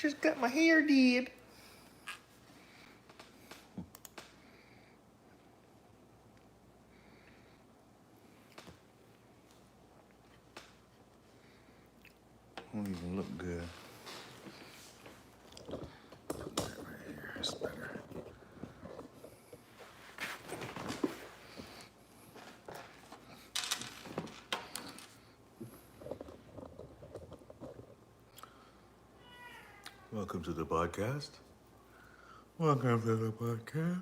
just got my hair did. Don't even look good. Put that right here. It's better. Welcome to the podcast. Welcome to the podcast.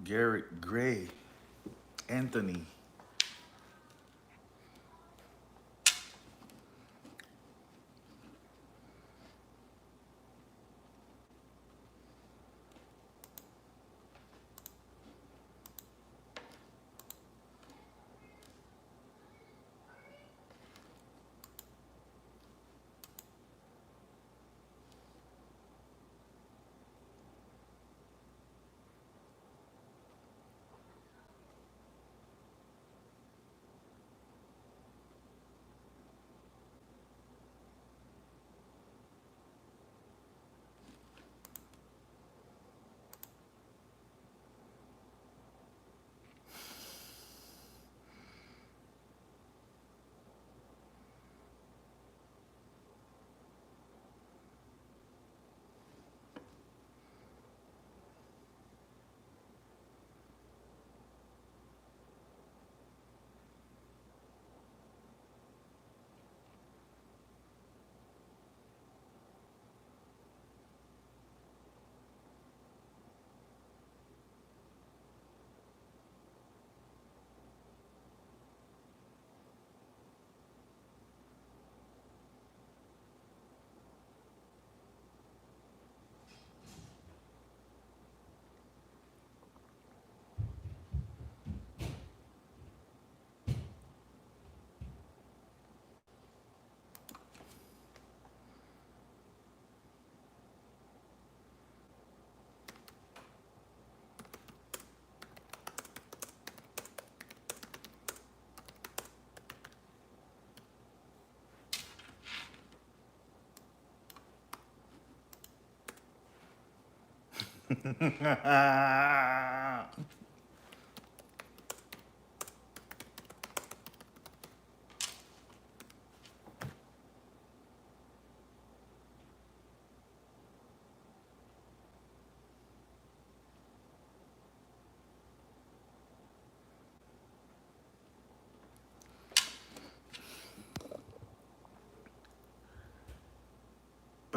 Garrett Gray, Anthony.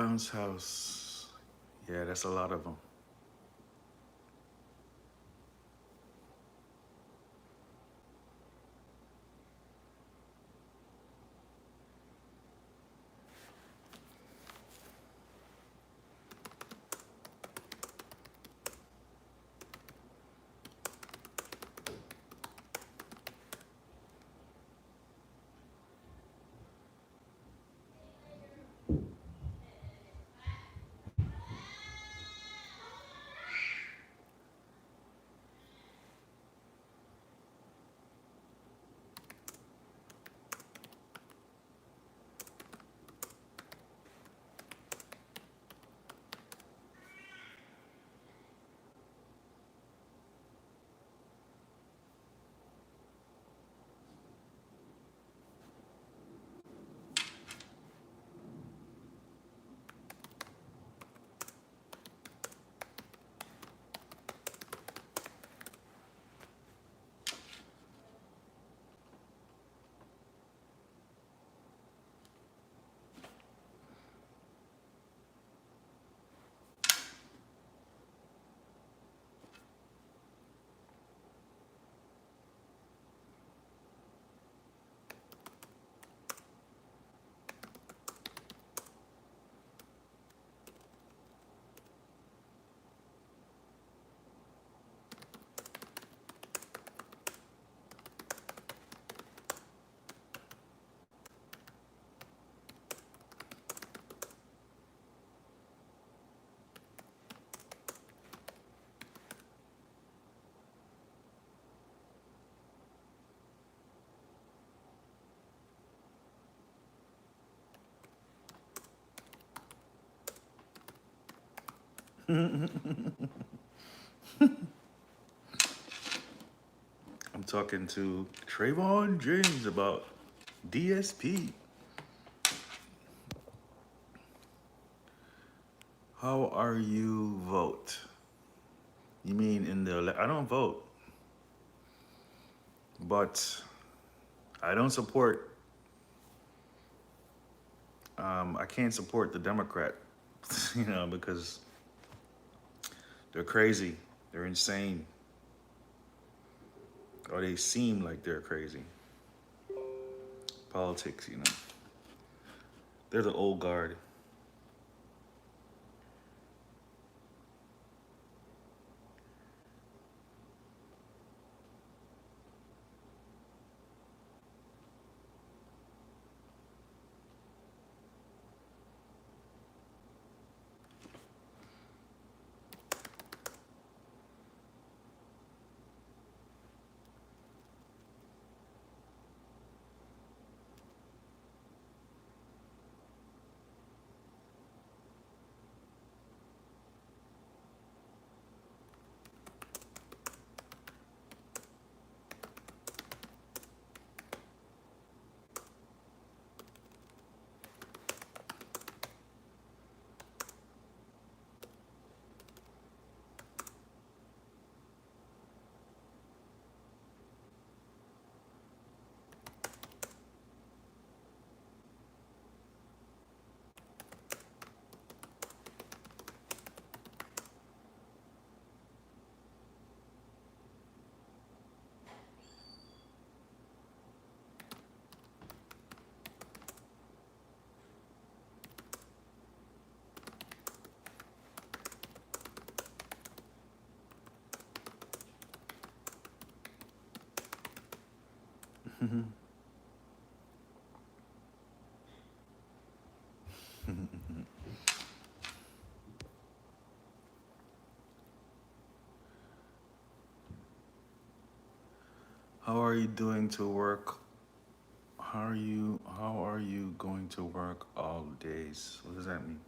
Bounce house. Yeah, that's a lot of them. I'm talking to Trayvon James about DSP. How are you vote? You mean in the I don't vote, but I don't support. I can't support the Democrat, because they're crazy, they're insane, or they seem like they're crazy. Politics, they're the old guard. How are you doing to work? How are you going to work all days? What does that mean?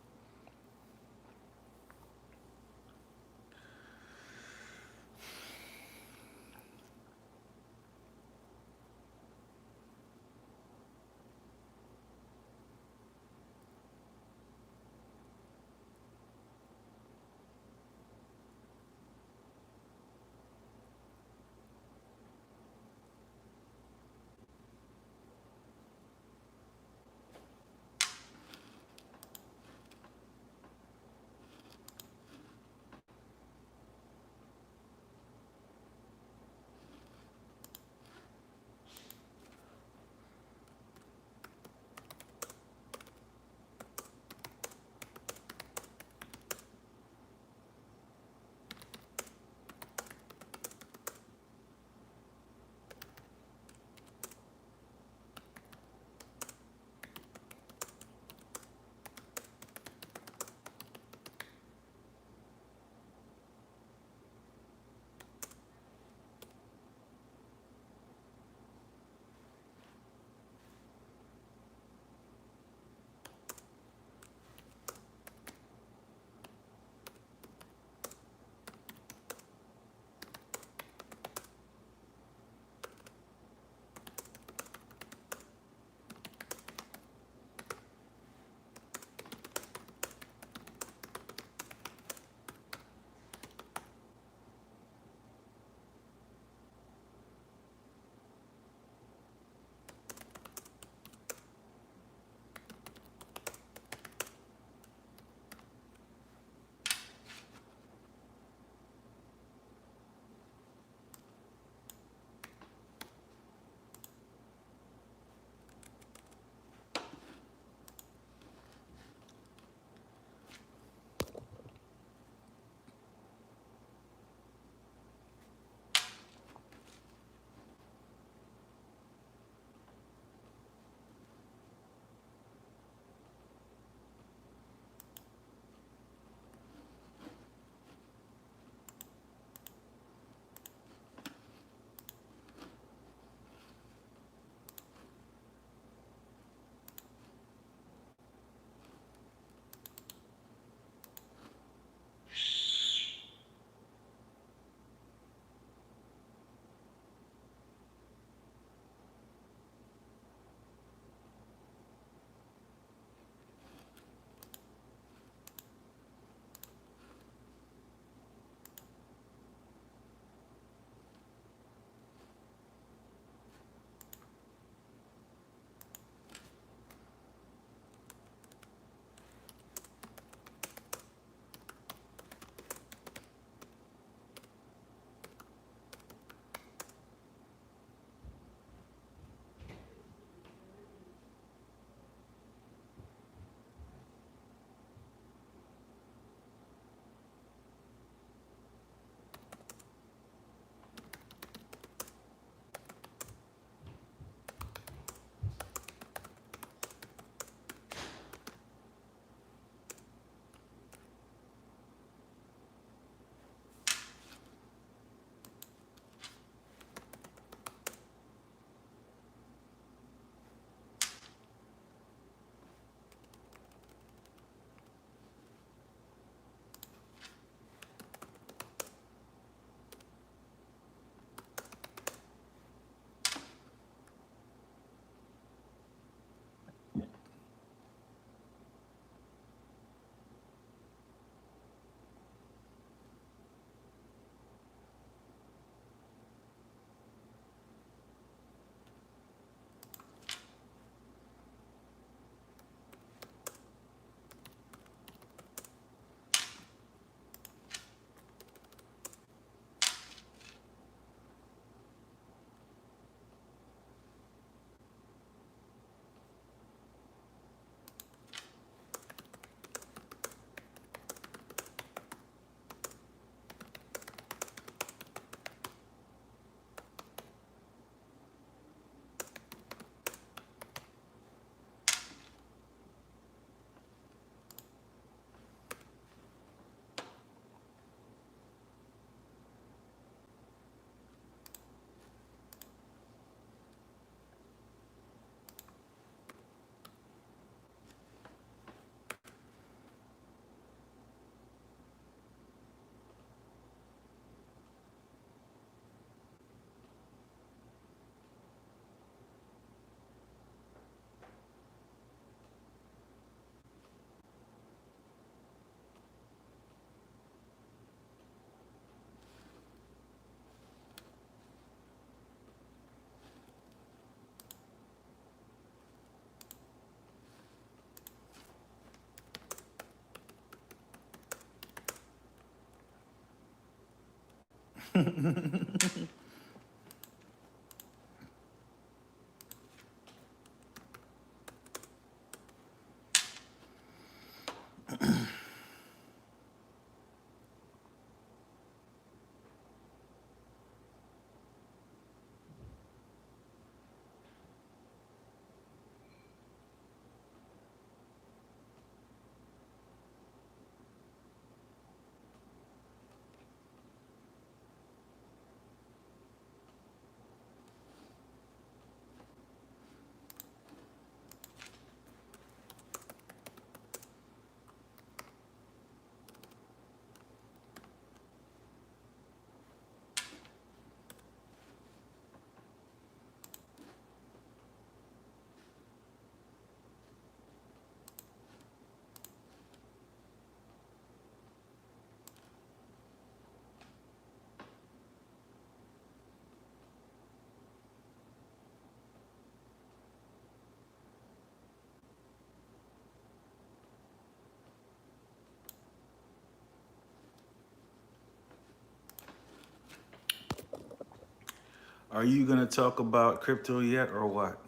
Are you gonna talk about crypto yet, or what?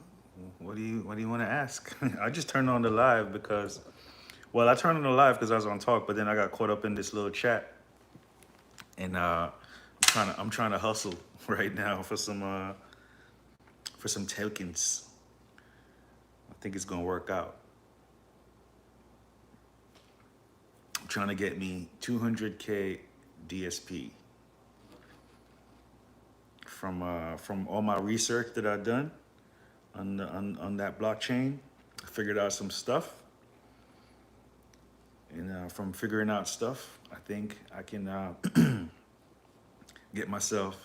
What do you want to ask? I just turned on the live because, well, I turned on the live because I was on talk, but then I got caught up in this little chat, and I'm trying to hustle right now for some tokens. I think it's gonna work out. I'm trying to get me 200K DSP from all my research that I've done on that blockchain. I figured out some stuff, and from figuring out stuff, I think I can get myself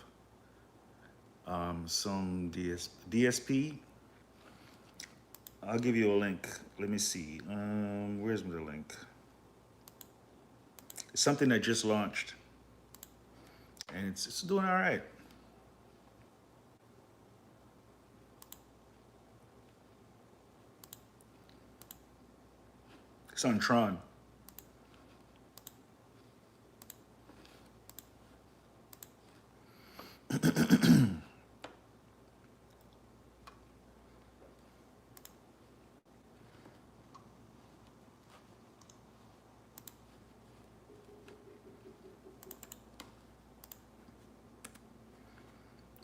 some DSP. I'll give you a link. Let me see. Where's the link? It's something that just launched, and it's doing all right. It's on Tron.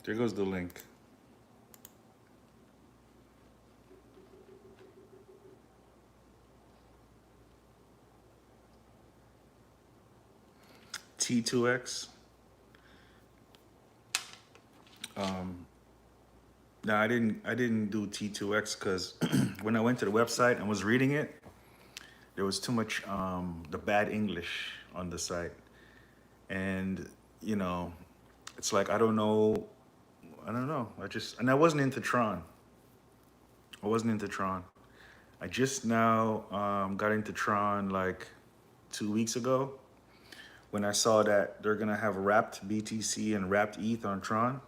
There goes the link. T2X. No, I didn't do T2X because when I went to the website and was reading it, there was too much the bad English on the site, and you know, it's like I don't know. I wasn't into Tron. I wasn't into Tron. I just now got into Tron like 2 weeks ago when I saw that they're gonna have wrapped BTC and wrapped ETH on Tron.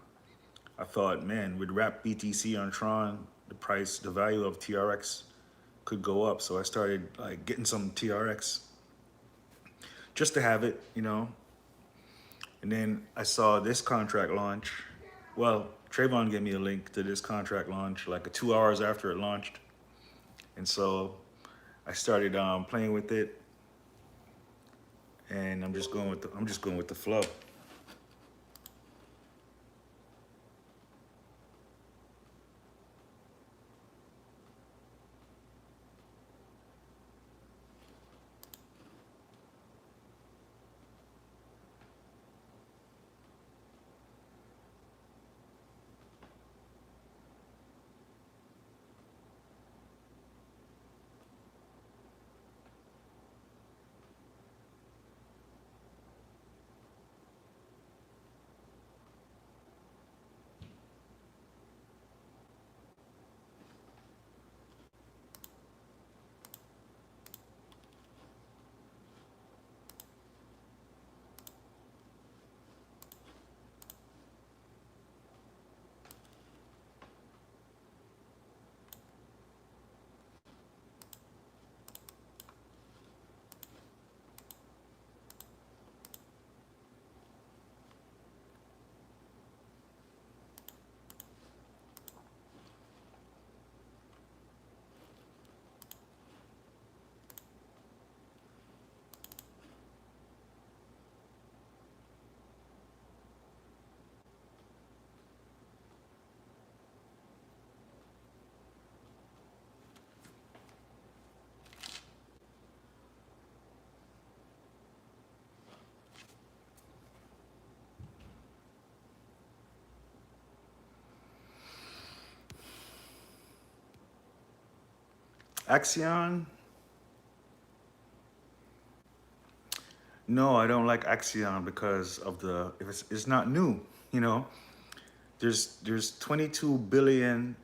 I thought, man, with wrapped BTC on Tron, the value of TRX could go up. So I started like getting some TRX just to have it, you know. And then I saw this contract launch. Well, Trayvon gave me a link to this contract launch like 2 hours after it launched. And so I started playing with it, and I'm just going with the flow. Axion. No, I don't like Axion because of the if it's not new. You know, there's 22 billion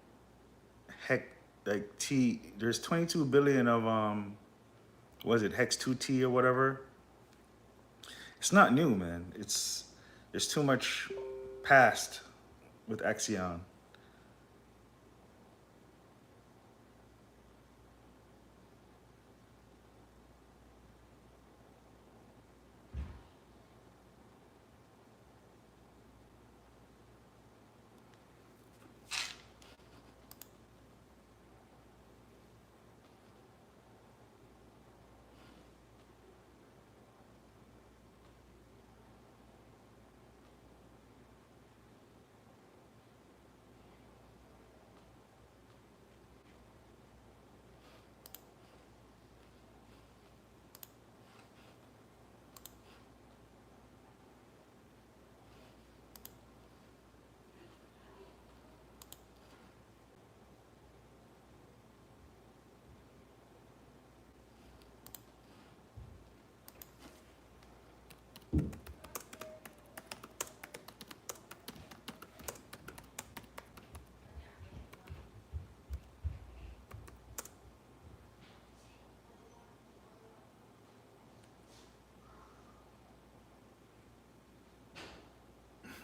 heck like T. There's 22 billion of was it hex 2T or whatever. It's not new, man. It's there's too much past with Axion.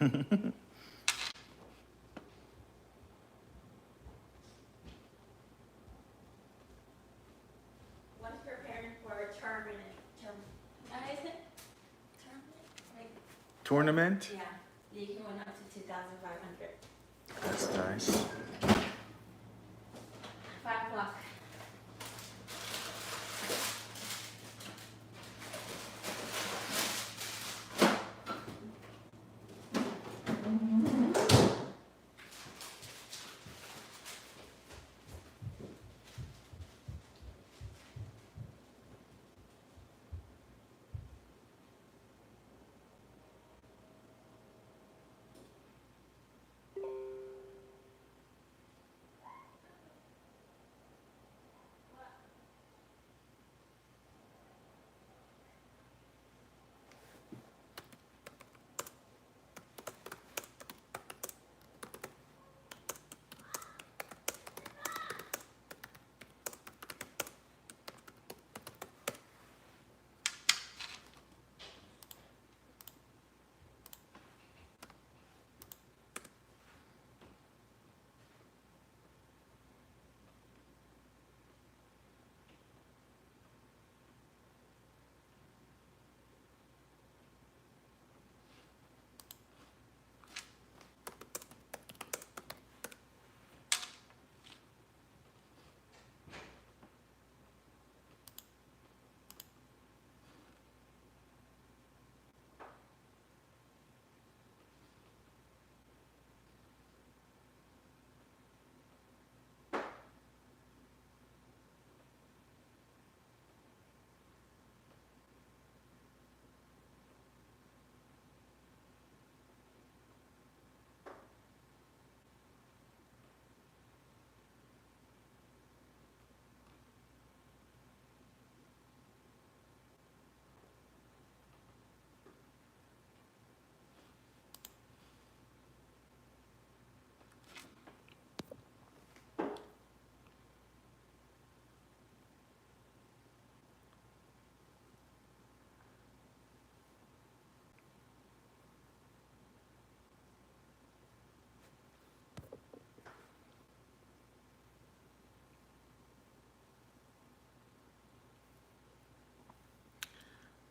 What is preparing for a tournament? Is it? Tournament? Like, Tournament. yeah, League went up to 2,500. That's nice. 5 o'clock.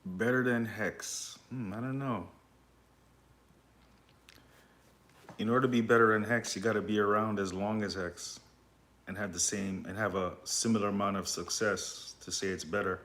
Better than Hex. I don't know. In order to be better than Hex, you got to be around as long as Hex and have the same and have a similar amount of success to say it's better.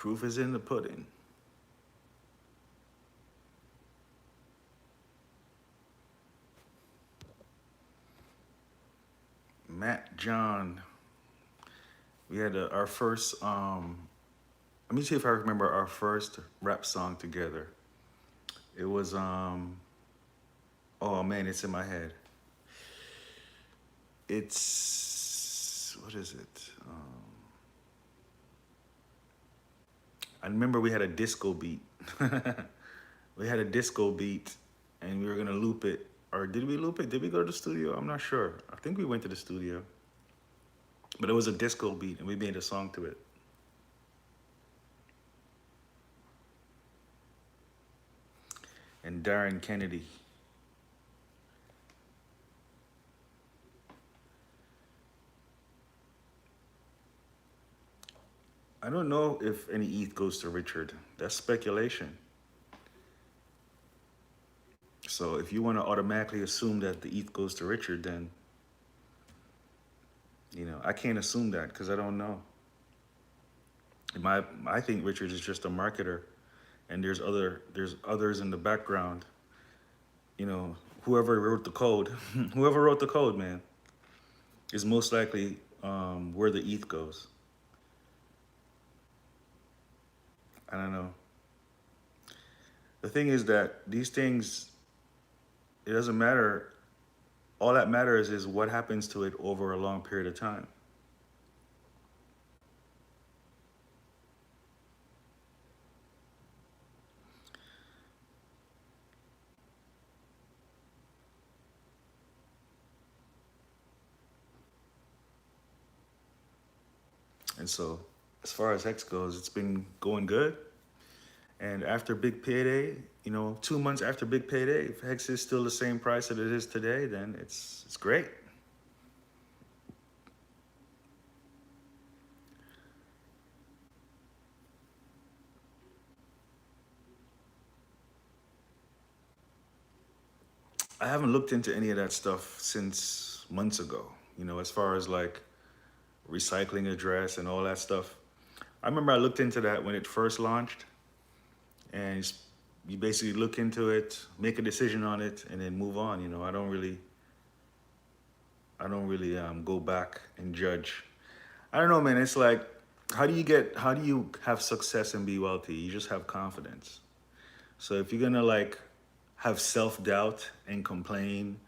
Proof is in the pudding. Matt John. We had our first. Let me see if I remember our first rap song together. It was Oh man, it's in my head. It's what is it? I remember we had a disco beat. We had a disco beat, and we were gonna loop it. Or did we loop it? Did we go to the studio? I'm not sure. I think we went to the studio. But it was a disco beat, and we made a song to it. And Darren Kennedy. I don't know if any ETH goes to Richard. That's speculation. So if you want to automatically assume that the ETH goes to Richard, then I can't assume that because I don't know. I think Richard is just a marketer, and there's others in the background. Whoever wrote the code, whoever wrote the code, man, is most likely where the ETH goes. I don't know. The thing is that these things, it doesn't matter. All that matters is what happens to it over a long period of time. And so, as far as Hex goes, it's been going good. And after big payday, 2 months after big payday, if Hex is still the same price that it is today, then it's great. I haven't looked into any of that stuff since months ago, as far as like recycling address and all that stuff. I remember I looked into that when it first launched, and you basically look into it, make a decision on it, and then move on. I don't really go back and judge. I don't know, man. It's like, how do you have success and be wealthy? You just have confidence. So if you're gonna like have self-doubt and complain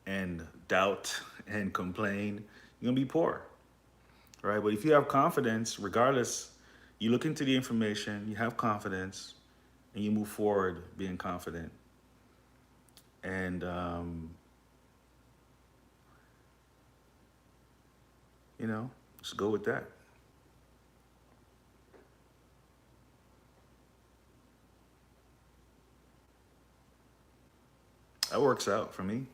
and doubt and complain, you're gonna be poor, right? But if you have confidence, regardless, you look into the information, you have confidence, and you move forward being confident. And just go with that. That works out for me.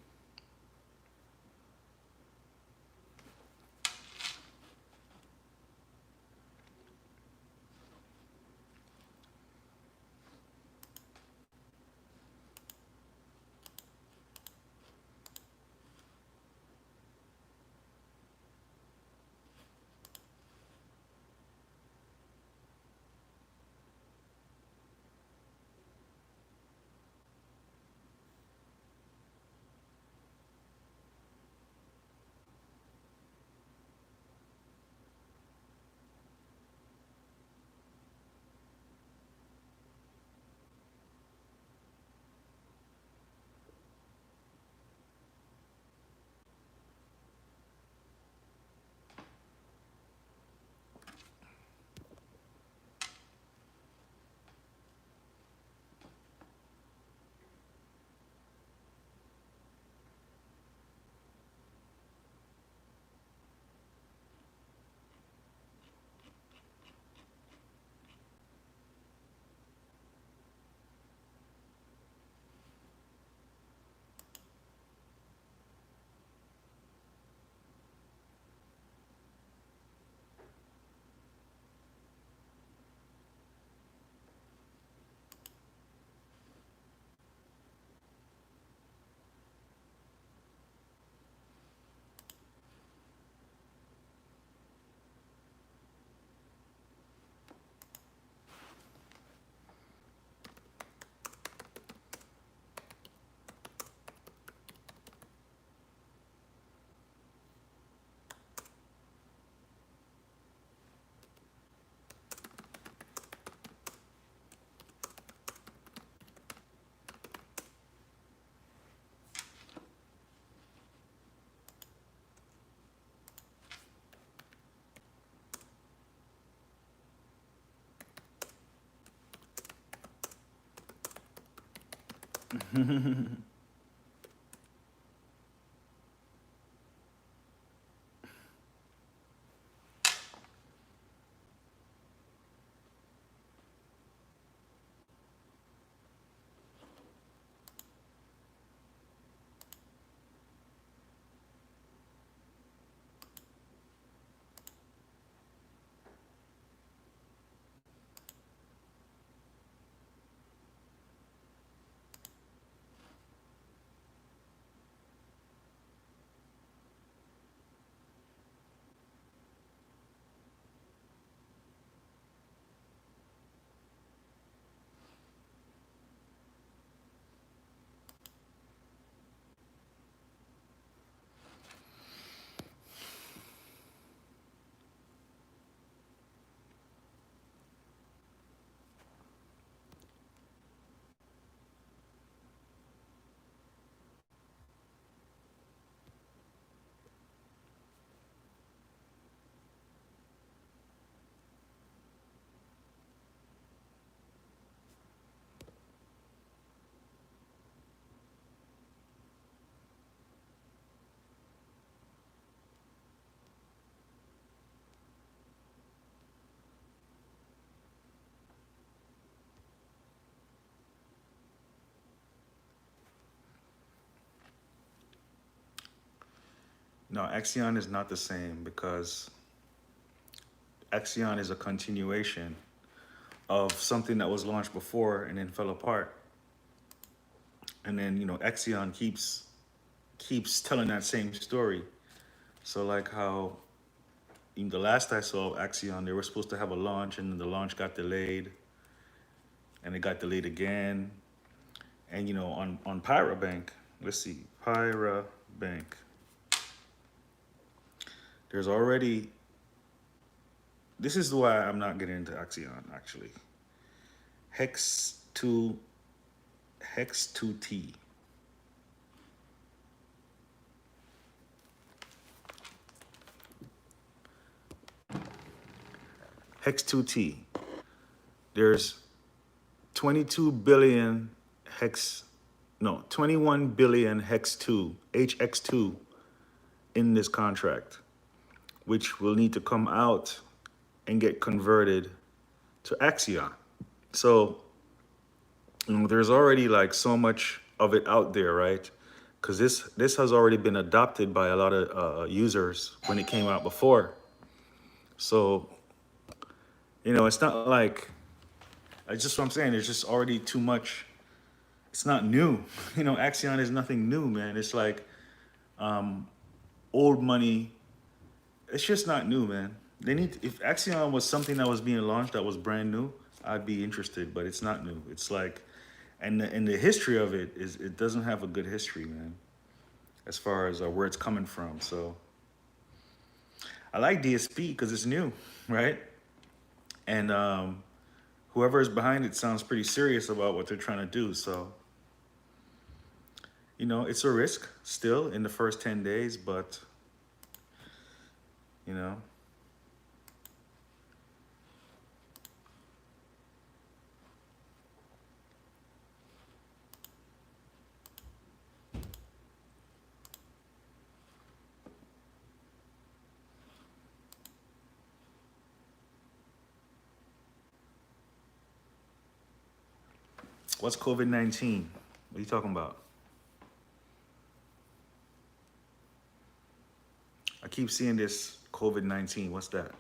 No, Axion is not the same because Axion is a continuation of something that was launched before and then fell apart. And then, Axion keeps telling that same story. So like how in the last I saw of Axion, they were supposed to have a launch and then the launch got delayed and it got delayed again. And on Pyra Bank, let's see, Pyra Bank. There's already, this is why I'm not getting into Axion actually. Hex2T. Hex2T. There's 22 billion hex, no, 21 billion hex2, HX2 in this contract, which will need to come out and get converted to Axion. So, there's already like so much of it out there, right? Because this has already been adopted by a lot of users when it came out before. So, it's not like, it's just what I'm saying. There's just already too much. It's not new. Axion is nothing new, man. It's like old money. It's just not new, man. They need if Axion was something that was being launched that was brand new, I'd be interested. But it's not new. It's like, and the history of it is it doesn't have a good history, man. As far as where it's coming from. So I like DSP because it's new, right? And whoever is behind it sounds pretty serious about what they're trying to do. So, it's a risk still in the first 10 days, but, you know, what's COVID-19? What are you talking about? I keep seeing this COVID-19. What's that?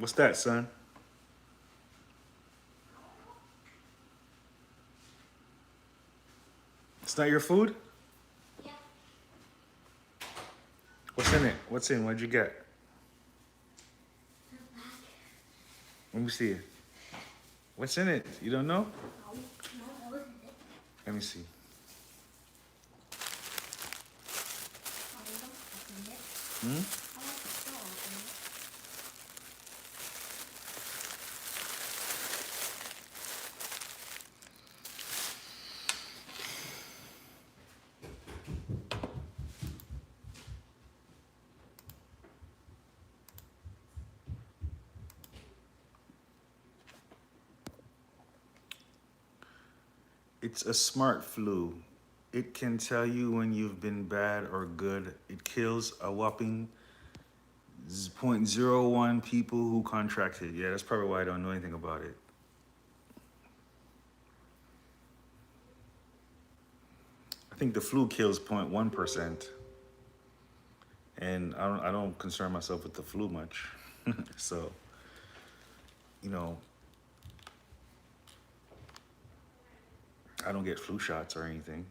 What's that, son? It's not your food? Yeah. What's in it? What's in? What'd you get? Let me see it. What's in it? You don't know? No, Let me see. Hmm? It's a smart flu. It can tell you when you've been bad or good. It kills a whopping 0.01 people who contracted. Yeah, that's probably why I don't know anything about it. I think the flu kills 0.1%. And I don't concern myself with the flu much. So, you know, I don't get flu shots or anything.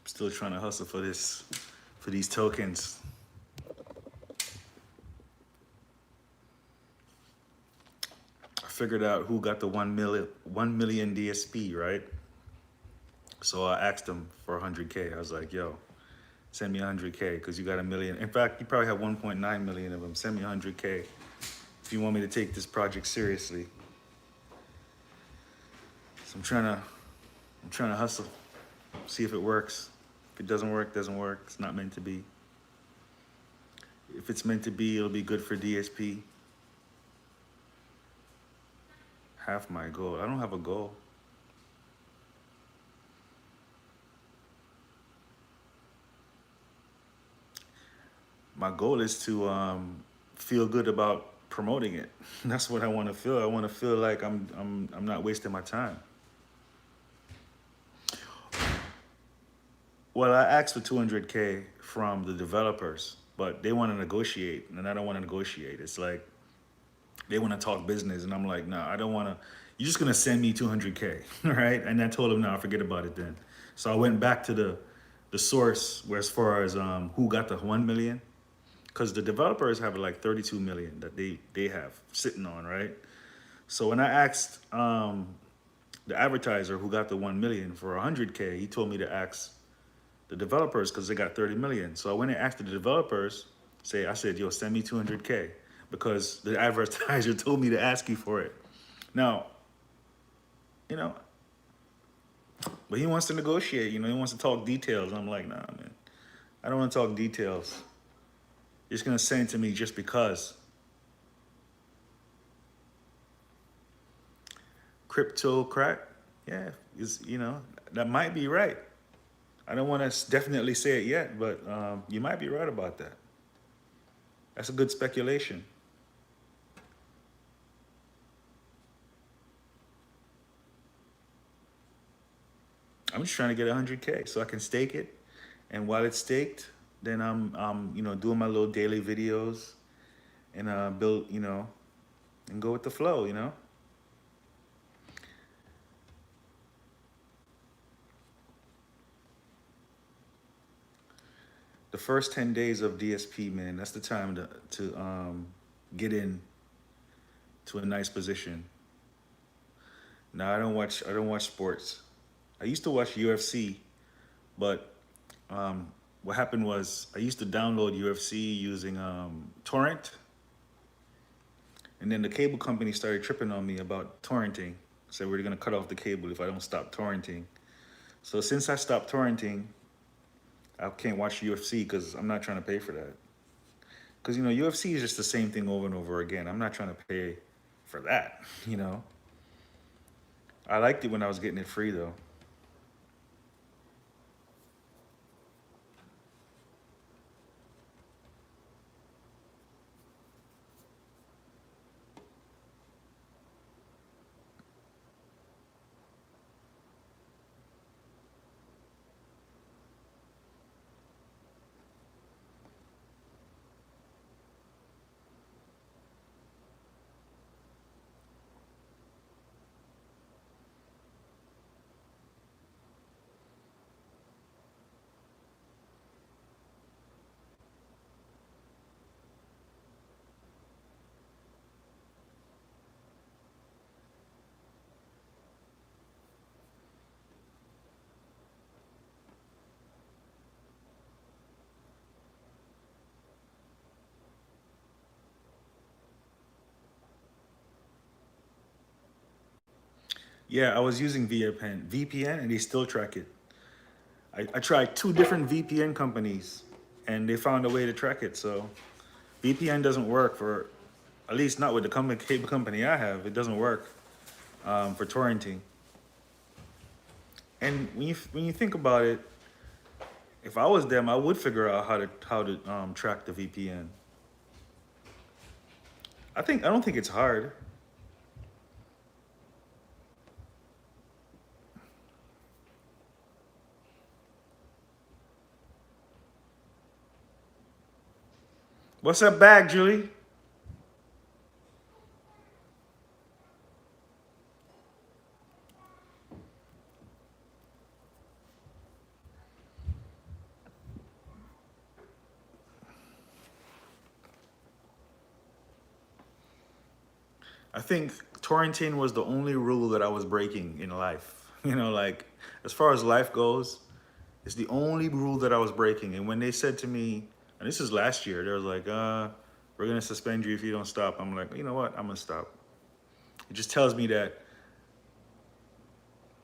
Still trying to hustle for this, for these tokens. I figured out who got the 1 million DSP, right? So I asked him for 100K. I was like, yo, send me 100K because you got a million. In fact, you probably have 1.9 million of them. Send me 100K if you want me to take this project seriously. So I'm trying to hustle, see if it works. If it doesn't work, doesn't work. It's not meant to be. If it's meant to be, it'll be good for DSP. Half my goal. I don't have a goal. My goal is to feel good about promoting it. That's what I want to feel. I want to feel like I'm not wasting my time. Well, I asked for 200K from the developers, but they want to negotiate, and I don't want to negotiate. It's like they want to talk business, and I'm like, no, I don't want to. You're just gonna send me 200K, right? And I told them, no, forget about it then. So I went back to the source, where as far as who got the 1 million, because the developers have like 32 million that they have sitting on, right? So when I asked the advertiser who got the 1 million for 100K, he told me to ask the developers because they got 30 million. So I went and asked the developers, I said, yo, send me 200K because the advertiser told me to ask you for it. Now, you know, but he wants to negotiate, he wants to talk details. I'm like, nah, man, I don't want to talk details. You're just going to send it to me just because. Crypto crack, yeah, that might be right. I don't want to definitely say it yet, but you might be right about that. That's a good speculation. I'm just trying to get 100K so I can stake it, and while it's staked, then I'm doing my little daily videos and build, and go with the flow, The first 10 days of DSP, man, that's the time to get in to a nice position. Now I don't watch sports. I used to watch UFC, but what happened was I used to download UFC using torrent, and then the cable company started tripping on me about torrenting. Said we're gonna cut off the cable if I don't stop torrenting. So since I stopped torrenting, I can't watch UFC because I'm not trying to pay for that. Because UFC is just the same thing over and over again. I'm not trying to pay for that. I liked it when I was getting it free though. Yeah, I was using VPN, and they still track it. I tried two different VPN companies, and they found a way to track it. So VPN doesn't work for, at least not with the cable company I have. It doesn't work for torrenting. And when you think about it, if I was them, I would figure out how to track the VPN. I don't think it's hard. What's up, bag, Julie? I think torrenting was the only rule that I was breaking in life. Like as far as life goes, it's the only rule that I was breaking. And when they said to me, and this is last year, they were like, we're gonna suspend you if you don't stop. I'm like, you know what? I'm gonna stop. It just tells me that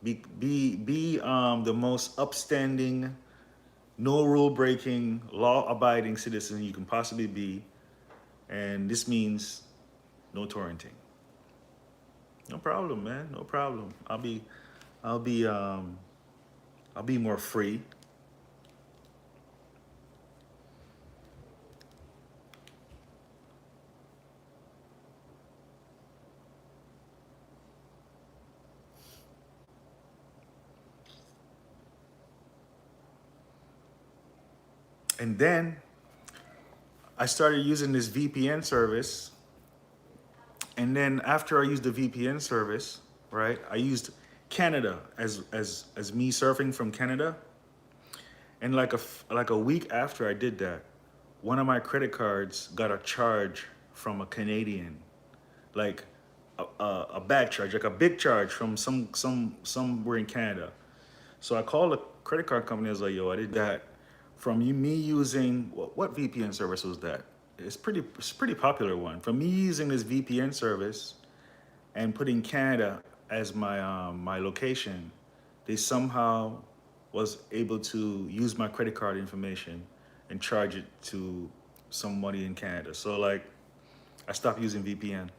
be the most upstanding no rule breaking, law abiding citizen you can possibly be. And this means no torrenting. No problem, man. No problem. I'll be I'll be more free. And then I started using this VPN service. And then after I used the VPN service, right, I used Canada as me surfing from Canada. And like a week after I did that, one of my credit cards got a charge from a Canadian, like a bad charge, like a big charge from somewhere in Canada. So I called the credit card company. I was like, "Yo, I did that from me using what VPN service was that? It's pretty popular one. From me using this VPN service and putting Canada as my location, they somehow was able to use my credit card information and charge it to somebody in Canada. So like, I stopped using VPN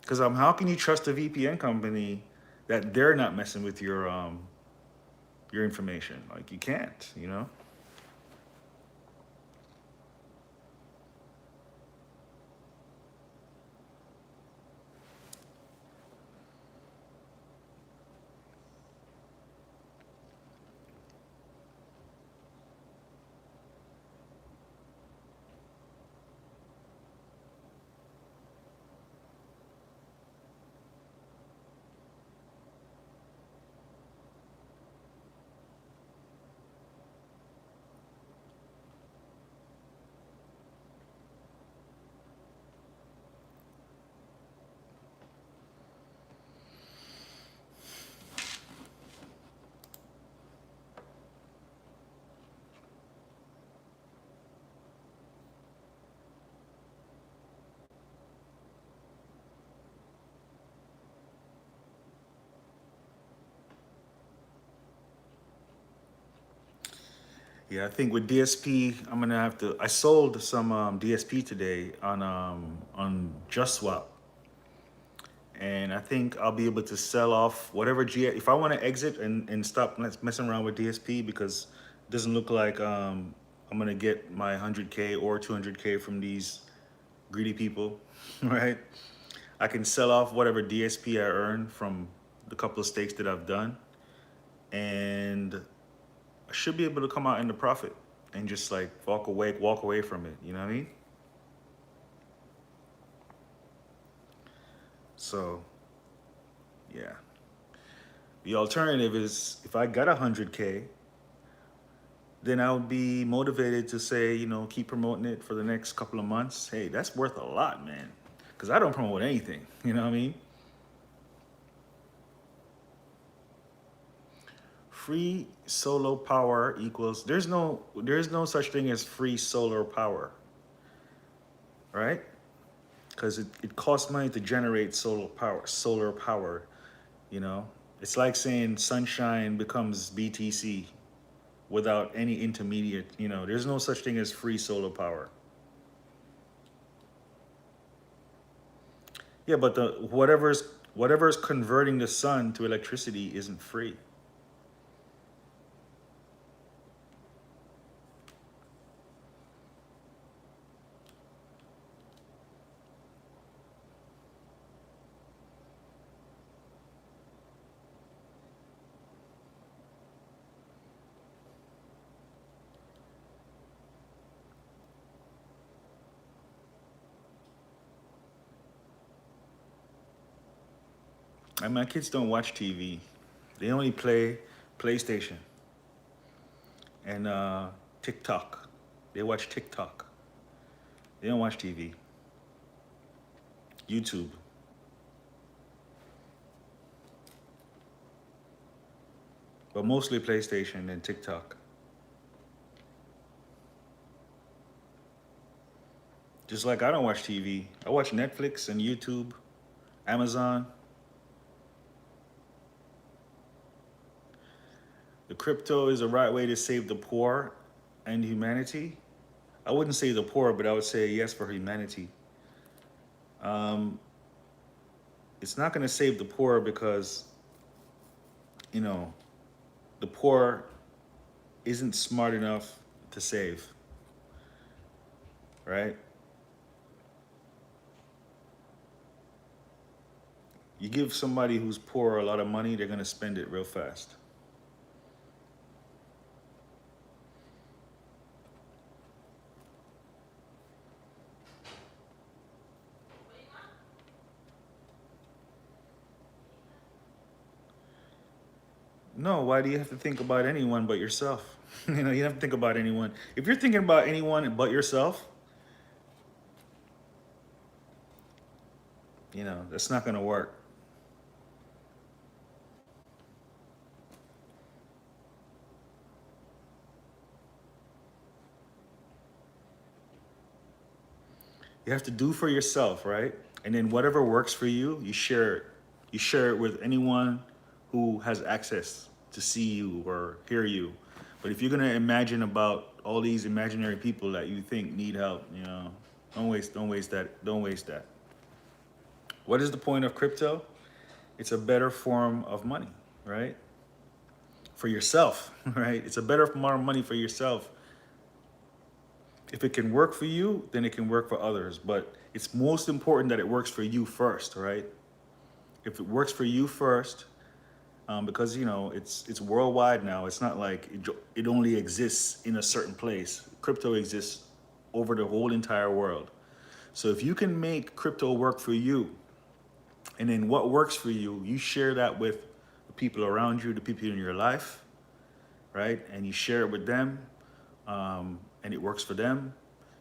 because how can you trust a VPN company that they're not messing with your information? Like you can't, you know. Yeah, I think with DSP, I'm gonna have to. I sold some DSP today on JustSwap, and I think I'll be able to sell off whatever if I want to exit and stop messing around with DSP because it doesn't look like I'm gonna get my 100K or 200K from these greedy people, right? I can sell off whatever DSP I earn from the couple of stakes that I've done, and I should be able to come out in the profit and just like walk away from it. You know what I mean? So, yeah. The alternative is if I got 100K, then I would be motivated to say, you know, keep promoting it for the next couple of months. Hey, that's worth a lot, man. Because I don't promote anything. You know what I mean? Free solo power equals there's no such thing as free solar power, right? Because it costs money to generate solar power, you know. It's like saying sunshine becomes BTC without any intermediate, you know, there's no such thing as free solar power. Yeah, but the whatever's converting the sun to electricity isn't free. And my kids don't watch TV. They only play PlayStation and TikTok. They watch TikTok. They don't watch TV. YouTube. But mostly PlayStation and TikTok. Just like I don't watch TV. I watch Netflix and YouTube, Amazon. The crypto is the right way to save the poor and humanity. I wouldn't say the poor, but I would say yes for humanity. Um, it's not going to save the poor because, you know, the poor isn't smart enough to save, right? You give somebody who's poor a lot of money, they're going to spend it real fast. No, why do you have to think about anyone but yourself? You know, you don't have to think about anyone. If you're thinking about anyone but yourself, you know, that's not going to work. You have to do for yourself, right? And then whatever works for you, you share it. You share it with anyone who has access to see you or hear you. But if you're gonna imagine about all these imaginary people that you think need help, you know, don't waste that. What is the point of crypto? It's a better form of money, right? For yourself, right? It's a better form of money for yourself. If it can work for you, then it can work for others. But it's most important that it works for you first, right? If it works for you first, because you know it's worldwide now. It's not like it only exists in a certain place. Crypto exists over the whole entire world. So if you can make crypto work for you, and then what works for you, you share that with the people around you, the people in your life, right? And you share it with them, and it works for them.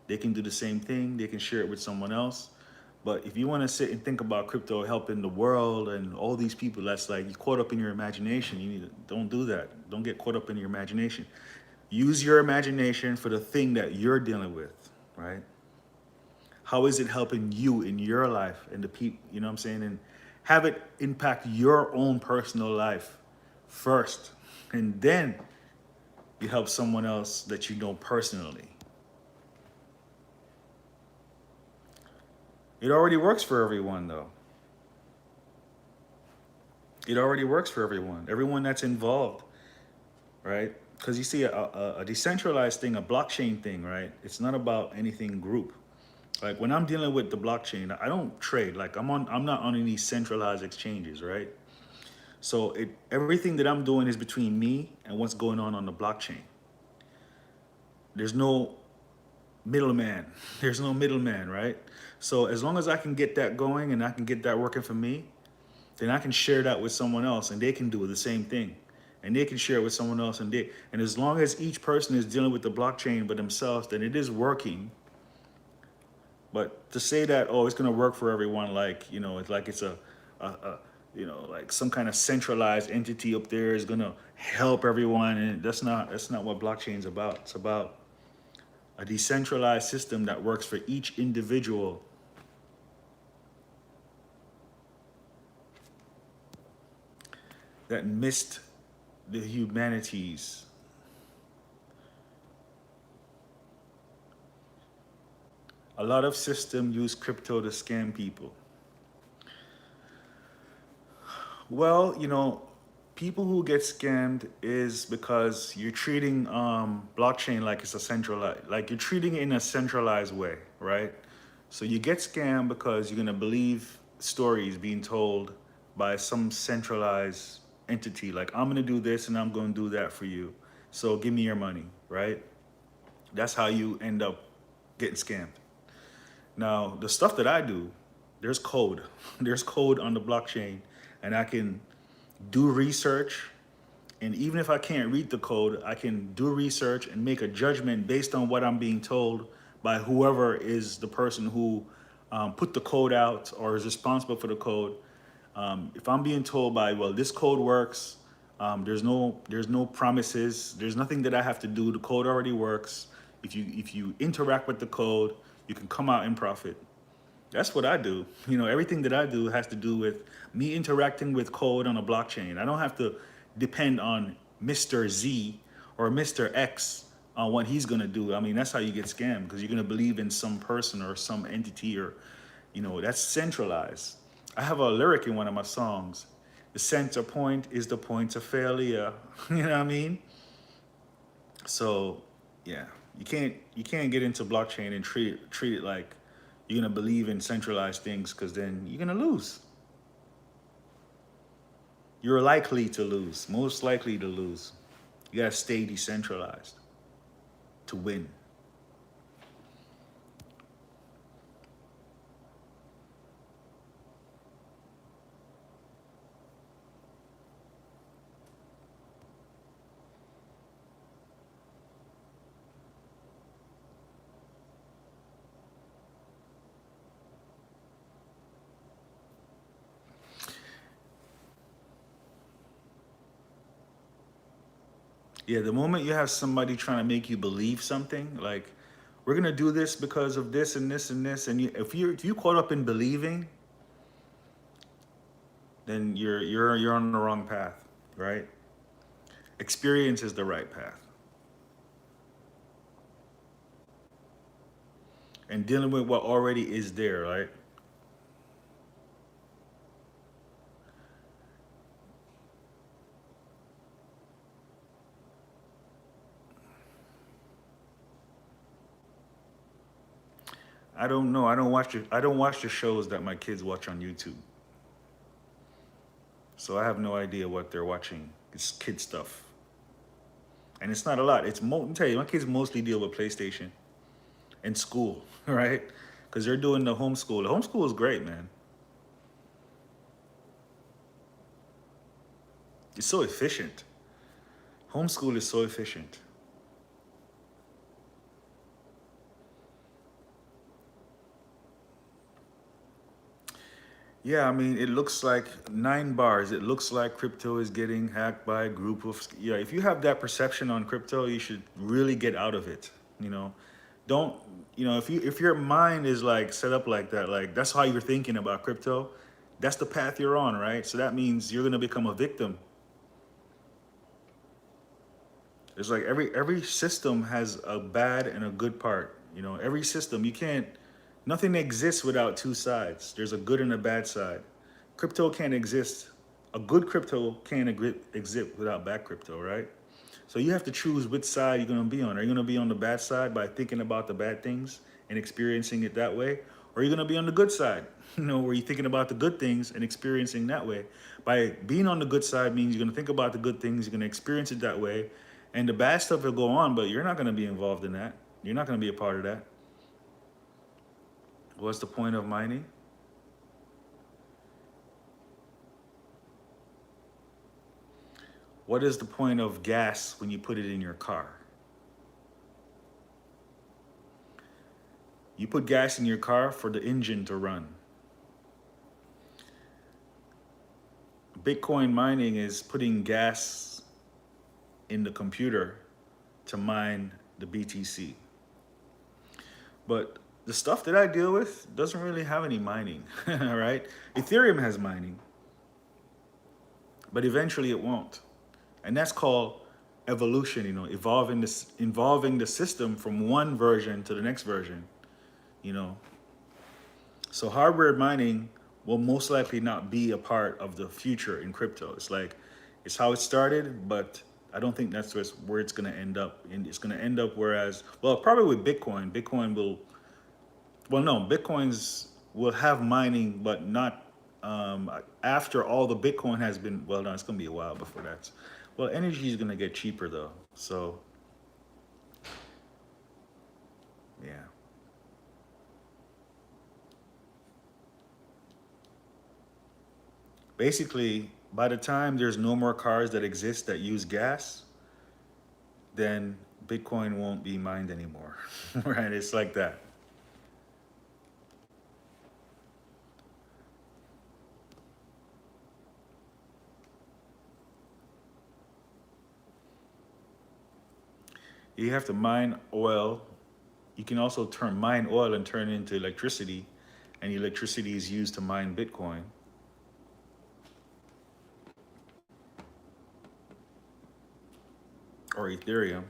They can do the same thing. They can share it with someone else. But if you want to sit and think about crypto helping the world and all these people, that's like you caught up in your imagination. You need to don't do that. Don't get caught up in your imagination. Use your imagination for the thing that you're dealing with, right? How is it helping you in your life and the people, you know what I'm saying? And have it impact your own personal life first. And then you help someone else that you know personally. It already works for everyone, though. It already works for everyone that's involved, right? Because you see, a decentralized thing, a blockchain thing, right? It's not about anything group. Like when I'm dealing with the blockchain, I don't trade. Like I'm not on any centralized exchanges, right? So everything that I'm doing is between me and what's going on the blockchain. There's no middleman. There's no middleman, right? So as long as I can get that going and I can get that working for me, then I can share that with someone else and they can do the same thing. And they can share it with someone else and as long as each person is dealing with the blockchain by themselves, then it is working. But to say that, oh, it's gonna work for everyone, like, you know, it's like it's a you know, like some kind of centralized entity up there is gonna help everyone, and that's not what blockchain's about. It's about a decentralized system that works for each individual. That missed the humanities. A lot of systems use crypto to scam people. Well, you know, people who get scammed is because you're treating blockchain like it's a centralized, like you're treating it in a centralized way, right? So you get scammed because you're gonna believe stories being told by some centralized entity, like I'm gonna do this and I'm gonna do that for you. So give me your money, right? That's how you end up getting scammed. Now, the stuff that I do, there's code. There's code on the blockchain, and I can do research. And even if I can't read the code, I can do research and make a judgment based on what I'm being told by whoever is the person who put the code out or is responsible for the code. If I'm being told by, well, this code works, there's no promises, there's nothing that I have to do. The code already works. If you interact with the code, you can come out and profit. That's what I do. You know, everything that I do has to do with me interacting with code on a blockchain. I don't have to depend on Mr. Z or Mr. X on what he's gonna do. I mean, that's how you get scammed because you're gonna believe in some person or some entity or, that's centralized. I have a lyric in one of my songs. The center point is the point of failure. You know what I mean? So, yeah, you can't get into blockchain and treat it like you're gonna believe in centralized things because then you're gonna lose. You're likely to lose, most likely to lose. You gotta stay decentralized to win. Yeah, the moment you have somebody trying to make you believe something, like we're gonna do this because of this and this and this, and if you caught up in believing, then you're on the wrong path, right? Experience is the right path, and dealing with what already is there, right? I don't know. I don't watch the shows that my kids watch on YouTube, so I have no idea what they're watching. It's kid stuff, and it's not a lot. Let me tell you, my kids mostly deal with PlayStation and school, right? Because they're doing the homeschool. The homeschool is great, man. It's so efficient. Homeschool is so efficient. Yeah, I mean, it looks like 9 bars. It looks like crypto is getting hacked by a group of. Yeah, if you have that perception on crypto, you should really get out of it. You know, don't. If your mind is like set up like that, like that's how you're thinking about crypto, that's the path you're on, right? So that means you're gonna become a victim. It's like every system has a bad and a good part. Every system you can't. Nothing exists without two sides. There's a good and a bad side. Crypto can't exist. A good crypto can't exist without bad crypto, right? So you have to choose which side you're gonna be on. Are you gonna be on the bad side by thinking about the bad things and experiencing it that way? Or are you gonna be on the good side? Where you're thinking about the good things and experiencing that way. By being on the good side means you're gonna think about the good things, you're gonna experience it that way, and the bad stuff will go on, but you're not gonna be involved in that. You're not gonna be a part of that. What's the point of mining? What is the point of gas when you put it in your car? You put gas in your car for the engine to run. Bitcoin mining is putting gas in the computer to mine the BTC. But the stuff that I deal with doesn't really have any mining, right? Ethereum has mining, but eventually it won't. And that's called evolution, involving the system from one version to the next version, you know. So hardware mining will most likely not be a part of the future in crypto. It's how it started, but I don't think that's where it's going to end up. And it's going to end up probably with Bitcoin. Bitcoins will have mining, but not after all the Bitcoin has been. Well, no, it's going to be a while before that. Well, energy is going to get cheaper though. So, yeah. Basically, by the time there's no more cars that exist that use gas, then Bitcoin won't be mined anymore. Right? It's like that. You have to mine oil. You can also mine oil and turn it into electricity, and electricity is used to mine Bitcoin. or Ethereum.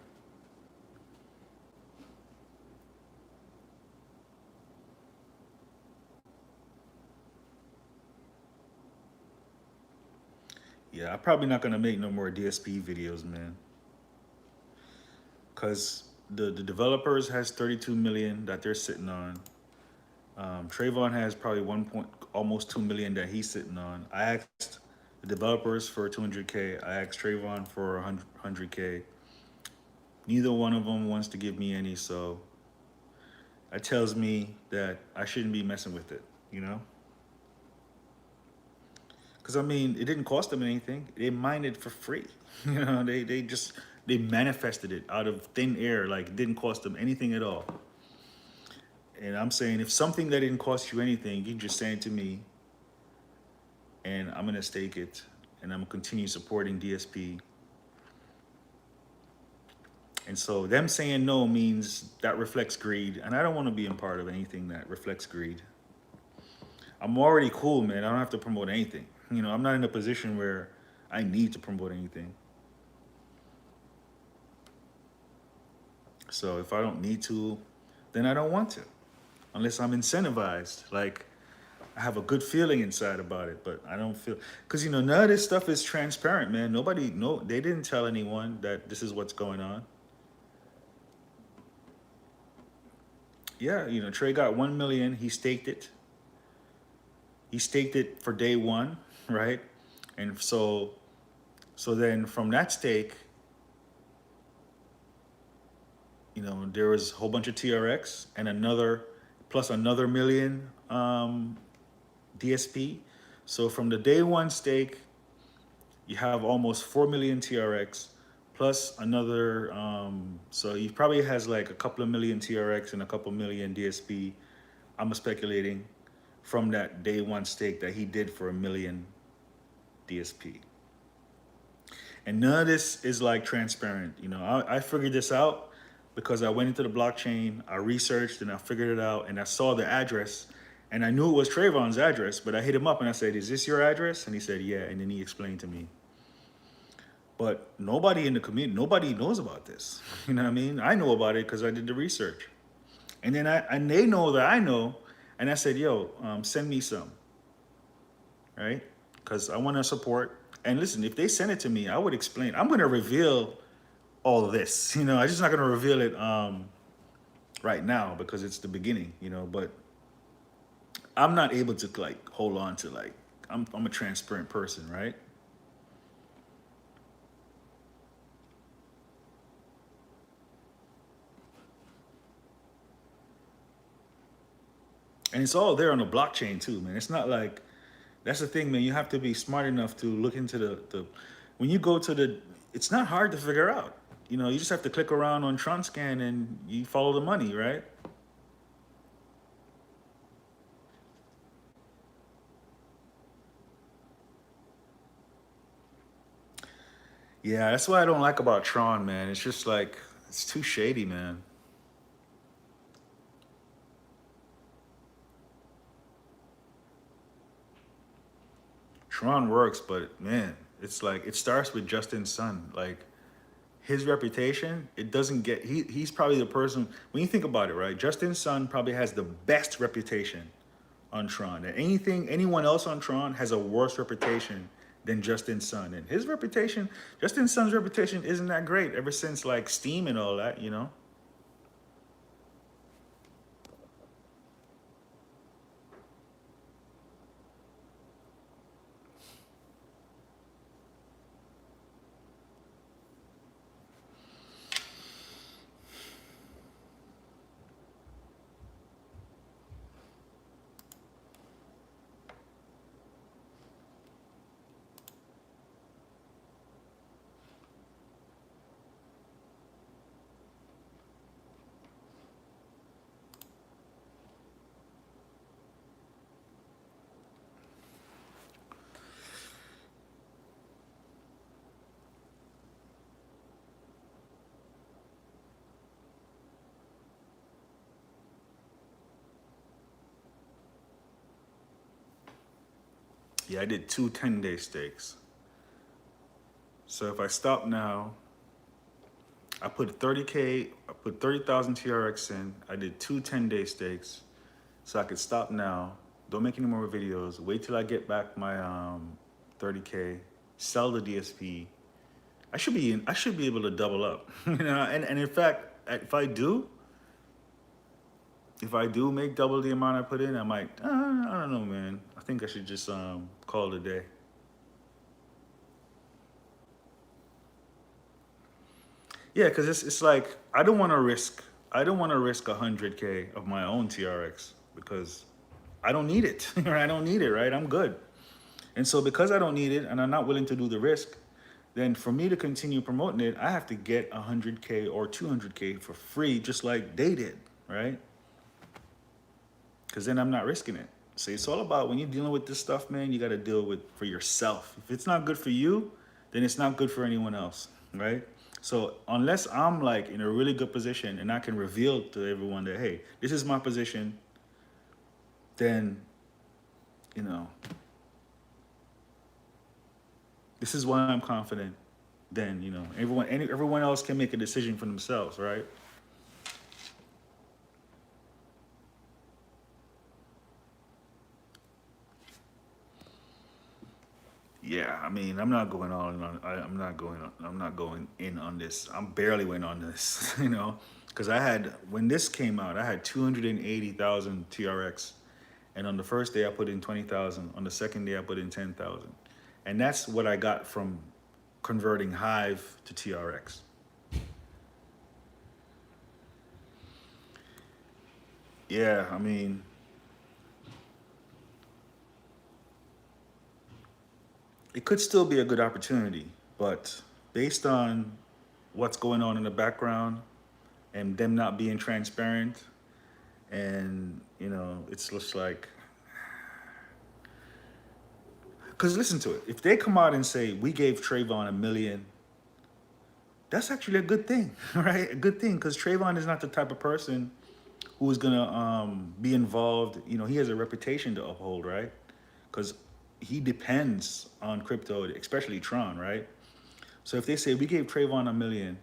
Yeah, I'm probably not gonna make no more DSP videos, man, because the developers has 32 million that they're sitting on. Trayvon has probably almost 2 million that he's sitting on. I asked the developers for 200K. I asked Trayvon for 100K. Neither one of them wants to give me any, so that tells me that I shouldn't be messing with it, you know? Because I mean, it didn't cost them anything. They mined it for free. You know, they manifested it out of thin air, like it didn't cost them anything at all. And I'm saying, if something that didn't cost you anything, you can just send it to me, and I'm gonna stake it, and I'm gonna continue supporting DSP. And so them saying no means that reflects greed, and I don't want to be a part of anything that reflects greed. I'm already cool, man. I don't have to promote anything. You know, I'm not in a position where I need to promote anything. So if I don't need to, then I don't want to, unless I'm incentivized. Like, I have a good feeling inside about it, but I don't feel, because you know, none of this stuff is transparent, man. They didn't tell anyone that this is what's going on. Yeah, you know, Trey got 1 million. He staked it. He staked it for day one, right? And so then from that stake, you know, there was a whole bunch of TRX and another million DSP. So from the day one stake, you have almost 4 million TRX plus another, so he probably has like a couple of million TRX and a couple million DSP. I'm speculating from that day one stake that he did for 1 million DSP. And none of this is like transparent. You know, I figured this out because I went into the blockchain, I researched and I figured it out, and I saw the address, and I knew it was Trayvon's address, but I hit him up and I said, "Is this your address?" And he said, "Yeah." And then he explained to me. But nobody in the community, nobody knows about this. You know what I mean? I know about it because I did the research. And then and they know that I know, and I said, "Yo, send me some, right? Because I want to support." And listen, if they send it to me, I would explain. I'm going to reveal all of this. You know, I'm just not going to reveal it right now because it's the beginning. You know, but I'm not able to like hold on to like I'm a transparent person, right? And it's all there on the blockchain too, man. It's not like, that's the thing, man. You have to be smart enough to look into the when you go to the, it's not hard to figure out. You know, you just have to click around on TronScan and you follow the money, right? Yeah, that's what I don't like about Tron, man. It's just like, it's too shady, man. Tron works, but man, it's like, it starts with Justin Sun. Like, his reputation, it doesn't get, he's probably the person, when you think about it, right? Justin Sun probably has the best reputation on Tron. And anyone else on Tron has a worse reputation than Justin Sun. And his reputation, Justin Sun's reputation isn't that great ever since like Steam and all that, you know? Yeah, I did two 10-day stakes. So if I stop now, I put 30K, I put 30,000 TRX in. I did two 10-day stakes. So I could stop now. Don't make any more videos. Wait till I get back my 30K. Sell the DSP. I should be able to double up. You know, and in fact, if I do make double the amount I put in, I might, I don't know, man. I think I should just call it a day. Yeah, because it's like I don't want to risk 100K of my own TRX because I don't need it. I don't need it, right? I'm good. And so because I don't need it and I'm not willing to do the risk, then for me to continue promoting it, I have to get 100K or 200K for free, just like they did, right? Because then I'm not risking it. So it's all about when you're dealing with this stuff, man, you got to deal with for yourself. If it's not good for you, then it's not good for anyone else, right? So unless I'm like in a really good position and I can reveal to everyone that, hey, this is my position, then, you know, this is why I'm confident. Then, you know, everyone else can make a decision for themselves, right? Yeah, I mean, I'm not going on. I'm not going. I'm not going in on this. I'm barely went on this, you know, because I had when this came out, I had 280,000 TRX, and on the first day I put in 20,000. On the second day I put in 10,000, and that's what I got from converting Hive to TRX. Yeah, I mean, it could still be a good opportunity, but based on what's going on in the background and them not being transparent, and you know, it's just like, because listen to it. If they come out and say we gave Trayvon $1 million, that's actually a good thing, right? A good thing, because Trayvon is not the type of person who is gonna be involved. You know, he has a reputation to uphold, right? Because he depends on crypto, especially Tron, right? So if they say we gave Trayvon $1 million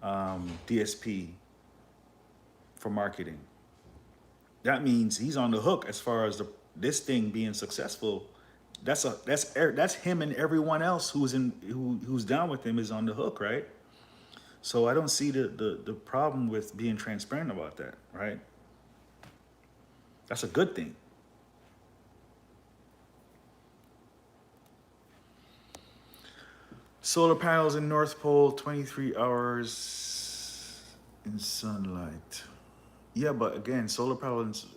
DSP for marketing, that means he's on the hook as far as this thing being successful. That's him and everyone else who's down with him is on the hook, right? So I don't see the problem with being transparent about that, right? That's a good thing. Solar panels in North Pole, 23 hours in sunlight. Yeah, but again, solar panels.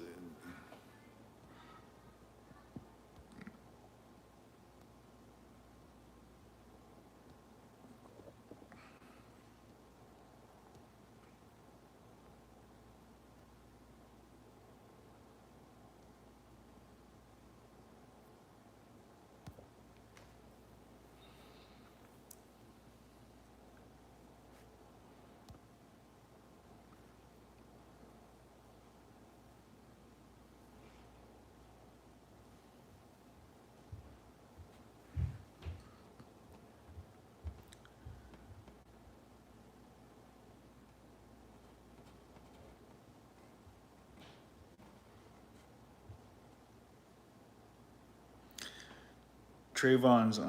Trayvon's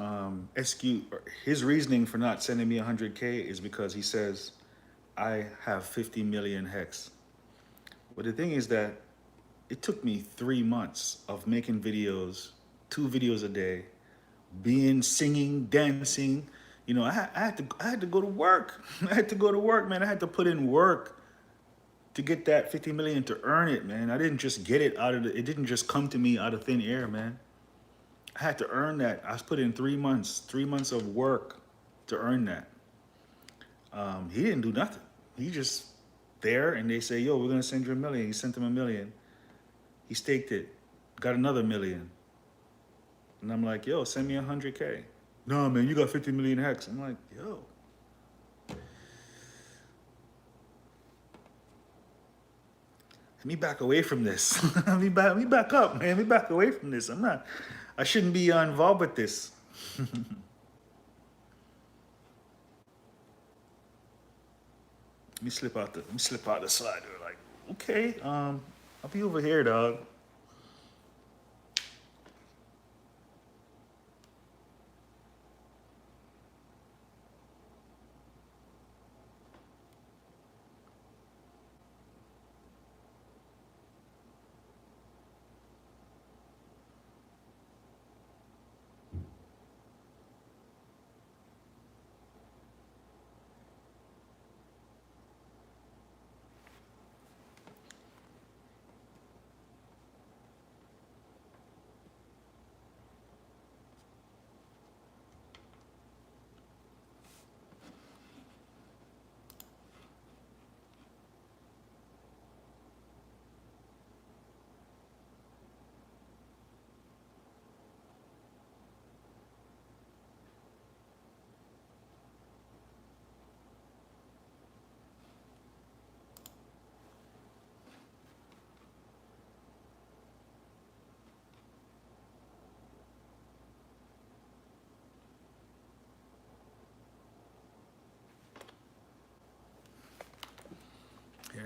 SQ, his reasoning for not sending me 100K is because he says I have 50 million hex. But the thing is that it took me 3 months of making videos, 2 videos a day, singing, dancing. You know, I had to go to work. I had to go to work, man. I had to put in work to get that 50 million, to earn it, man. I didn't just get it it didn't just come to me out of thin air, man. I had to earn that. I was put in 3 months of work to earn that. He didn't do nothing. He just there, and they say, yo, we're gonna send you $1 million. He sent him $1 million. He staked it, got another $1 million. And I'm like, yo, send me 100K. No, man, you got 50 million hex. I'm like, yo. Let me back away from this. let me back up, man. Let me back away from this. I shouldn't be involved with this. Let me slip out the slider. Like, okay, I'll be over here, dog.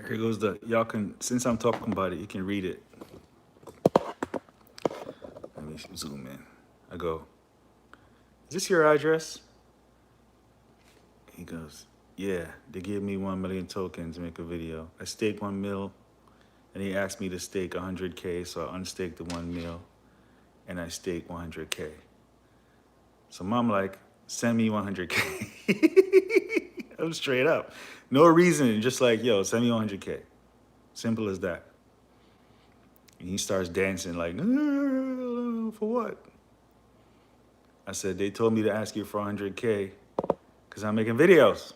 Here goes the, y'all can, since I'm talking about it, you can read it. Let me zoom in. I go, is this your address? He goes, yeah, they gave me 1 million tokens to make a video. I staked 1 mil, and he asked me to stake 100K, so I unstaked the 1 mil, and I staked 100K. So mom like, send me 100K. I'm straight up. No reason, just like, yo, send me 100K. Simple as that. And he starts dancing like, for what? I said, they told me to ask you for 100K because I'm making videos.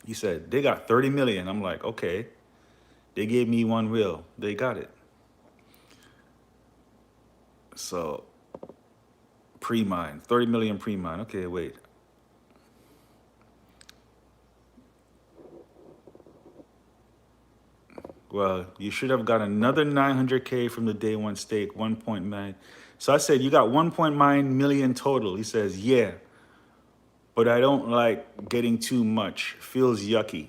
He said, they got 30 million. I'm like, okay. They gave me 1 mil. They got it. So, pre-mine, 30 million pre-mine. Okay, wait. Well, you should have got another 900K from the day one stake, 1.9. So I said, you got 1.9 million total. He says, yeah, but I don't like getting too much. Feels yucky.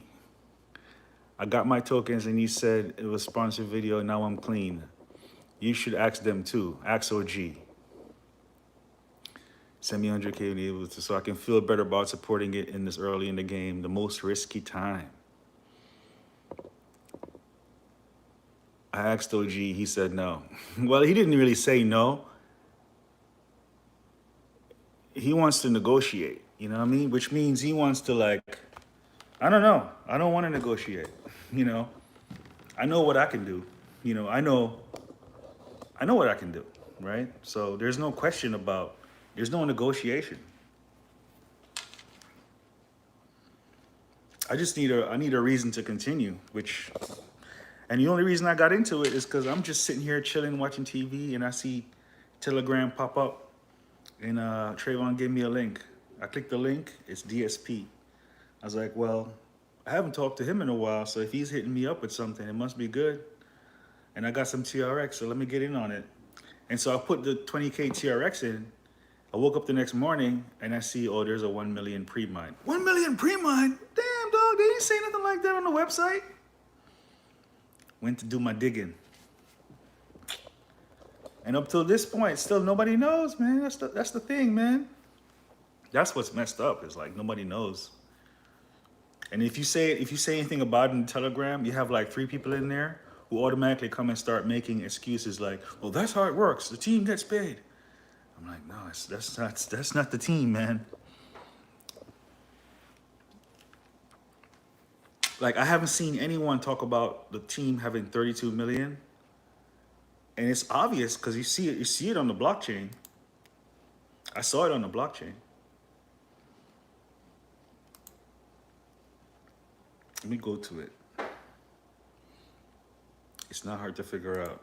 I got my tokens and he said it was sponsored video. Now I'm clean. You should ask them too. Ask OG. Send me 100K when able to, so I can feel better about supporting it in this early in the game, the most risky time. I asked OG, he said no. Well, he didn't really say no. He wants to negotiate, you know what I mean? Which means he wants to like, I don't know. I don't want to negotiate, you know? I know what I can do. You know, I know what I can do, right? So there's no question about, there's no negotiation. I need a reason to continue, and the only reason I got into it is because I'm just sitting here chilling, watching TV, and I see Telegram pop up, and Trayvon gave me a link. I clicked the link, it's DSP. I was like, well, I haven't talked to him in a while, so if he's hitting me up with something, it must be good. And I got some TRX, so let me get in on it. And so I put the 20K TRX in. I woke up the next morning and I see, oh, there's a 1 million pre-mine. 1 million pre-mine? Damn, dog, they didn't say nothing like that on the website. Went to do my digging. And up till this point, still nobody knows, man. That's the thing, man. That's what's messed up, is like nobody knows. And if you say anything about it in Telegram, you have like 3 people in there who automatically come and start making excuses like, well, that's how it works. The team gets paid. I'm like, no, that's not the team, man. Like, I haven't seen anyone talk about the team having 32 million. And it's obvious because you see it on the blockchain. I saw it on the blockchain. Let me go to it. It's not hard to figure out.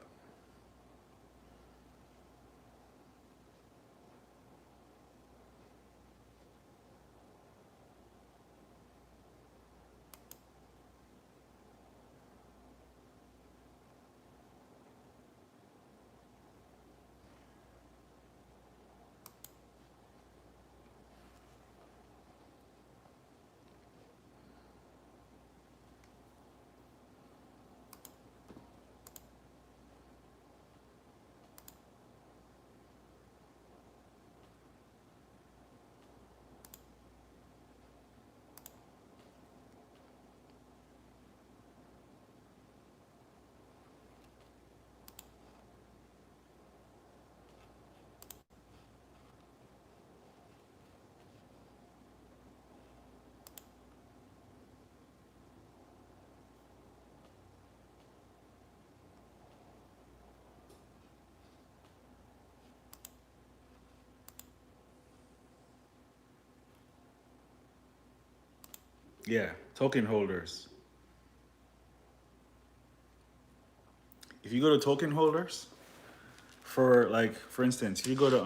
Yeah, token holders. If you go to token holders, for like for instance, if you go to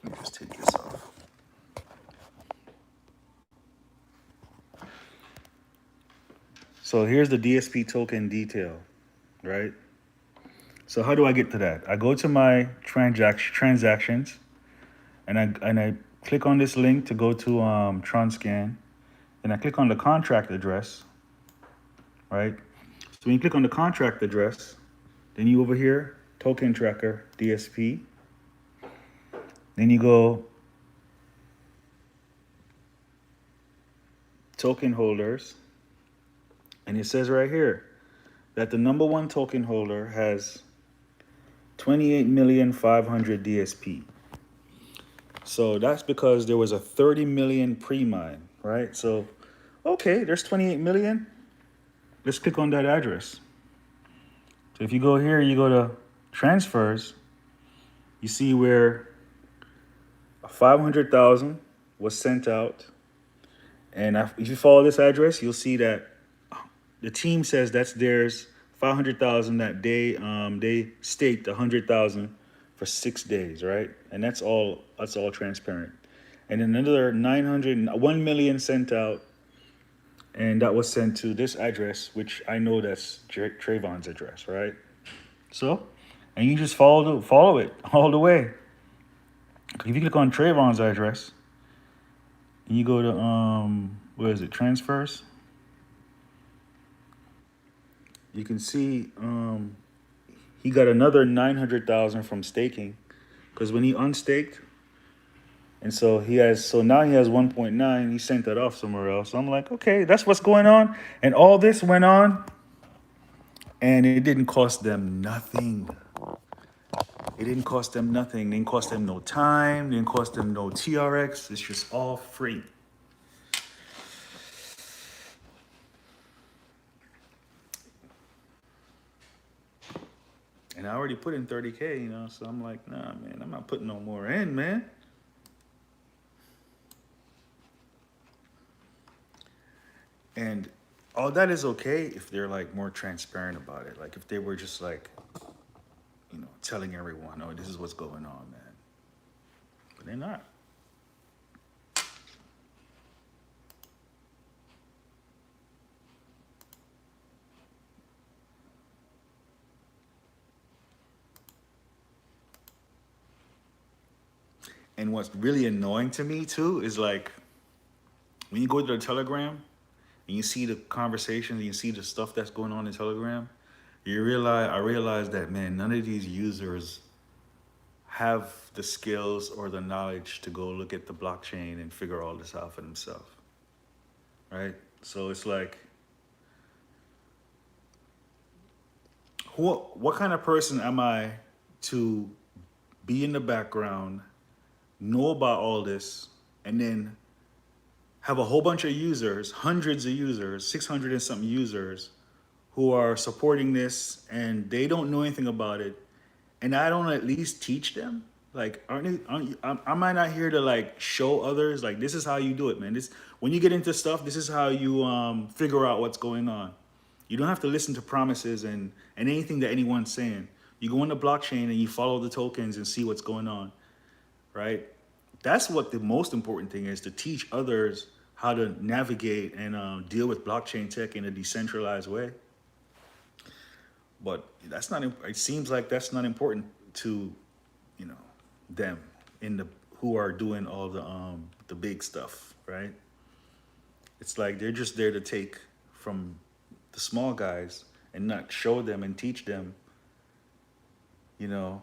let me just take this off. So here's the DSP token detail, right? So how do I get to that? I go to my transactions, and I click on this link to go to Transcan, and I click on the contract address, right? So when you click on the contract address, then you over here token tracker DSP, then you go token holders, and it says right here that the number one token holder has 28,500,000 DSP. So that's because there was a 30 million pre-mine, right? So, okay, there's 28 million. Let's click on that address. So if you go here, you go to transfers, you see where 500,000 was sent out. And if you follow this address, you'll see that the team says that's theirs, 500,000 that they staked 100,000 for 6 days, right? And that's all transparent. And then another 1 million sent out, and that was sent to this address, which I know that's Trayvon's address, right? So, and you just follow it all the way. If you click on Trayvon's address, and you go to where is it, transfers, you can see he got another 900,000 from staking, because when he unstaked, and so now he has 1.9. He sent that off somewhere else. So I'm like, okay, that's what's going on, and all this went on, and it didn't cost them nothing. It didn't cost them nothing. It didn't cost them no time. It didn't cost them no TRX. It's just all free. And I already put in 30K, so I'm like, nah, man, I'm not putting no more in, man. And all that is okay if they're like more transparent about it. Like if they were just like, telling everyone, oh, this is what's going on, man. But they're not. And what's really annoying to me too is like when you go to the Telegram and you see the conversations and you see the stuff that's going on in Telegram, I realize that, man, none of these users have the skills or the knowledge to go look at the blockchain and figure all this out for themselves. Right? So it's like, what kind of person am I to be in the background, know about all this, and then have a whole bunch of users, hundreds of users, 600 and something users, who are supporting this and they don't know anything about it, and I don't at least teach them? Like, am I not here to like show others like this is how you do it, man? This, when you get into stuff, this is how you figure out what's going on. You don't have to listen to promises and anything that anyone's saying. You go on the blockchain and you follow the tokens and see what's going on, right? That's what the most important thing is, to teach others how to navigate and deal with blockchain tech in a decentralized way. But that's not. It seems like that's not important to, you know, them in the who are doing all the big stuff, right? It's like they're just there to take from the small guys and not show them and teach them. You know,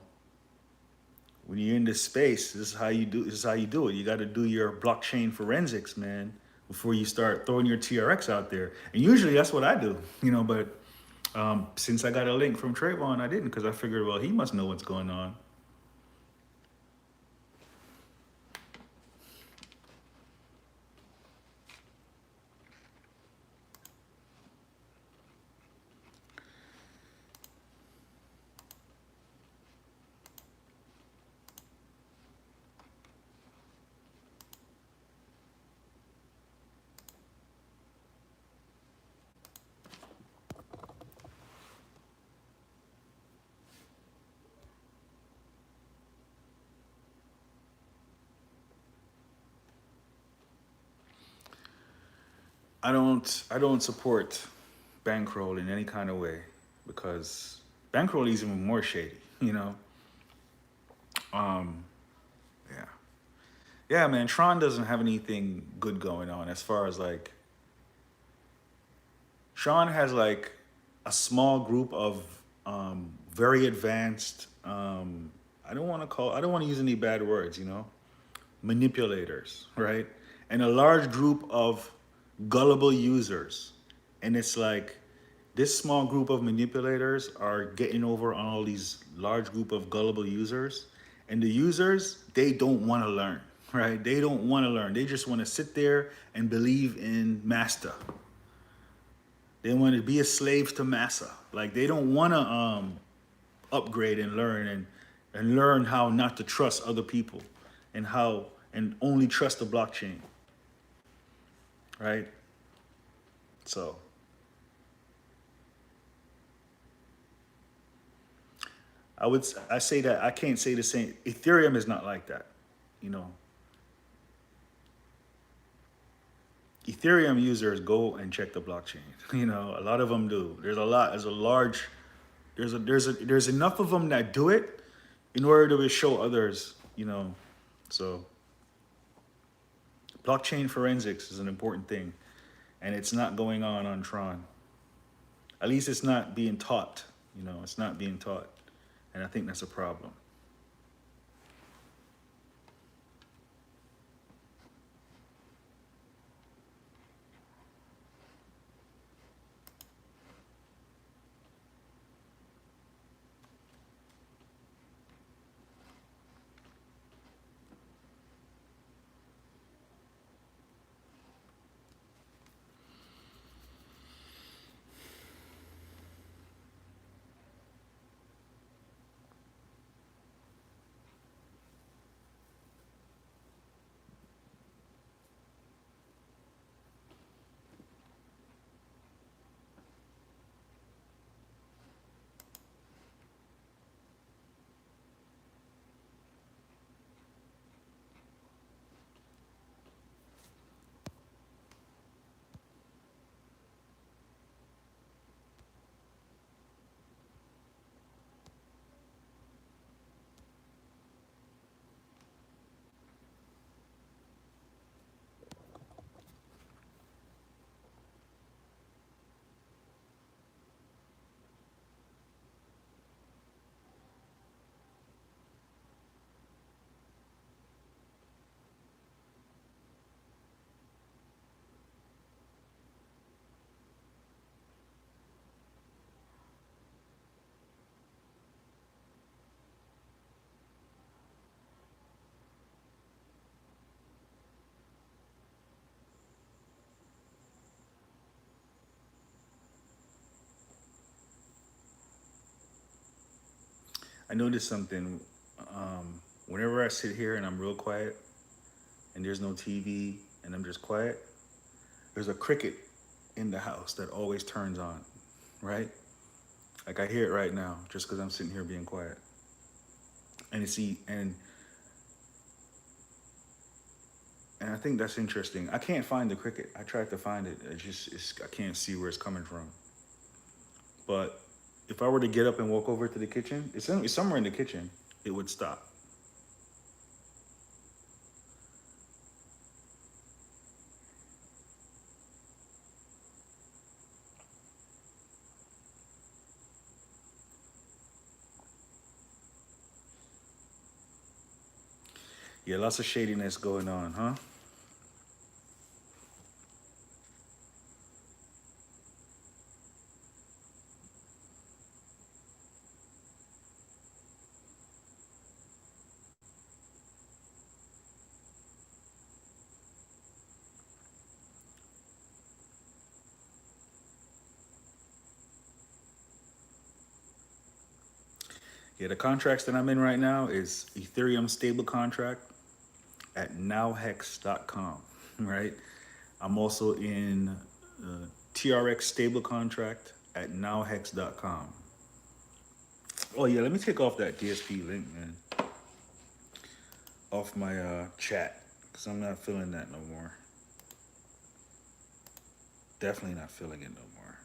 when you're in this space, this is how you do. This is how you do it. You got to do your blockchain forensics, man, before you start throwing your TRX out there. And usually that's what I do, But since I got a link from Trayvon, I didn't, because I figured, well, he must know what's going on. I don't support bankroll in any kind of way because bankroll is even more shady, you know. Um, yeah, yeah, man. Tron doesn't have anything good going on as far as like Sean has like a small group of very advanced. I don't want to use any bad words, you know, manipulators, right? And a large group of gullible users. And it's like this small group of manipulators are getting over on all these large group of gullible users. And the users, they don't want to learn, right? They don't want to learn. They just want to sit there and believe in master. They want to be a slave to massa. Like they don't want to upgrade and learn how not to trust other people and how and only trust the blockchain, right? So I say that I can't say the same. Ethereum is not like that, you know. Ethereum users go and check the blockchain. You know, a lot of them do. There's a lot. There's a large. There's enough of them that do it in order to show others. You know, so blockchain forensics is an important thing, and it's not going on Tron. At least it's not being taught. You know, it's not being taught, and I think that's a problem. I noticed something. Whenever I sit here and I'm real quiet, and there's no TV, and I'm just quiet, there's a cricket in the house that always turns on, right? Like I hear it right now, just because I'm sitting here being quiet. And you see, and I think that's interesting. I can't find the cricket. I tried to find it. I can't see where it's coming from. But if I were to get up and walk over to the kitchen, it's somewhere in the kitchen. It would stop. Yeah, lots of shadiness going on, huh? Yeah, the contracts that I'm in right now is Ethereum stable contract at nowhex.com, right? I'm also in TRX stable contract at nowhex.com. Oh yeah, let me take off that DSP link, man, off my chat, because I'm not feeling that no more. Definitely not feeling it no more.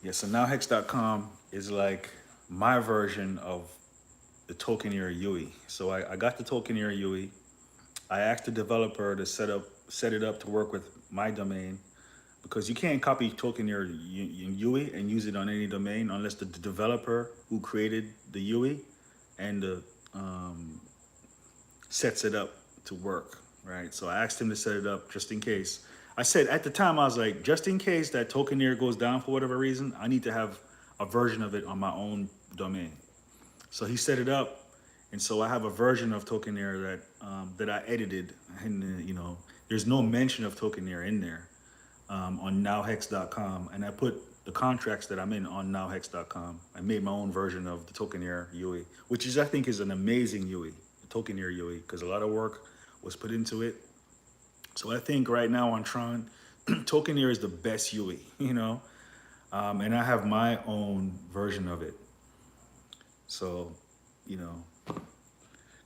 Yeah, so now Hex.com is like my version of the Tokeneer UI. So I got the Tokeneer UI. I asked the developer to set it up to work with my domain because you can't copy Tokeneer UI and use it on any domain unless the developer who created the UI and sets it up to work, right? So I asked him to set it up just in case. I said at the time, I was like, just in case that Tokeneer goes down for whatever reason, I need to have a version of it on my own domain. So he set it up, and so I have a version of Tokeneer that I edited, and there's no mention of Tokeneer in there on nowhex.com, and I put the contracts that I'm in on nowhex.com. I made my own version of the Tokeneer UI, which is I think is an amazing UI, the Tokeneer UI, because a lot of work was put into it. So I think right now on Tron, Tokeneer is the best UI, and I have my own version of it. So,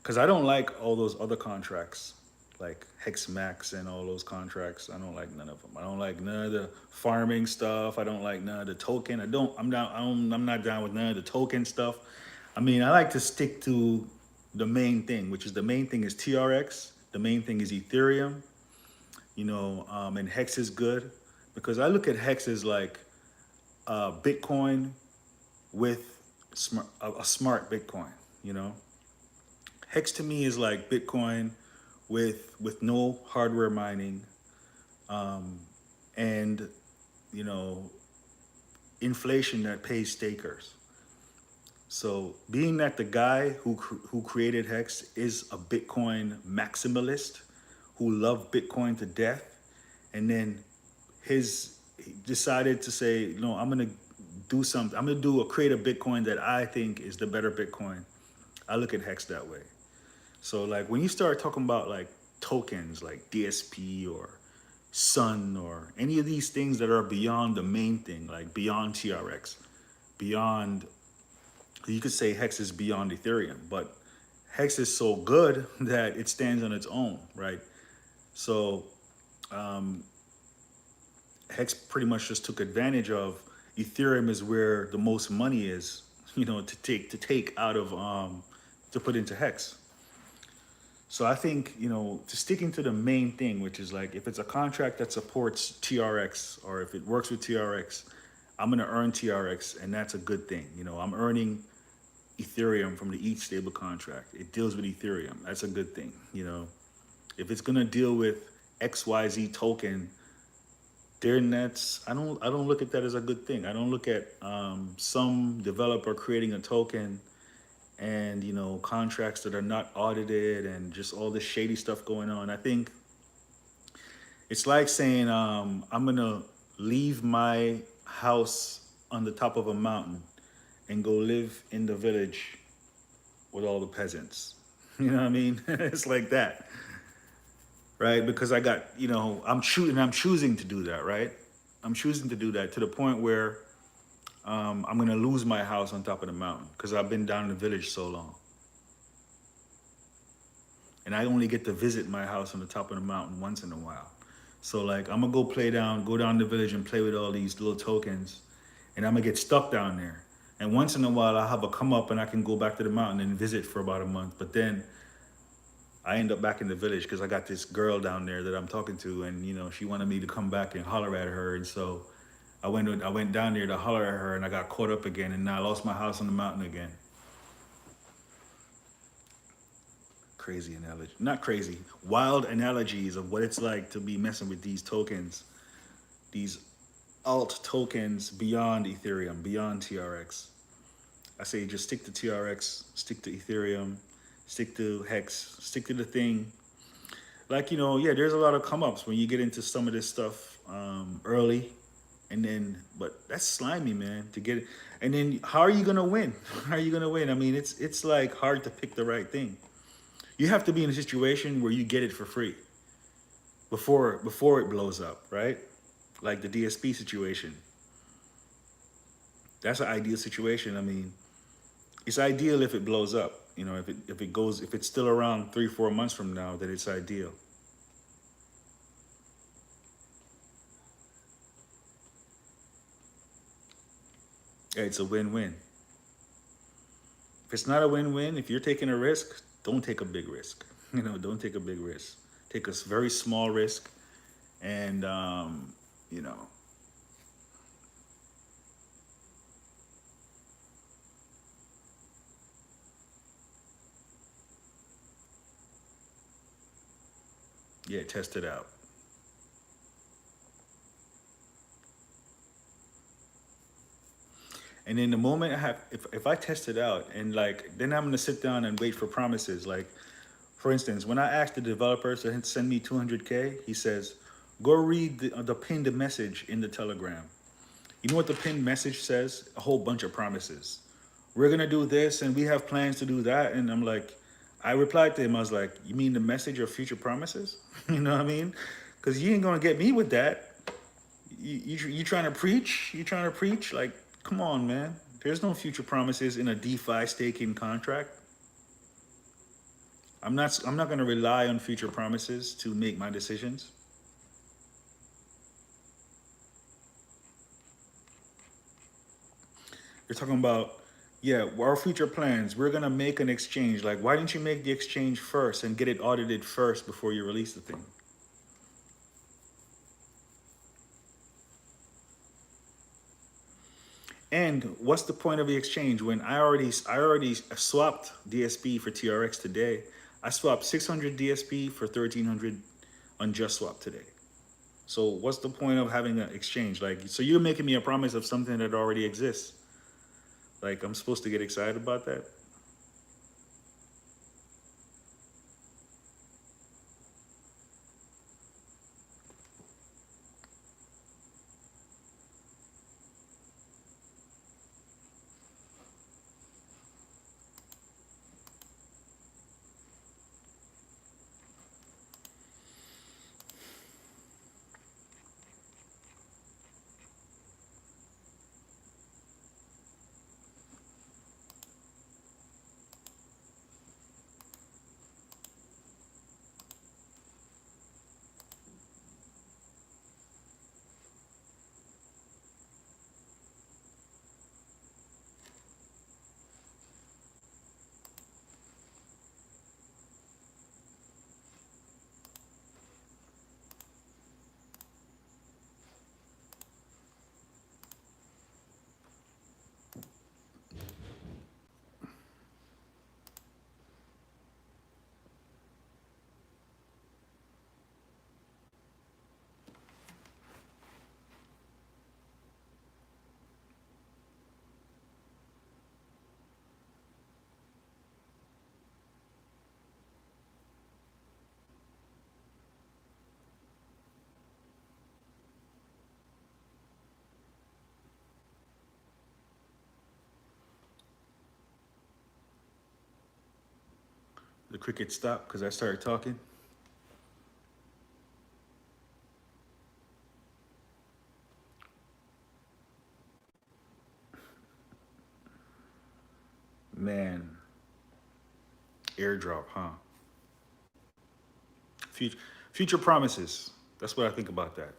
because I don't like all those other contracts, like Hexmax and all those contracts. I don't like none of them. I don't like none of the farming stuff. I don't like none of the token. I'm not down with none of the token stuff. I mean, I like to stick to the main thing, which is the main thing is TRX. The main thing is Ethereum. And Hex is good because I look at Hex as like Bitcoin with a smart Bitcoin. Hex to me is like Bitcoin with no hardware mining, and inflation that pays stakers. So being that the guy who created Hex is a Bitcoin maximalist who loved Bitcoin to death, and then he decided to say, no, I'm gonna do something. I'm gonna create a Bitcoin that I think is the better Bitcoin. I look at Hex that way. So like when you start talking about like tokens like DSP or Sun or any of these things that are beyond the main thing, like beyond TRX, beyond, you could say Hex is beyond Ethereum, but Hex is so good that it stands on its own, right? So Hex pretty much just took advantage of Ethereum is where the most money is, to take out of to put into Hex. So I think, to sticking to the main thing, which is like if it's a contract that supports TRX or if it works with TRX, I'm gonna earn TRX, and that's a good thing. I'm earning Ethereum from the ETH stable contract. It deals with Ethereum. That's a good thing. If it's gonna deal with XYZ token, then I don't look at that as a good thing. I don't look at some developer creating a token and contracts that are not audited and just all this shady stuff going on. I think it's like saying I'm gonna leave my house on the top of a mountain and go live in the village with all the peasants. You know what I mean? It's like that, right? Because I got, I'm choosing to do that, right? I'm choosing to do that to the point where I'm gonna lose my house on top of the mountain because I've been down in the village so long. And I only get to visit my house on the top of the mountain once in a while. So like I'm gonna go down the village and play with all these little tokens, and I'm gonna get stuck down there. And once in a while I'll have a come up and I can go back to the mountain and visit for about a month. But then I end up back in the village because I got this girl down there that I'm talking to, and she wanted me to come back and holler at her, and so I went down there to holler at her, and I got caught up again, and now I lost my house on the mountain again. Crazy analogy. Not crazy. Wild analogies of what it's like to be messing with these tokens, these alt tokens beyond Ethereum, beyond TRX. I say just stick to TRX, stick to Ethereum, stick to Hex, stick to the thing. Like, there's a lot of come ups when you get into some of this stuff early, And then, but that's slimy, man, to get it. And then how are you gonna win? How are you gonna win? I mean, it's like hard to pick the right thing. You have to be in a situation where you get it for free before it blows up, right? Like the DSP situation. That's an ideal situation. I mean, it's ideal if it blows up. You know, if it's still around 3 4 months from now, then it's ideal. Yeah, it's a win-win. If it's not a win-win, if you're taking a risk, don't take a big risk. You know, don't take a big risk. Take a very small risk, and you know, yeah, test it out. And then the moment if I test it out and like, then I'm gonna sit down and wait for promises. Like, for instance, when I asked the developer to send me 200K, he says, go read the pinned message in the Telegram. You know what the pinned message says? A whole bunch of promises. We're gonna do this and we have plans to do that. And I'm like, I replied to him, I was like, you mean the message of future promises? You know what I mean? Because you ain't gonna get me with that. You trying to preach? You trying to preach? Like, come on, man. There's no future promises in a DeFi staking contract. I'm not gonna rely on future promises to make my decisions. You're talking about, yeah, our future plans. We're gonna make an exchange. Like, why didn't you make the exchange first and get it audited first before you release the thing? And what's the point of the exchange when I already swapped DSP for TRX today? I swapped 600 DSP for 1300 on JustSwap today. So what's the point of having an exchange? Like, so you're making me a promise of something that already exists. Like, I'm supposed to get excited about that? The cricket stopped because I started talking. Man, airdrop, huh? Future, future promises. That's what I think about that.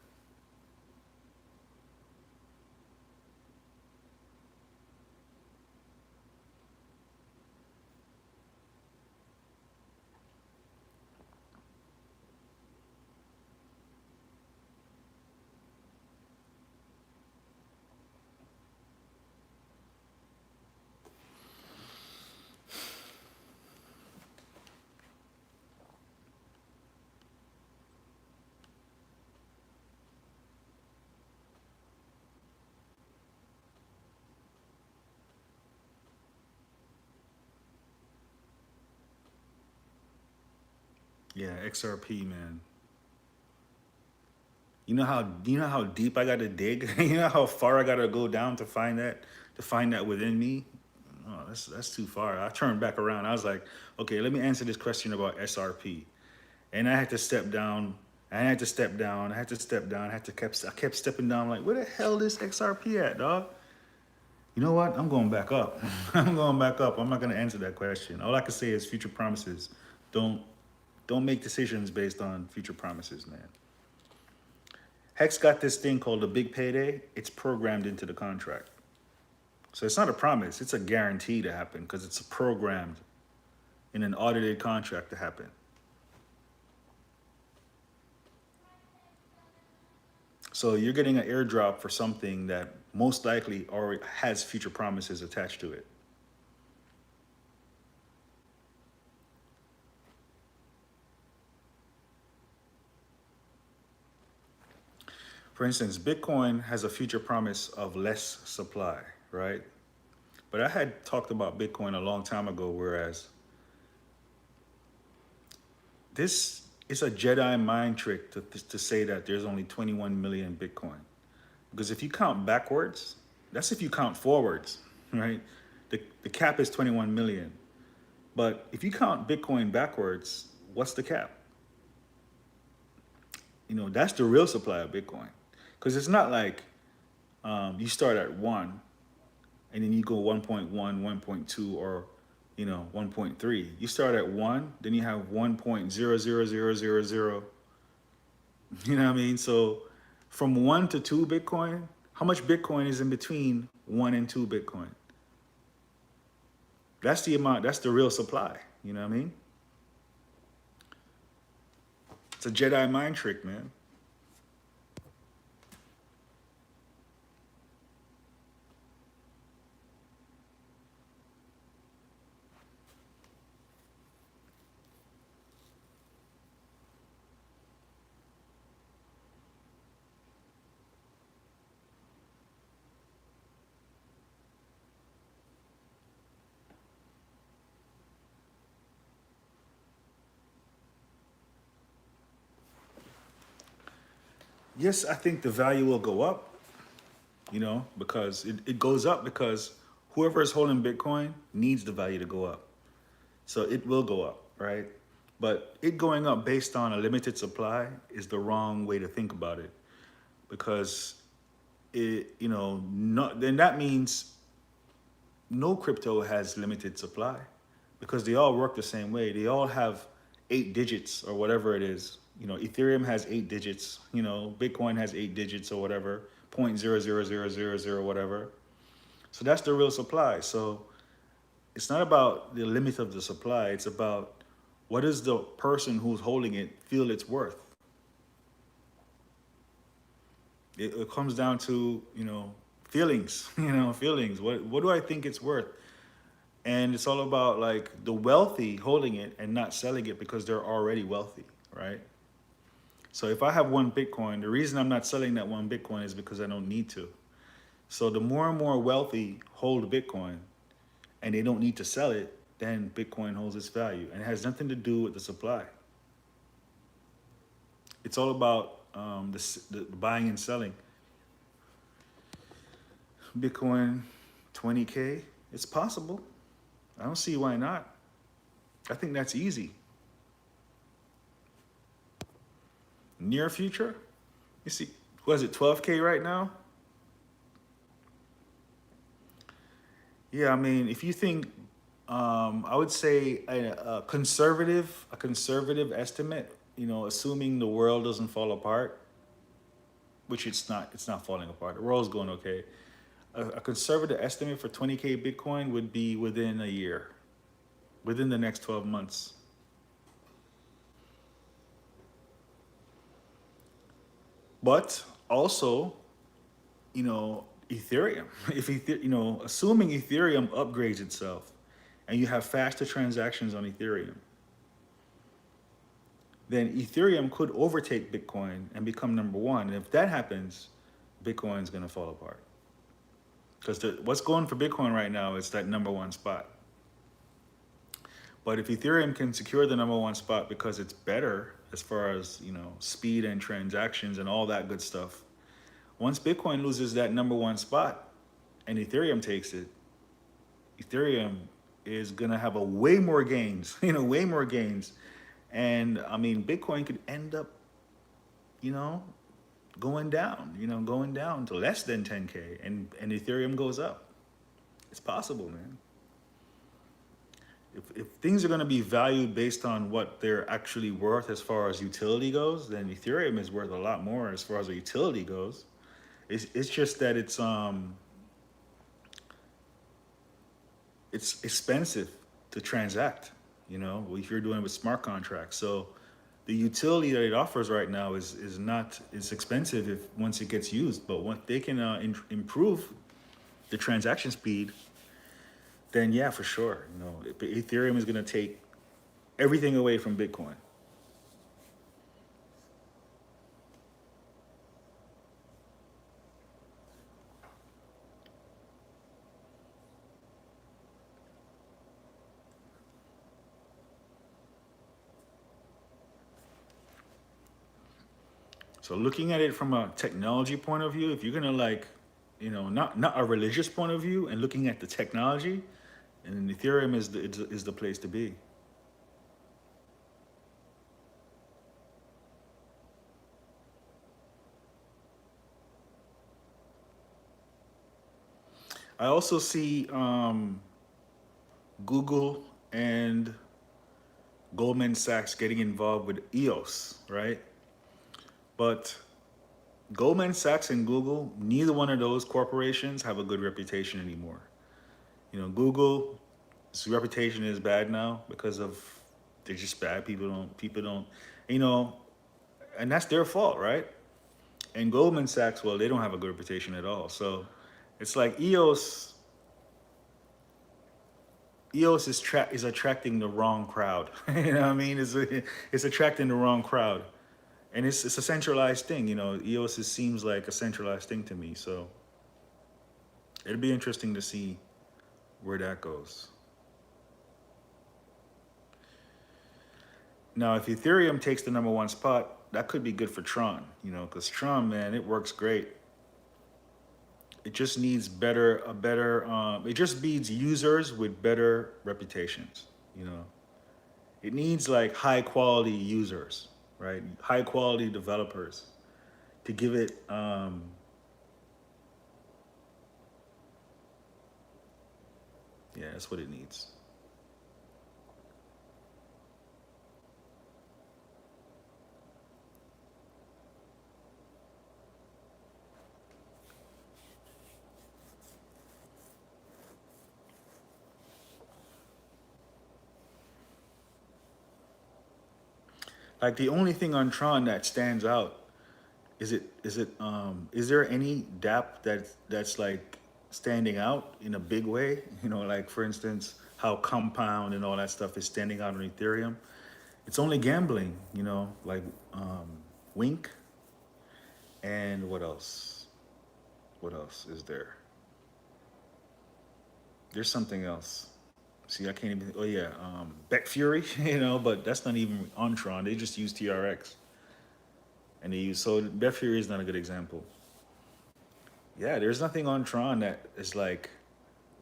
Yeah, XRP, man. You know how deep I gotta dig. You know how far I gotta go down to find that within me. Oh, that's too far. I turned back around. I was like, okay, let me answer this question about SRP. And I had to step down. I had to step down. I had to step down. I kept stepping down. Like, where the hell is XRP at, dog? You know what? I'm going back up. I'm going back up. I'm not gonna answer that question. All I can say is future promises. Don't don't make decisions based on future promises, man. Hex got this thing called a big payday. It's programmed into the contract. So it's not a promise, it's a guarantee to happen because it's programmed in an audited contract to happen. So you're getting an airdrop for something that most likely already has future promises attached to it. For instance, Bitcoin has a future promise of less supply, right? But I had talked about Bitcoin a long time ago, whereas this is a Jedi mind trick to say that there's only 21 million Bitcoin. Because if you count backwards, that's if you count forwards, right? The cap is 21 million. But if you count Bitcoin backwards, what's the cap? That's the real supply of Bitcoin. Because it's not like you start at 1 and then you go 1.1, 1.2, or 1.3. You start at 1, then you have 1.00000. You know what I mean? So from 1 to 2 Bitcoin, how much Bitcoin is in between 1 and 2 Bitcoin? That's the amount, that's the real supply. You know what I mean? It's a Jedi mind trick, man. Yes, I think the value will go up, because it goes up because whoever is holding Bitcoin needs the value to go up. So it will go up, right? But it going up based on a limited supply is the wrong way to think about it, because then that means no crypto has limited supply, because they all work the same way. They all have 8 digits or whatever it is. Ethereum has 8 digits. Bitcoin has 8 digits or whatever, 0.00000 whatever. So that's the real supply. So it's not about the limit of the supply. It's about what does the person who's holding it feel it's worth. It comes down to feelings. Feelings. What do I think it's worth? And it's all about like the wealthy holding it and not selling it because they're already wealthy, right? So if I have 1 Bitcoin, the reason I'm not selling that 1 Bitcoin is because I don't need to. So the more and more wealthy hold Bitcoin and they don't need to sell it, then Bitcoin holds its value. And it has nothing to do with the supply. It's all about the buying and selling. Bitcoin, 20K, it's possible. I don't see why not. I think that's easy. Near future, you see, was it 12K right now? Yeah, I mean, if you think, I would say a conservative estimate, assuming the world doesn't fall apart, which it's not falling apart. The world's going okay. A conservative estimate for 20K Bitcoin would be within a year, within the next 12 months. But also, Ethereum. If assuming Ethereum upgrades itself, and you have faster transactions on Ethereum, then Ethereum could overtake Bitcoin and become number 1. And if that happens, Bitcoin's gonna fall apart. Because what's going for Bitcoin right now is that number 1 spot. But if Ethereum can secure the number one spot because it's better as far as, speed and transactions and all that good stuff, once Bitcoin loses that number one spot and Ethereum takes it, Ethereum is gonna have a way more gains, way more gains. And I mean, Bitcoin could end up, you know, going down to less than 10K, and Ethereum goes up. It's possible, man. If things are going to be valued based on what they're actually worth as far as utility goes, then Ethereum is worth a lot more as far as the utility goes. It's just that it's expensive to transact, if you're doing it with smart contracts. So the utility that it offers right now is not is expensive if once it gets used. But once they can improve the transaction speed, then yeah, for sure, Ethereum is going to take everything away from Bitcoin. So looking at it from a technology point of view, if you're gonna not a religious point of view, and looking at the technology, and Ethereum is the place to be. I also see Google and Goldman Sachs getting involved with EOS, right? But Goldman Sachs and Google, neither one of those corporations have a good reputation anymore. Google's reputation is bad now because of they're just bad. People don't, and that's their fault, right? And Goldman Sachs, well, they don't have a good reputation at all. So it's like EOS is attracting the wrong crowd. You know what I mean? It's attracting the wrong crowd. And it's a centralized thing, EOS seems like a centralized thing to me. So it'll be interesting to see where that goes. Now, if Ethereum takes the number one spot, that could be good for Tron, because Tron, man, it works great. It just needs it just needs users with better reputations, It needs like high quality users, right? High quality developers to give it, yeah, that's what it needs. Like the only thing on Tron that stands out is there any dApp that's like standing out in a big way? Like for instance, how Compound and all that stuff is standing out on Ethereum. It's only gambling, like Wink, and what else? What else is there? There's something else. See, I can't even. Oh yeah, Bet Fury, but that's not even on Tron. They just use TRX, and they use Bet Fury is not a good example. Yeah, there's nothing on Tron that is like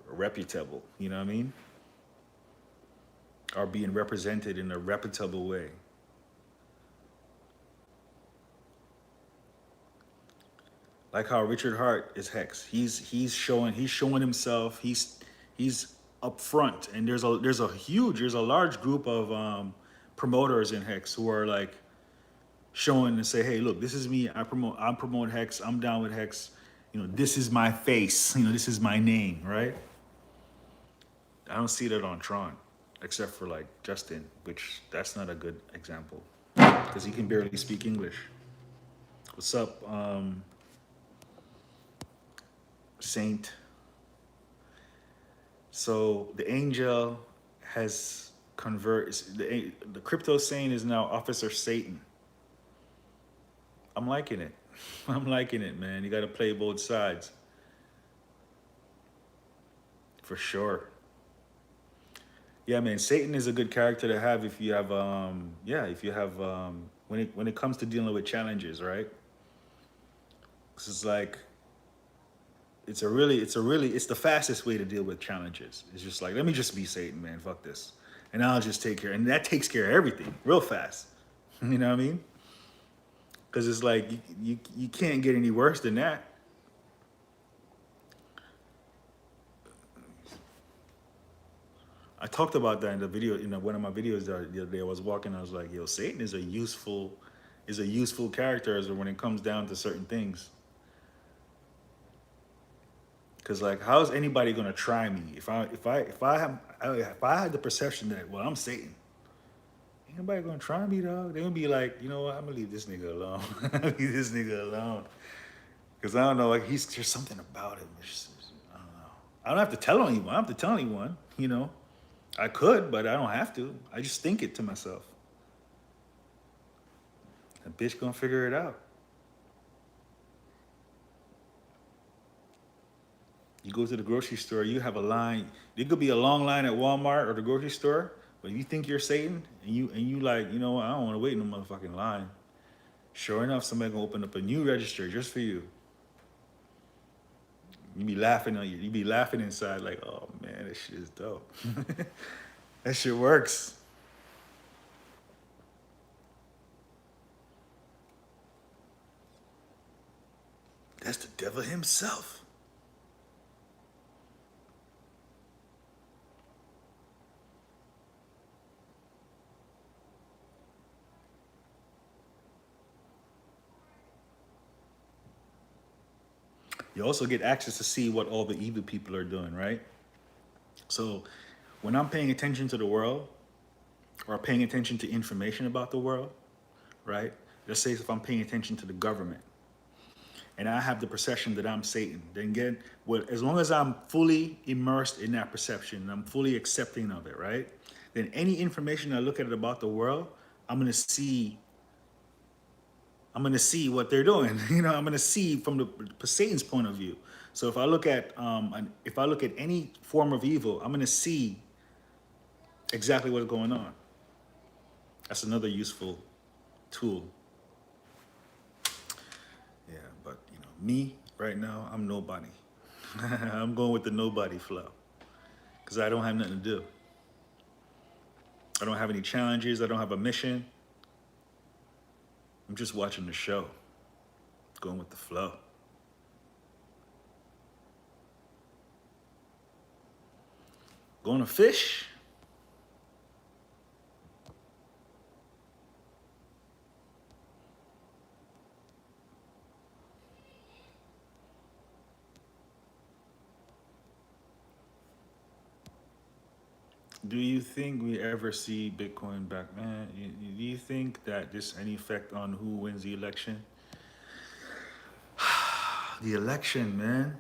reputable. You know what I mean? Or being represented in a reputable way. Like how Richard Hart is Hex. He's showing himself. He's up front, and there's a large group of promoters in Hex who are like showing and say, hey, look, this is me. I promote Hex. I'm down with Hex. This is my face. This is my name, right? I don't see that on Tron, except for like Justin, which that's not a good example because he can barely speak English. What's up, Saint? So the angel has the crypto saint is now Officer Satan. I'm liking it. I'm liking it, man. You got to play both sides. For sure. Yeah, man, Satan is a good character to have if you have yeah, if you have when it comes to dealing with challenges, right? 'Cause it's like it's the fastest way to deal with challenges. It's just like, let me just be Satan, man. Fuck this. And I'll just take care. And that takes care of everything real fast. You know what I mean? Because it's like you can't get any worse than that. I talked about that in the video, one of my videos the other day. I was walking, I was like, yo, Satan is a useful character as when it comes down to certain things. Cause like, how's anybody gonna try me if I had the perception that, well, I'm Satan? Ain't nobody gonna try me, dog. They're gonna be like, you know what? I'm gonna leave this nigga alone. Leave this nigga alone. Cause I don't know, like there's something about him. I don't know. I don't have to tell anyone. I don't have to tell anyone. I could, but I don't have to. I just think it to myself. That bitch gonna figure it out. You go to the grocery store, you have a line. There could be a long line at Walmart or the grocery store, but if you think you're Satan and you like, you know what, I don't want to wait in the motherfucking line. Sure enough, somebody gonna open up a new register just for you. You be laughing you be laughing inside like, oh man, this shit is dope. That shit works. That's the devil himself. You also get access to see what all the evil people are doing, right? So when I'm paying attention to the world or paying attention to information about the world, right? Let's say if I'm paying attention to the government and I have the perception that I'm Satan, then again, well, as long as I'm fully immersed in that perception, I'm fully accepting of it, right? Then any information I look at about the world, I'm gonna see what they're doing. I'm gonna see from the Satan's point of view. So if I look at any form of evil, I'm gonna see exactly what's going on. That's another useful tool. Yeah, but me right now, I'm nobody. I'm going with the nobody flow because I don't have nothing to do. I don't have any challenges. I don't have a mission. I'm just watching the show, going with the flow. Going to fish? Do you think we ever see Bitcoin back, man? Do you think that this any effect on who wins the election? The election, man.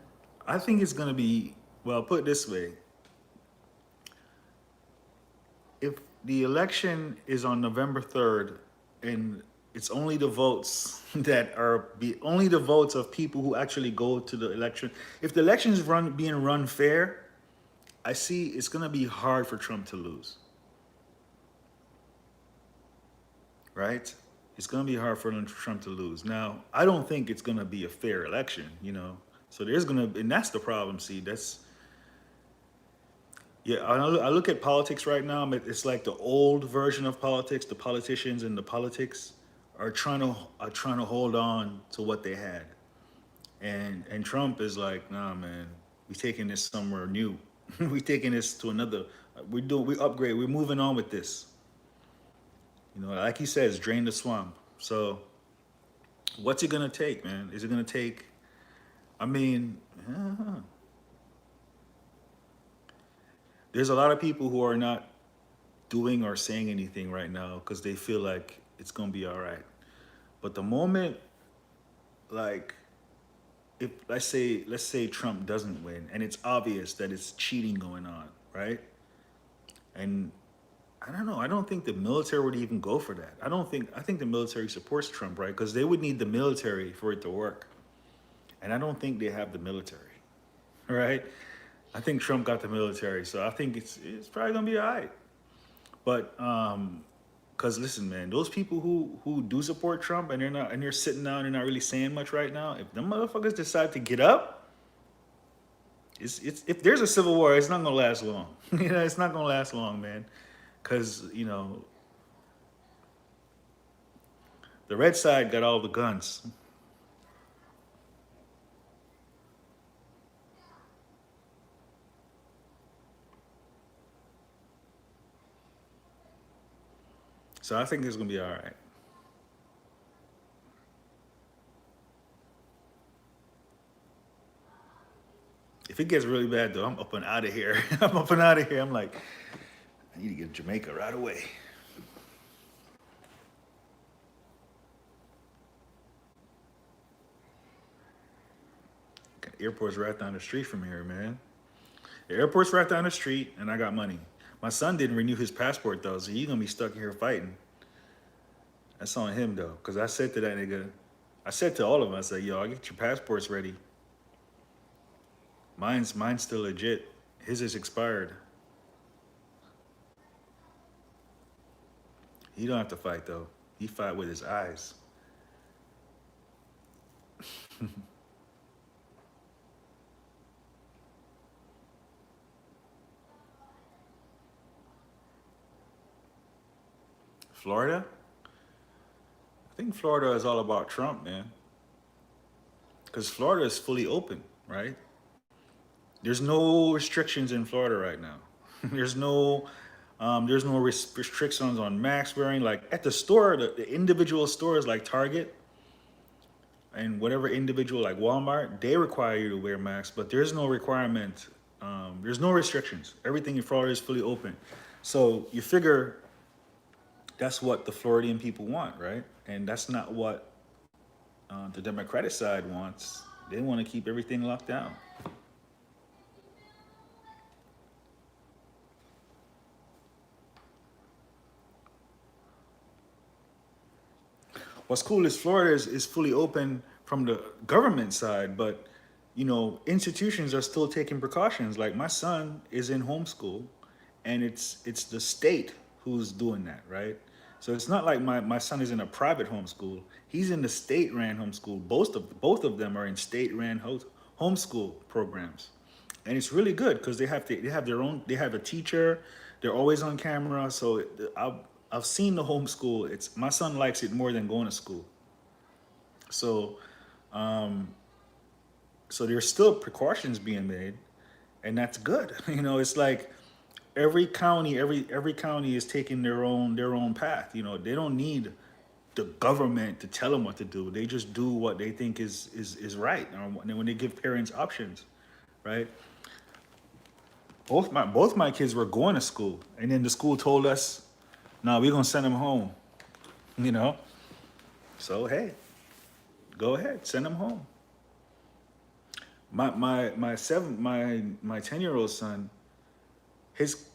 I think it's gonna be, well, put it this way. If the election is on November 3rd and it's only the votes that are only the votes of people who actually go to the election. If the election is being run fair, I see it's gonna be hard for Trump to lose. Right? It's gonna be hard for Trump to lose. Now, I don't think it's gonna be a fair election, So and that's the problem. See, I look at politics right now. It's like the old version of politics. The politicians and the politics are trying to hold on to what they had, and Trump is like, nah, man, we taking this somewhere new. We taking this to another. We upgrade. We're moving on with this. Like he says, drain the swamp. So, what's it gonna take, man? Is it gonna take? I mean, there's a lot of people who are not doing or saying anything right now because they feel like it's gonna be all right. But the moment, like, if let's say Trump doesn't win and it's obvious that it's cheating going on, right? And I don't know. I don't think the military would even go for that. I think the military supports Trump, right? Because they would need the military for it to work. And I don't think they have the military, right? I think Trump got the military, so I think it's probably gonna be all right. But cause listen, man, those people who do support Trump and they're sitting down and they're not really saying much right now. If them motherfuckers decide to get up, it's if there's a civil war, it's not gonna last long. You know, it's not gonna last long, man. Cause you know the red side got all the guns. So I think it's gonna be all right. If it gets really bad though, I'm up and out of here. I'm up and out of here. I'm like, I need to get to Jamaica right away. The airport's right down the street from here, man. The airport's right down the street, and I got money. My son didn't renew his passport though, so he's gonna be stuck here fighting. That's on him though, cause I said to that nigga, I said to all of them, I said, "Yo, I get your passports ready. Mine's still legit. His is expired. He don't have to fight though. He fight with his eyes." Florida? I think Florida is all about Trump, man. Because Florida is fully open, right? There's no restrictions in Florida right now. There's no restrictions on mask wearing. Like at the store, the individual stores like Target and whatever individual like Walmart, they require you to wear masks, but there's no requirement. There's no restrictions. Everything in Florida is fully open. So you figure that's what the Floridian people want, right? And that's not what the Democratic side wants. They want to keep everything locked down. What's cool is Florida is fully open from the government side, but you know, institutions are still taking precautions. Like my son is in homeschool, and it's the state who's doing that, right? So it's not like my son is in a private homeschool. He's in the state ran homeschool. Both of them are in state ran homeschool programs, and it's really good because they have their own. They have a teacher. They're always on camera. So I've seen the homeschool. It's my son likes it more than going to school. So um, so there's still precautions being made, and that's good. You know, it's like every county is taking their own path. You know, they don't need the government to tell them what to do. They just do what they think is right. And when they give parents options, right? Both my kids were going to school, and then the school told us, "No, we're gonna send them home." You know, so hey, go ahead, send them home. My 10-year-old son, his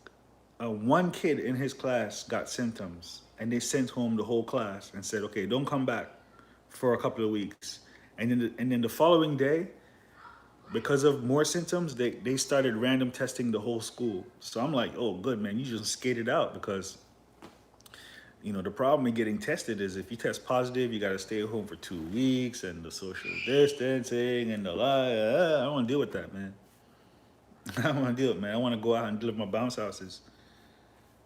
one kid in his class got symptoms, and they sent home the whole class and said, "Okay, don't come back for a couple of weeks." And then the following day, because of more symptoms, they started random testing the whole school. So I'm like, "Oh, good man, you just skated out." Because you know the problem with getting tested is if you test positive, you got to stay home for 2 weeks, and the social distancing and the lie. I don't want to deal with that, man. I don't want to deal with it, man. I want to go out and live my bounce houses.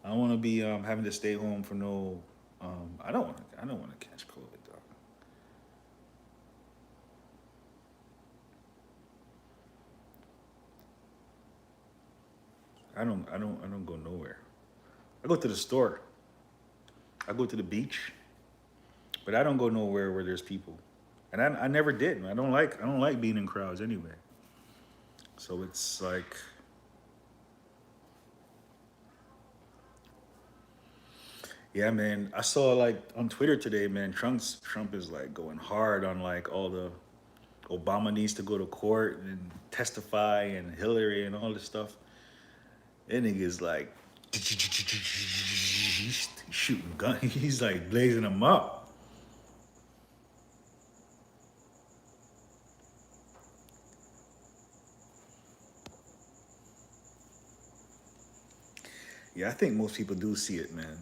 I don't want to be having to stay home for no. I don't want to catch COVID, dog. I don't go nowhere. I go to the store. I go to the beach, but I don't go nowhere where there's people. And I never did. I don't like being in crowds anyway. So it's like, yeah, man. I saw like on Twitter today, man. Trump is like going hard on like all the Obama needs to go to court and testify and Hillary and all this stuff. That nigga's like he's shooting gun. He's like blazing them up. Yeah, I think most people do see it, man.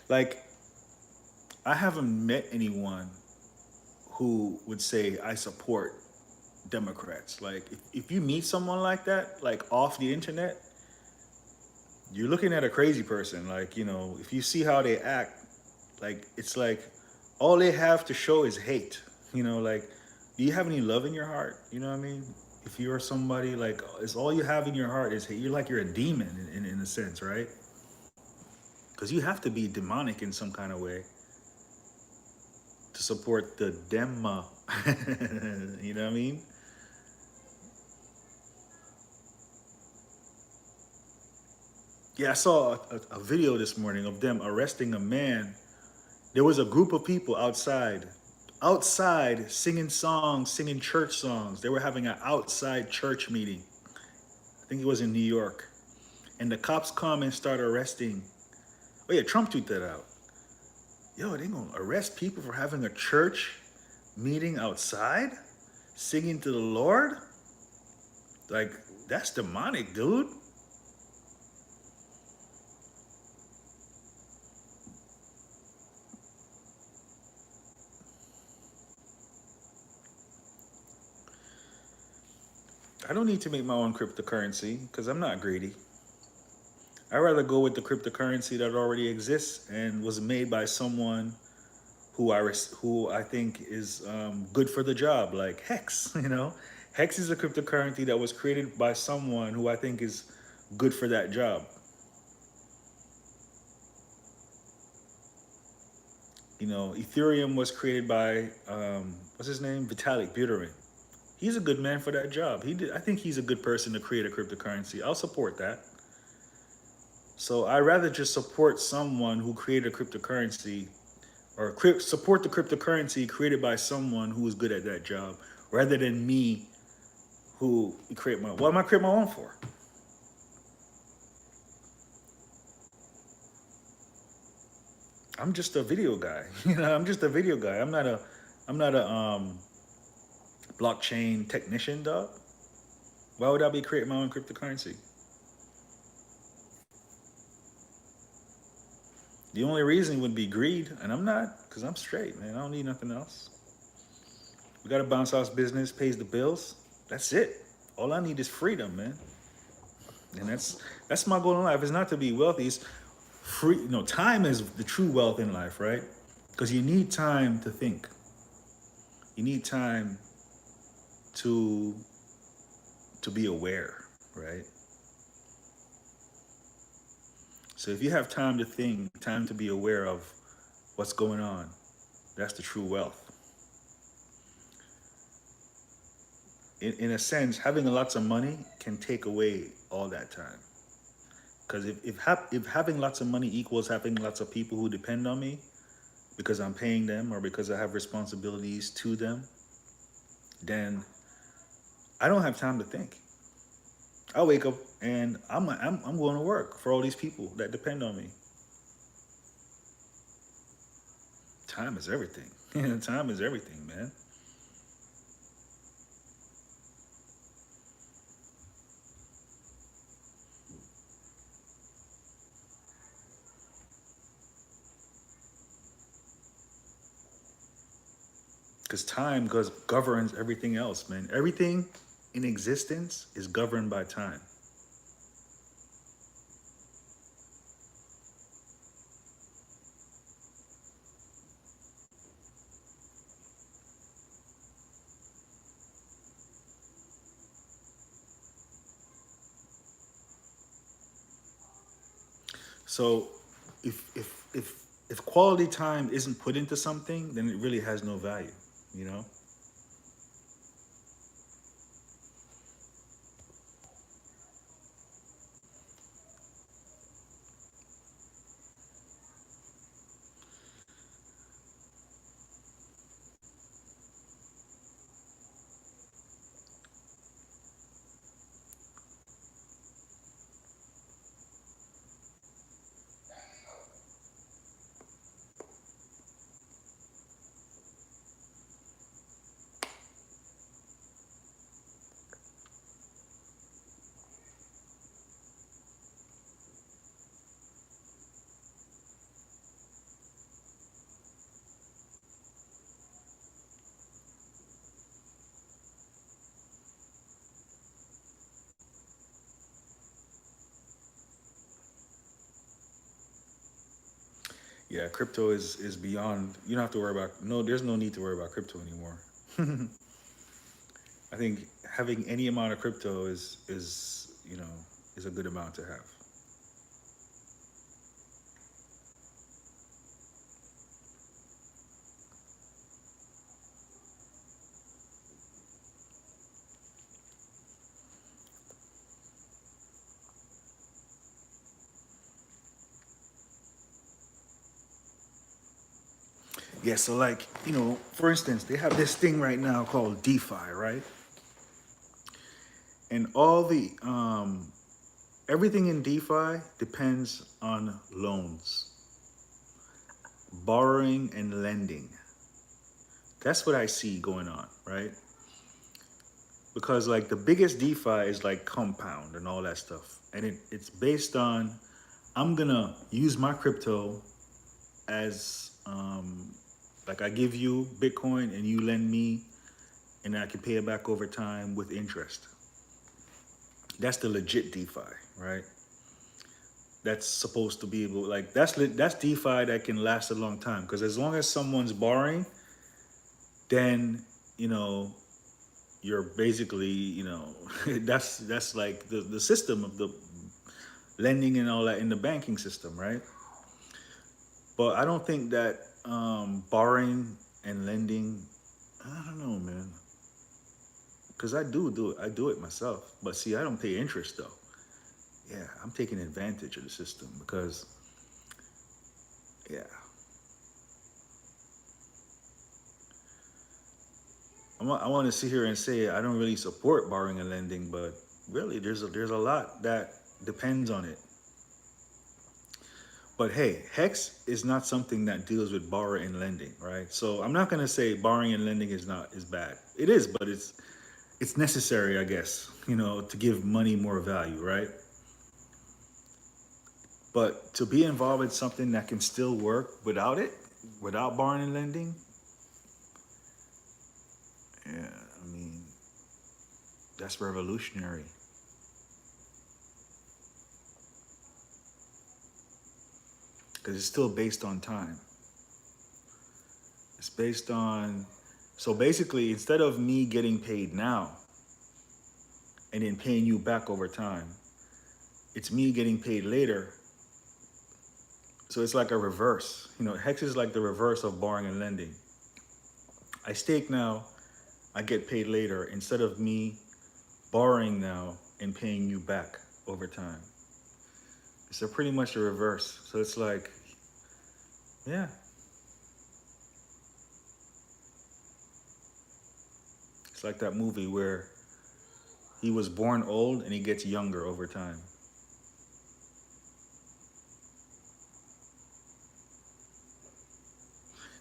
Like, I haven't met anyone who would say I support Democrats. Like, if you meet someone like that, like off the internet, you're looking at a crazy person. Like, if you see how they act, like, it's like all they have to show is hate. Like, do you have any love in your heart? You know what I mean? If you're somebody like, it's all you have in your heart is hate. You're a demon in a sense, right? Because you have to be demonic in some kind of way to support the Dema. You know what I mean? Yeah, I saw a video this morning of them arresting a man. There was a group of people outside singing songs, singing church songs. They were having an outside church meeting. I think it was in New York. And the cops come and start arresting. Oh yeah, Trump tweeted that out. Yo, they gonna arrest people for having a church meeting outside, singing to the Lord? Like, that's demonic, dude. I don't need to make my own cryptocurrency because I'm not greedy. I'd rather go with the cryptocurrency that already exists and was made by someone who I think is good for the job, like Hex. Hex is a cryptocurrency that was created by someone who I think is good for that job. Ethereum was created by what's his name, Vitalik Buterin. He's a good man for that job. He did. I think he's a good person to create a cryptocurrency. I'll support that. So I'd rather just support someone who created a cryptocurrency or support the cryptocurrency created by someone who is good at that job rather than me who create my. What am I create my own for? I'm just a video guy. I'm just a video guy. I'm not a blockchain technician, dog. Why would I be creating my own cryptocurrency? The only reason would be greed, and I'm not, because I'm straight, man. I don't need nothing else. We got a bounce house business, pays the bills. That's it. All I need is freedom, man. And that's my goal in life. It's not to be wealthy. It's free. Time is the true wealth in life, right? Because you need time to think. You need time to be aware, right? So if you have time to think, time to be aware of what's going on, that's the true wealth. In a sense, having lots of money can take away all that time. Because if having lots of money equals having lots of people who depend on me because I'm paying them or because I have responsibilities to them, then I don't have time to think. I wake up and I'm going to work for all these people that depend on me. Time is everything. Time is everything, man. Because time governs everything else, man. Everything in existence is governed by time. So if quality time isn't put into something, then it really has no value, you know? Yeah, crypto is beyond. You don't have to worry about. No, there's no need to worry about crypto anymore. I think having any amount of crypto is is a good amount to have. Yeah, so like, for instance, they have this thing right now called DeFi, right? And all the everything in DeFi depends on loans, borrowing and lending. That's what I see going on, right? Because like the biggest DeFi is like Compound and all that stuff. And it's based on I'm gonna use my crypto as like I give you Bitcoin and you lend me and I can pay it back over time with interest. That's the legit DeFi, right? That's supposed to be able like that's DeFi that can last a long time because as long as someone's borrowing, then you know you're basically that's like the system of the lending and all that in the banking system, right? But I don't think that borrowing and lending, I don't know, man, because I do it myself. But see, I don't pay interest though. Yeah, I'm taking advantage of the system because yeah, I want to sit here and say I don't really support borrowing and lending, but really there's a lot that depends on it. But hey, Hex is not something that deals with borrowing and lending, right? So I'm not gonna say borrowing and lending is bad. It is, but it's necessary, I guess, to give money more value, right? But to be involved in something that can still work without it, without borrowing and lending, yeah, I mean, that's revolutionary. Because it's still based on time. It's based on, so basically, instead of me getting paid now and then paying you back over time, it's me getting paid later. So it's like a reverse. Hex is like the reverse of borrowing and lending. I stake now, I get paid later instead of me borrowing now and paying you back over time. It's pretty much the reverse. So it's like, yeah, it's like that movie where he was born old and he gets younger over time.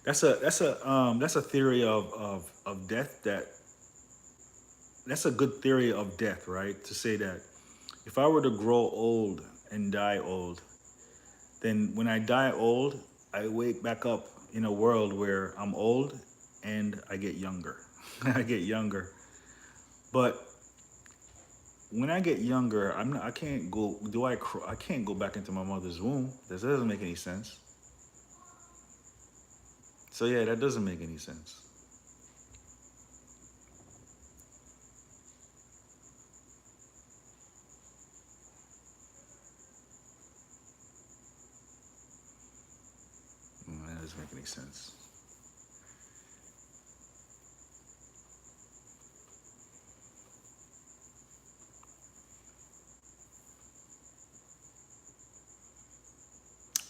That's a theory of death that's a good theory of death, right? To say that if I were to grow old and die old, then when I die old, I wake back up in a world where I'm old and I get younger. I get younger. But when I get younger, I can't go I can't go back into my mother's womb. That doesn't make any sense. So yeah, that doesn't make any sense. That doesn't make any sense.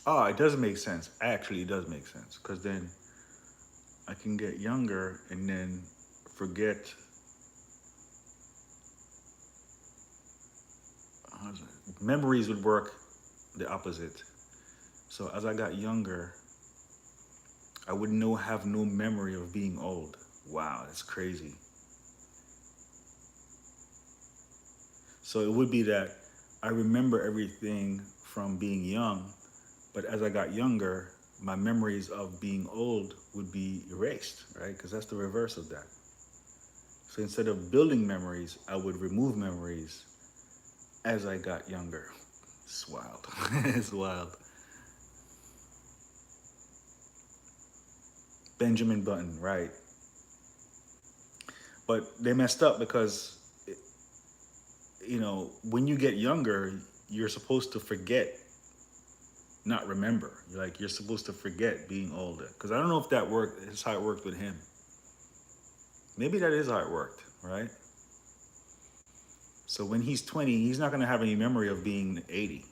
Oh, it does make sense. Actually, it does make sense because then I can get younger and then forget. Memories would work the opposite. So as I got younger, I would have no memory of being old. Wow, that's crazy. So it would be that I remember everything from being young, but as I got younger, my memories of being old would be erased, right? Because that's the reverse of that. So instead of building memories, I would remove memories as I got younger. It's wild. It's wild. Benjamin Button, right? But they messed up because, when you get younger, you're supposed to forget, not remember. You're supposed to forget being older. Because I don't know if that worked. Is how it worked with him. Maybe that is how it worked, right? So when he's 20, he's not going to have any memory of being 80.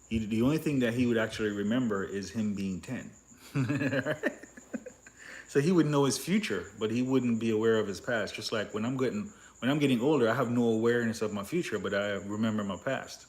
The only thing that he would actually remember is him being 10. So he would know his future, but he wouldn't be aware of his past. Just like when I'm getting older, I have no awareness of my future, but I remember my past.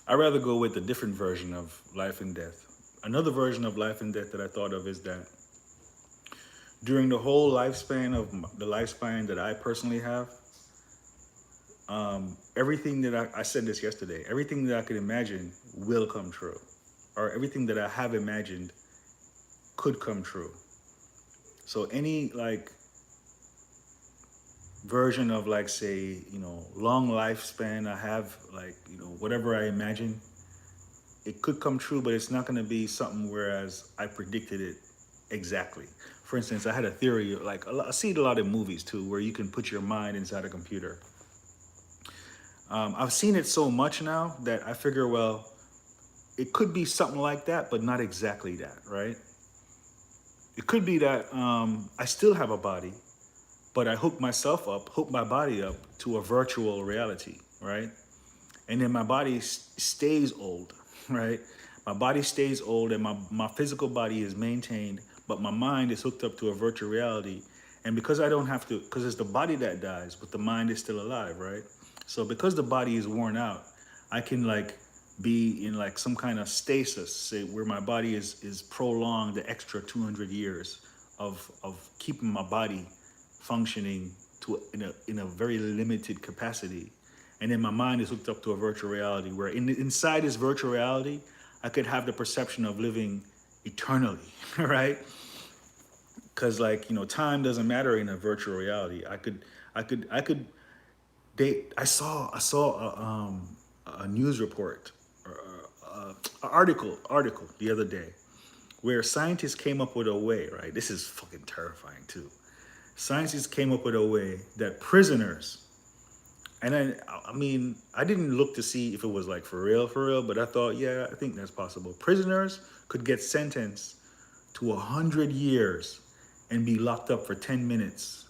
I'd rather go with a different version of life and death. Another version of life and death that I thought of is that during the whole lifespan of the lifespan that I personally have, everything that I said this yesterday, everything that I could imagine will come true, or everything that I have imagined could come true. So any version of say, long lifespan I have, whatever I imagine, it could come true, but it's not going to be something whereas I predicted it exactly. For instance, I had a theory, I see it a lot in movies too, where you can put your mind inside a computer. I've seen it so much now that I figure, well, it could be something like that, but not exactly that, right? It could be that I still have a body, but I hook my body up to a virtual reality, right? And then my body stays old, right? My body stays old and my physical body is maintained, but my mind is hooked up to a virtual reality. And because I don't have to, because it's the body that dies, but the mind is still alive, right? So because the body is worn out, I can be in some kind of stasis, say where my body is prolonged the extra 200 years of keeping my body functioning in a very limited capacity. And then my mind is hooked up to a virtual reality where inside this virtual reality, I could have the perception of living eternally, right? Because time doesn't matter in a virtual reality. I saw a news report, or an article the other day, where scientists came up with a way, right? This is fucking terrifying too. Scientists came up with a way that prisoners, and I didn't look to see if it was for real, but I thought, yeah, I think that's possible. Prisoners could get sentenced to 100 years and be locked up for 10 minutes,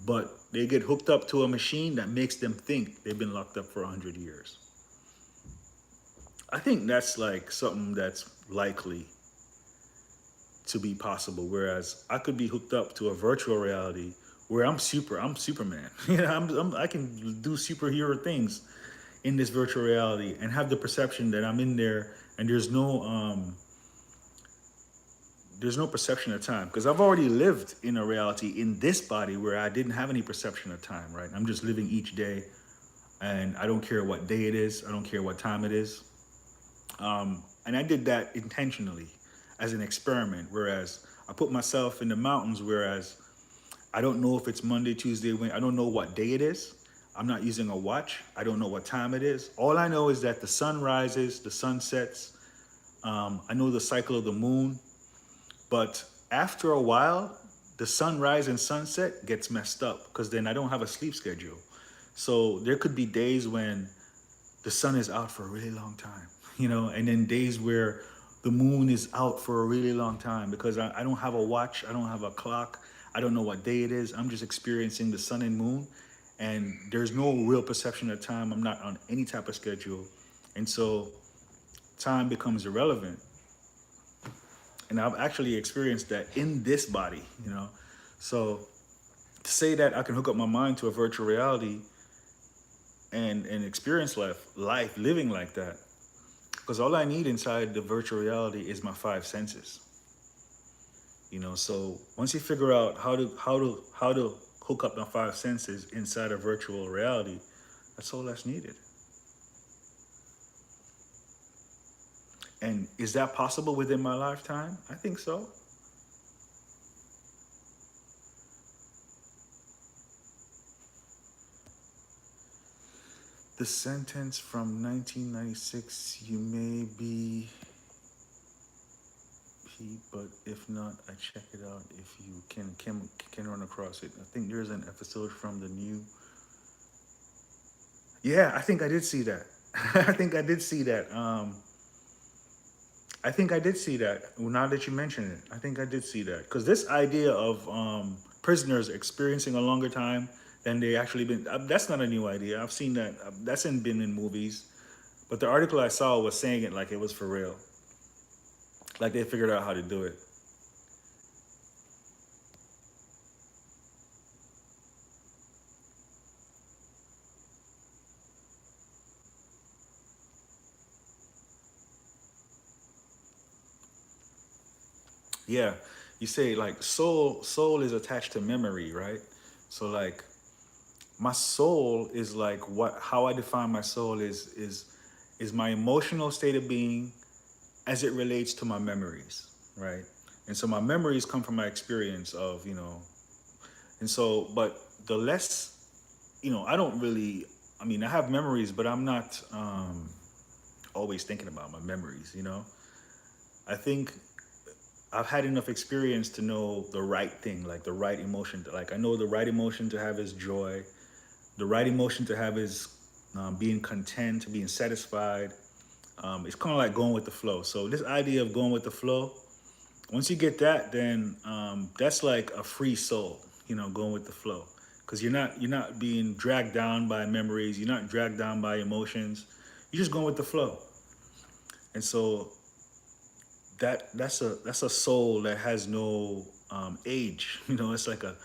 but they get hooked up to a machine that makes them think they've been locked up for 100 years. I think that's something that's likely to be possible, whereas I could be hooked up to a virtual reality where I'm Superman. I can do superhero things in this virtual reality and have the perception that I'm in there, and there's no perception of time, because I've already lived in a reality in this body where I didn't have any perception of time, right? I'm just living each day, and I don't care what day it is. I don't care what time it is. And I did that intentionally as an experiment, whereas I put myself in the mountains, whereas I don't know if it's Monday, Tuesday, Wednesday. I don't know what day it is. I'm not using a watch. I don't know what time it is. All I know is that the sun rises, the sun sets. I know the cycle of the moon. But after a while, the sunrise and sunset gets messed up because then I don't have a sleep schedule. So there could be days when the sun is out for a really long time, and then days where the moon is out for a really long time because I don't have a watch. I don't have a clock. I don't know what day it is. I'm just experiencing the sun and moon, and there's no real perception of time. I'm not on any type of schedule. And so time becomes irrelevant. And I've actually experienced that in this body, you know. So to say that I can hook up my mind to a virtual reality and experience life living like that, because all I need inside the virtual reality is my five senses, you know. So once you figure out how to hook up my five senses inside a virtual reality, that's all that's needed. And is that possible within my lifetime? I think so. The sentence from 1996, you may be Pete, but if not, I check it out if you can run across it. I think there's an episode from the new. Yeah, I think I did see that. I think I did see that. I think I did see that. Well, now that you mention it, I think I did see that. Because this idea of prisoners experiencing a longer time than they actually been, that's not a new idea. I've seen that. That's been in movies. But the article I saw was saying it like it was for real. Like they figured out how to do it. Yeah. You say like soul is attached to memory, right? So like my soul is like what how I define my soul is my emotional state of being as it relates to my memories, right? And so my memories come from my experience of, you know, and so, but the less, you know, I don't really, I mean, I have memories, but I'm not always thinking about my memories, you know? I think I've had enough experience to know the right thing, like the right emotion. Like I know the right emotion to have is joy. The right emotion to have is being content, being satisfied. It's kind of like going with the flow. So this idea of going with the flow, once you get that, then that's like a free soul, you know, going with the flow, because you're not being dragged down by memories. You're not dragged down by emotions. You're just going with the flow. And so that's a soul that has no age. You know, it's like a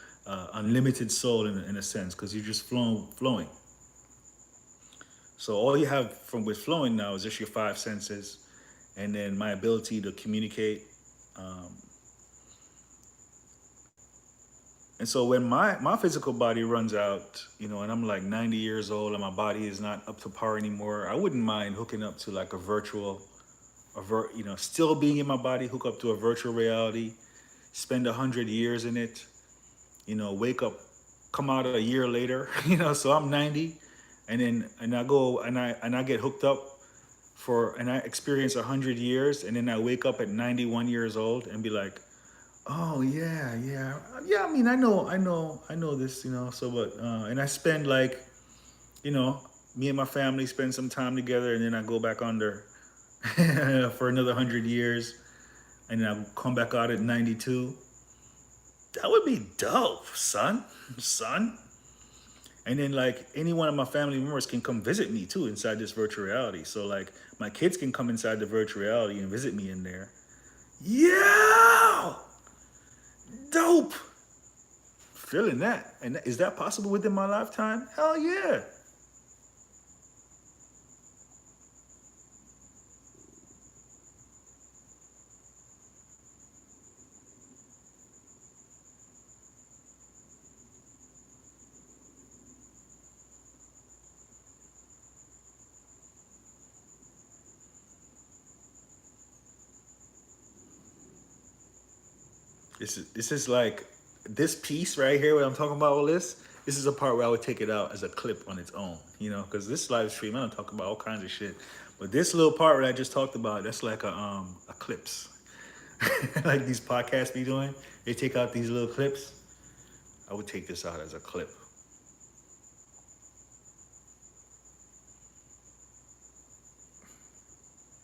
unlimited soul in a sense, because you're just flowing. So all you have from with flowing now is just your five senses, and then my ability to communicate. Um, and so when my physical body runs out, you know, and I'm like 90 years old and my body is not up to par anymore, I wouldn't mind hooking up to like a virtual, you know, still being in my body, hook up to a virtual reality, spend 100 years in it, you know, wake up, come out a year later, you know, so I'm 90, and I go and I get hooked up and I experience 100 years, and then I wake up at 91 years old and be like, oh yeah, yeah, yeah. I mean, I know this, you know. So, but and I spend like, you know, me and my family spend some time together, and then I go back under for another 100 years, and then I come back out at 92. That would be dope, son. And then like any one of my family members can come visit me too inside this virtual reality. So like my kids can come inside the virtual reality and visit me in there. Yeah, dope. Feeling that. And is that possible within my lifetime? Hell yeah. This is like this piece right here. What I'm talking about all this. This is a part where I would take it out as a clip on its own, you know, because this live stream I don't talk about all kinds of shit, but this little part that I just talked about, that's like a clips, like these podcasts be doing. They take out these little clips. I would take this out as a clip.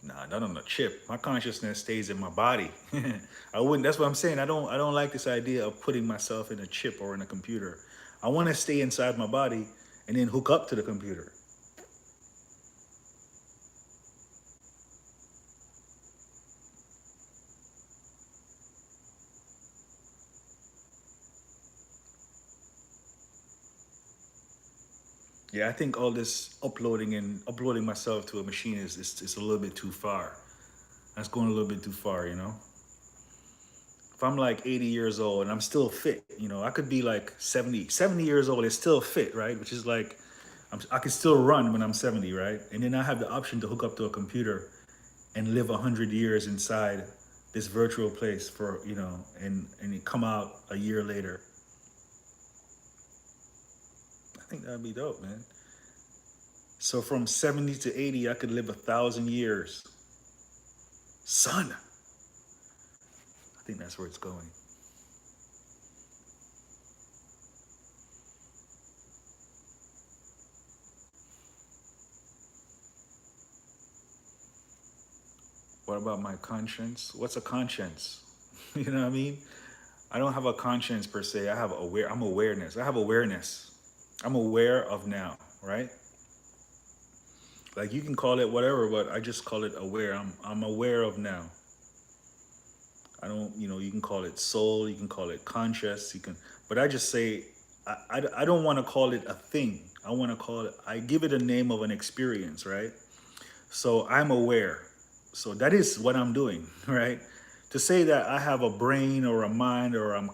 Nah, not on a chip. My consciousness stays in my body. I wouldn't. That's what I'm saying. I don't like this idea of putting myself in a chip or in a computer. I want to stay inside my body and then hook up to the computer. Yeah, I think all this uploading myself to a machine is a little bit too far. That's going a little bit too far, you know. If I'm like 80 years old and I'm still fit, you know, I could be like 70 years old and still fit, right? Which is like, I can still run when I'm 70, right? And then I have the option to hook up to a computer and live 100 years inside this virtual place for, you know, and it come out a year later. I think that'd be dope, man. So from 70 to 80, I could live 1,000 years. Son, I think that's where it's going. What about my conscience? What's a conscience? You know what I mean? I don't have a conscience per se. I'm awareness. I have awareness. I'm aware of now, right? Like you can call it whatever, but I just call it aware. I'm aware of now. I don't, you know, you can call it soul, you can call it conscious, you can, but I just say, I don't want to call it a thing. I want to call it, I give it a name of an experience, right? So I'm aware. So that is what I'm doing, right? To say that I have a brain or a mind or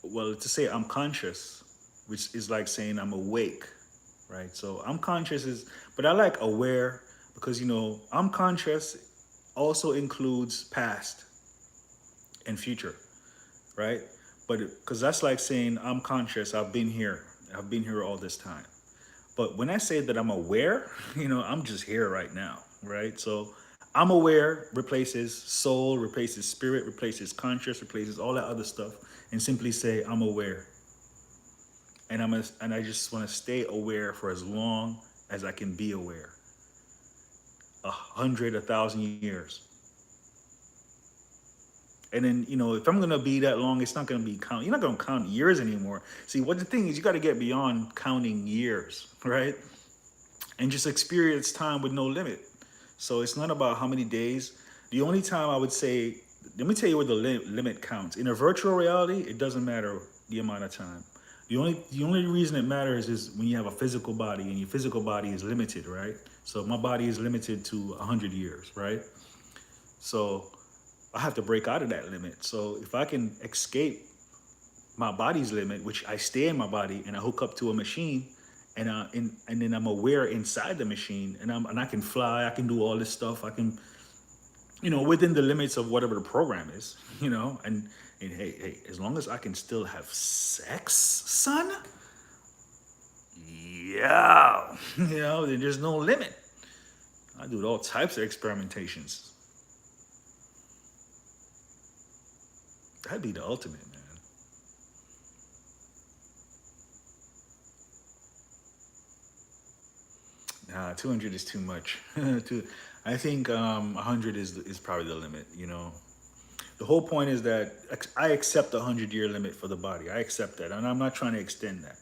well, to say I'm conscious, which is like saying I'm awake, right? So I'm conscious is, but I like aware because, you know, I'm conscious also includes past and future, right? But because that's like saying I'm conscious, I've been here all this time. But when I say that I'm aware, you know, I'm just here right now, right? So I'm aware replaces soul, replaces spirit, replaces conscious, replaces all that other stuff, and simply say I'm aware. And I just want to stay aware for as long as I can be aware. 100, 1,000 years. And then, you know, if I'm gonna be that long, it's not gonna be count. You're not gonna count years anymore. See, what the thing is, you got to get beyond counting years, right? And just experience time with no limit. So it's not about how many days. The only time I would say, let me tell you where the limit counts. In a virtual reality, it doesn't matter the amount of time. The only reason it matters is when you have a physical body and your physical body is limited, right? So my body is limited to 100 years, right? So I have to break out of that limit. So if I can escape my body's limit, which I stay in my body and I hook up to a machine, and then I'm aware inside the machine, and I can fly, I can do all this stuff, I can, you know, within the limits of whatever the program is, you know, and hey, as long as I can still have sex, son, yeah, you know, then there's no limit. I do all types of experimentations. That'd be the ultimate, man. Nah, 200 is too much. I think 100 is probably the limit. You know, the whole point is that I accept the 100-year limit for the body. I accept that, and I'm not trying to extend that.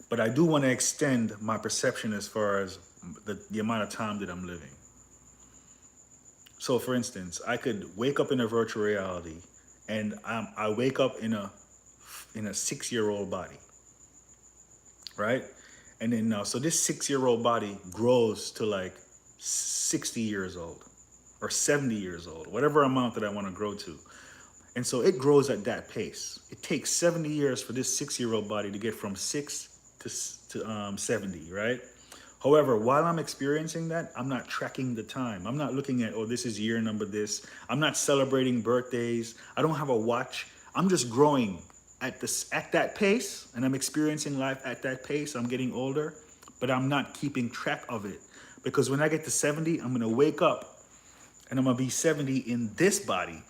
But I do want to extend my perception as far as the amount of time that I'm living. So, for instance, I could wake up in a virtual reality, and I wake up in a 6 year old body, right? And then so this 6 year old body grows to like 60 years old or 70 years old, whatever amount that I want to grow to. And so it grows at that pace. It takes 70 years for this 6 year old body to get from 6 to 70, right? However, while I'm experiencing that, I'm not tracking the time. I'm not looking at, oh, this is year number this. I'm not celebrating birthdays. I don't have a watch. I'm just growing at that pace, and I'm experiencing life at that pace. I'm getting older, but I'm not keeping track of it. Because when I get to 70, I'm gonna wake up and I'm gonna be 70 in this body.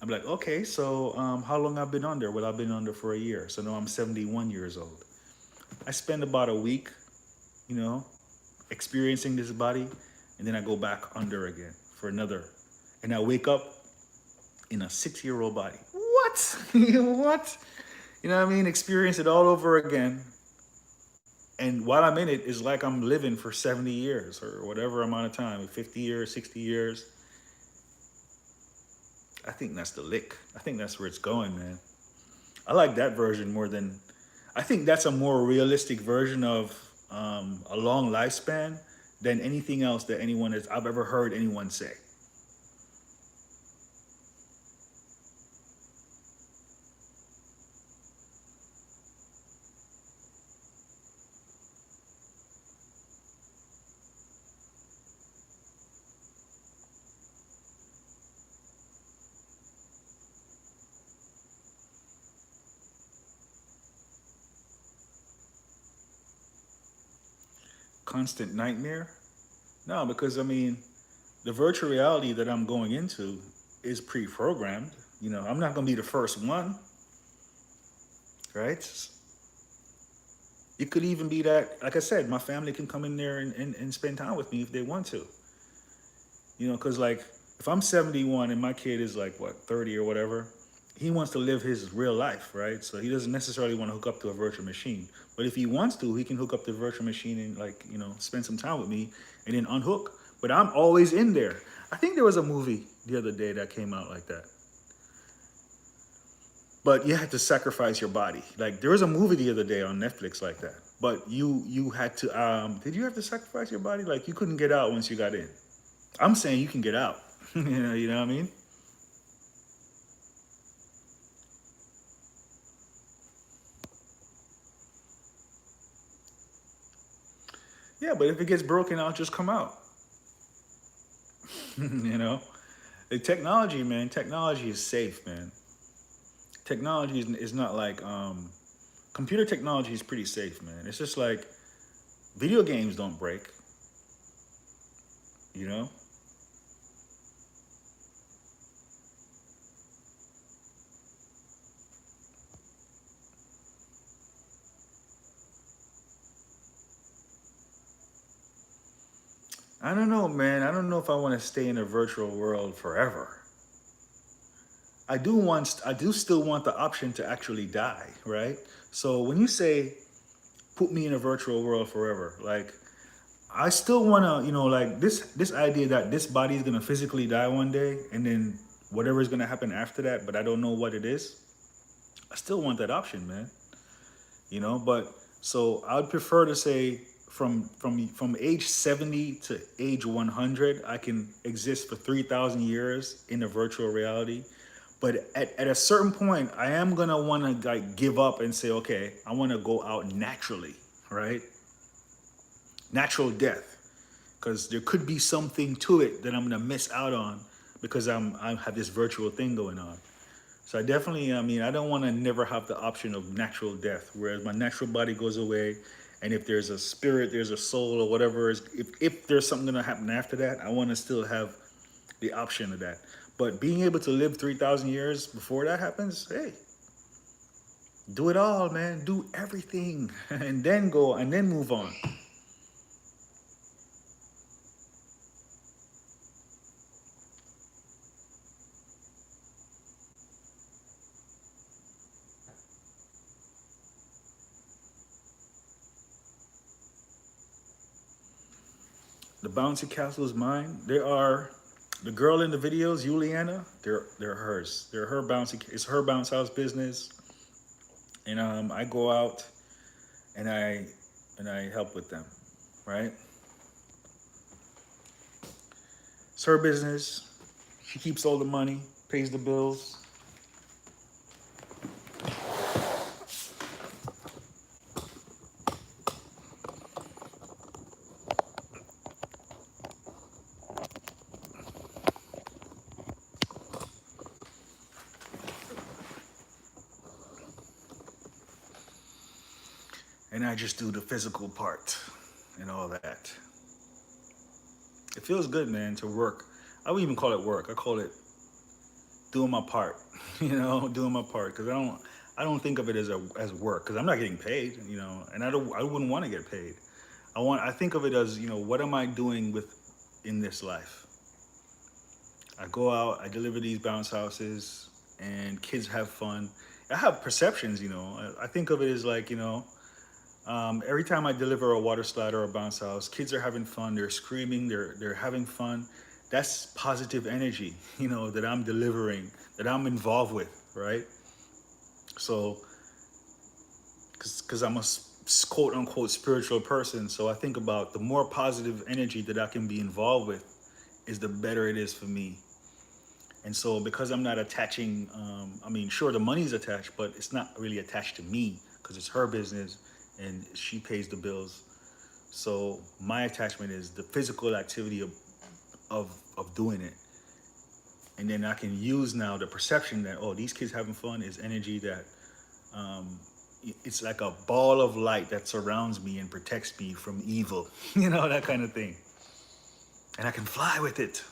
I'm like, okay, so how long I've been under? Well, I've been under for a year. So now I'm 71 years old. I spend about a week, you know, experiencing this body, and then I go back under again for another. And I wake up in a 6 year old body. What? What? You know what I mean? Experience it all over again. And while I'm in it, it's like I'm living for 70 years or whatever amount of time, 50 years, 60 years. I think that's the lick. I think that's where it's going, man. I like that version more than, I think that's a more realistic version of a long lifespan than anything else that I've ever heard anyone say. Constant nightmare? No, because I mean, the virtual reality that I'm going into is pre-programmed. You know, I'm not going to be the first one, right? It could even be that, like I said, my family can come in there and spend time with me if they want to. You know, because like if I'm 71 and my kid is like, what, 30 or whatever, he wants to live his real life, right? So he doesn't necessarily want to hook up to a virtual machine. But if he wants to, he can hook up to the virtual machine and, like, you know, spend some time with me and then unhook. But I'm always in there. I think there was a movie the other day that came out like that. But you had to sacrifice your body. Like there was a movie the other day on Netflix like that. But you had to did you have to sacrifice your body? Like you couldn't get out once you got in. I'm saying you can get out. You know what I mean? Yeah, but if it gets broken out, just come out. You know? The technology, man, technology is safe, man. Technology is not like computer technology is pretty safe, man. It's just like video games don't break, you know? I don't know, man. I don't know if I want to stay in a virtual world forever. I do still want the option to actually die, right? So when you say put me in a virtual world forever, like I still want to, you know, like this idea that this body is going to physically die one day and then whatever is going to happen after that, but I don't know what it is. I still want that option, man. You know, but so I would prefer to say from age 70 to age 100, I can exist for 3,000 years in a virtual reality. But at a certain point, I am gonna want to like give up and say, okay, I want to go out naturally, right? Natural death, because there could be something to it that I'm gonna miss out on because I have this virtual thing going on. So I definitely, I mean, I don't want to never have the option of natural death, whereas my natural body goes away, and if there's a spirit, there's a soul or whatever, if there's something gonna happen after that, I want to still have the option of that. But being able to live 3,000 years before that happens, hey, do it all, man. Do everything, and then go and then move on. The bouncy castle is mine. There are the girl in the videos, Juliana. They're hers. They're her bouncy. It's her bounce house business, and I go out and I help with them, right? It's her business. She keeps all the money, pays the bills. And I just do the physical part and all that. It feels good, man, to work. I wouldn't even call it work. I call it doing my part. You know, doing my part because I don't think of it as work because I'm not getting paid. You know, and I wouldn't want to get paid. I think of it as, you know, what am I doing with in this life? I go out, I deliver these bounce houses, and kids have fun. I have perceptions, you know. I think of it as like, you know, every time I deliver a water slide or a bounce house, kids are having fun. They're screaming. They're having fun. That's positive energy, you know, that I'm delivering, that I'm involved with, right? So, because I'm a quote unquote spiritual person. So I think about the more positive energy that I can be involved with is the better it is for me. And so because I'm not attaching, I mean, sure, the money's attached, but it's not really attached to me because it's her business and she pays the bills. So my attachment is the physical activity of doing it. And then I can use now the perception that, oh, these kids having fun is energy that um, it's like a ball of light that surrounds me and protects me from evil, you know, that kind of thing. And I can fly with it.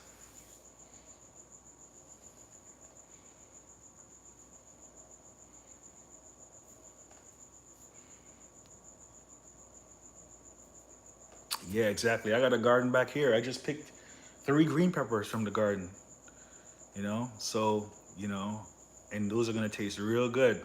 Yeah, exactly. I got a garden back here. I just picked 3 green peppers from the garden, you know? So, you know, and those are going to taste real good.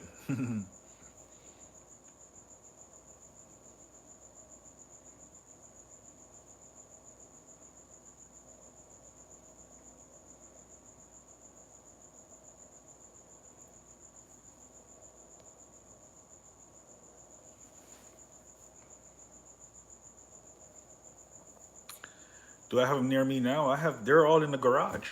Do I have them near me now? They're all in the garage.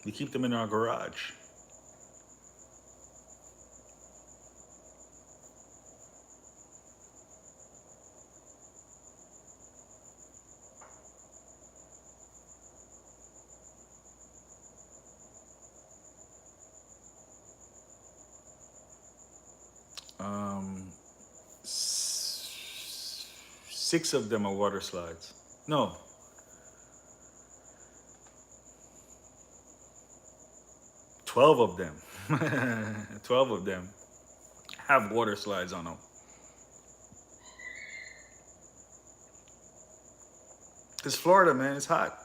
We keep them in our garage. Um, 6 of them are water slides. No, 12 of them. 12 of them have water slides on them. It's Florida, man. It's hot.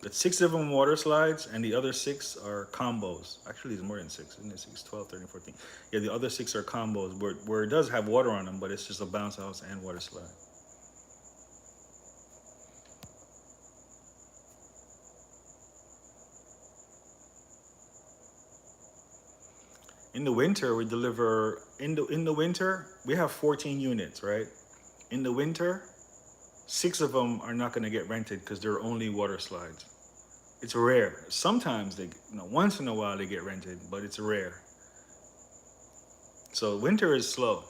The 6 of them water slides, and the other 6 are combos. Actually, it's more than 6, isn't it? 6, 12, 13, 14. Yeah, the other 6 are combos where it does have water on them, but it's just a bounce house and water slide. In the winter, we deliver in the winter we have 14 units, right? In the winter, 6 of them are not going to get rented because they're only water slides. It's rare. Sometimes once in a while they get rented, but it's rare. So winter is slow.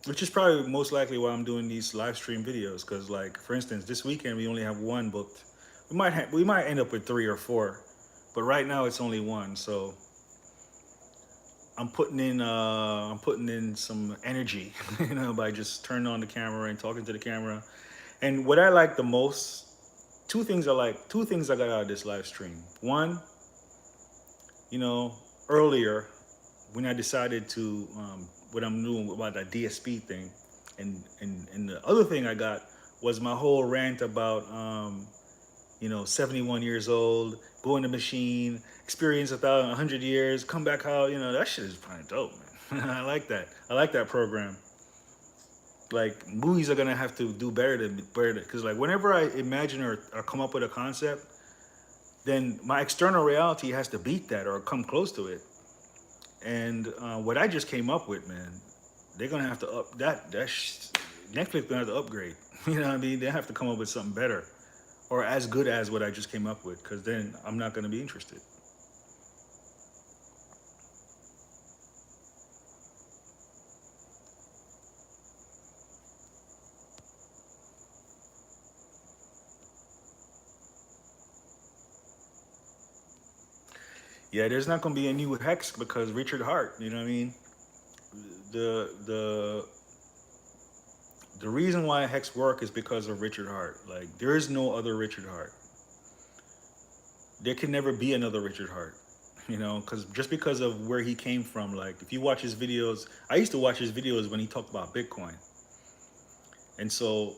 Which is probably most likely why I'm doing these live stream videos. Because, like, for instance, this weekend we only have 1 booked. We might end up with 3 or 4, but right now it's only 1. So I'm putting in some energy, you know, by just turning on the camera and talking to the camera. And what I like the most, two things I got out of this live stream. One, you know, earlier when I decided to what I'm doing about that DSP thing, and the other thing I got was my whole rant about 71 years old, go in the machine, experience 100 years, come back out. That shit is kind of dope, man. I like that. I like that program. Like, movies are gonna have to do better because, like, whenever I imagine or come up with a concept, then my external reality has to beat that or come close to it. And what I just came up with, man, they're gonna have to up that. Netflix gonna have to upgrade. You know what I mean? They have to come up with something better, or as good as what I just came up with, because then I'm not gonna be interested. Yeah, there's not gonna be a new Hex because Richard Hart. You know what I mean? The the the reason why Hex work is because of Richard Hart. Like, there is no other Richard Hart. There can never be another Richard Hart. Because just because of where he came from. Like, if you watch his videos, I used to watch his videos when he talked about Bitcoin. And so,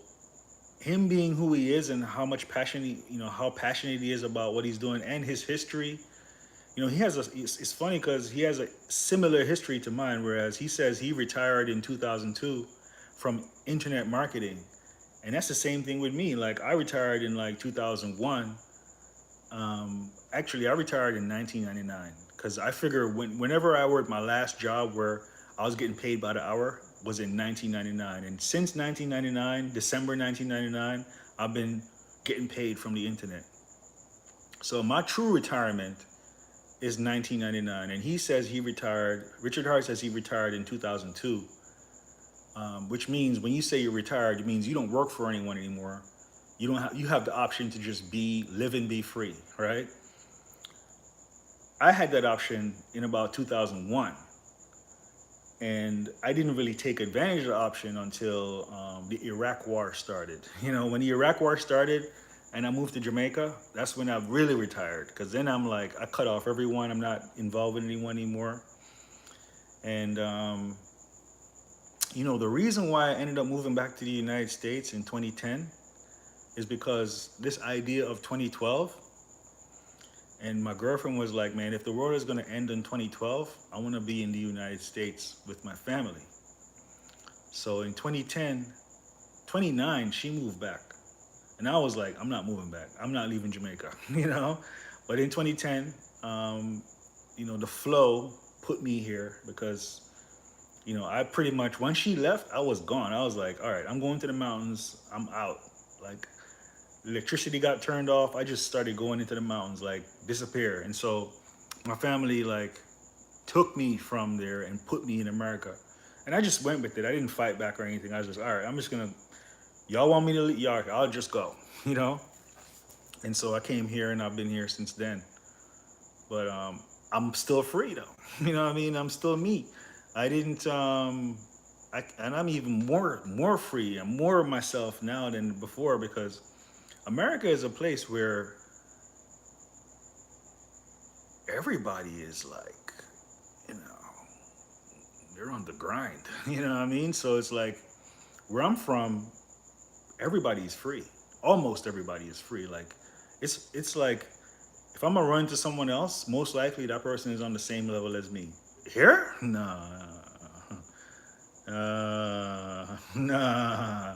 him being who he is and how much passion how passionate he is about what he's doing and his history, You know, it's funny because he has a similar history to mine, whereas he says he retired in 2002 from internet marketing. And that's the same thing with me. Like, I retired in like 2001. Actually, I retired in 1999 because I figure whenever I worked my last job where I was getting paid by the hour was in 1999. And since 1999, December 1999, I've been getting paid from the internet. So my true retirement is 1999, and he says he retired. Richard Hart says he retired in 2002, which means when you say you're retired, it means you don't work for anyone anymore. You have the option to just live and be free, right? I had that option in about 2001, and I didn't really take advantage of the option until the Iraq War started. You know, when the Iraq War started, and I moved to Jamaica, that's when I really retired. Because then I'm like, I cut off everyone. I'm not involved with anyone anymore. And, you know, the reason why I ended up moving back to the United States in 2010 is because this idea of 2012, and my girlfriend was like, man, if the world is going to end in 2012, I want to be in the United States with my family. So in 2010, 29, she moved back. And I was like, I'm not moving back. I'm not leaving Jamaica, you know? But in 2010, you know, the flow put me here because, you know, I pretty much, when she left, I was gone. I was like, all right, I'm going to the mountains. I'm out. Like, electricity got turned off. I just started going into the mountains, like, disappear. And so my family, like, took me from there and put me in America. And I just went with it. I didn't fight back or anything. I was just, all right, I'm just going to, y'all want me to leave? Y'all, I'll just go, you know? And so I came here and I've been here since then. But I'm still free though. You know what I mean? I'm still me. I didn't, and I'm even more free. I'm more of myself now than before because America is a place where everybody is like, you know, they're on the grind. You know what I mean? So it's like where I'm from, everybody's free. Almost everybody is free. Like it's like if I'm gonna run into someone else, most likely that person is on the same level as me. Here? Nah. Nah.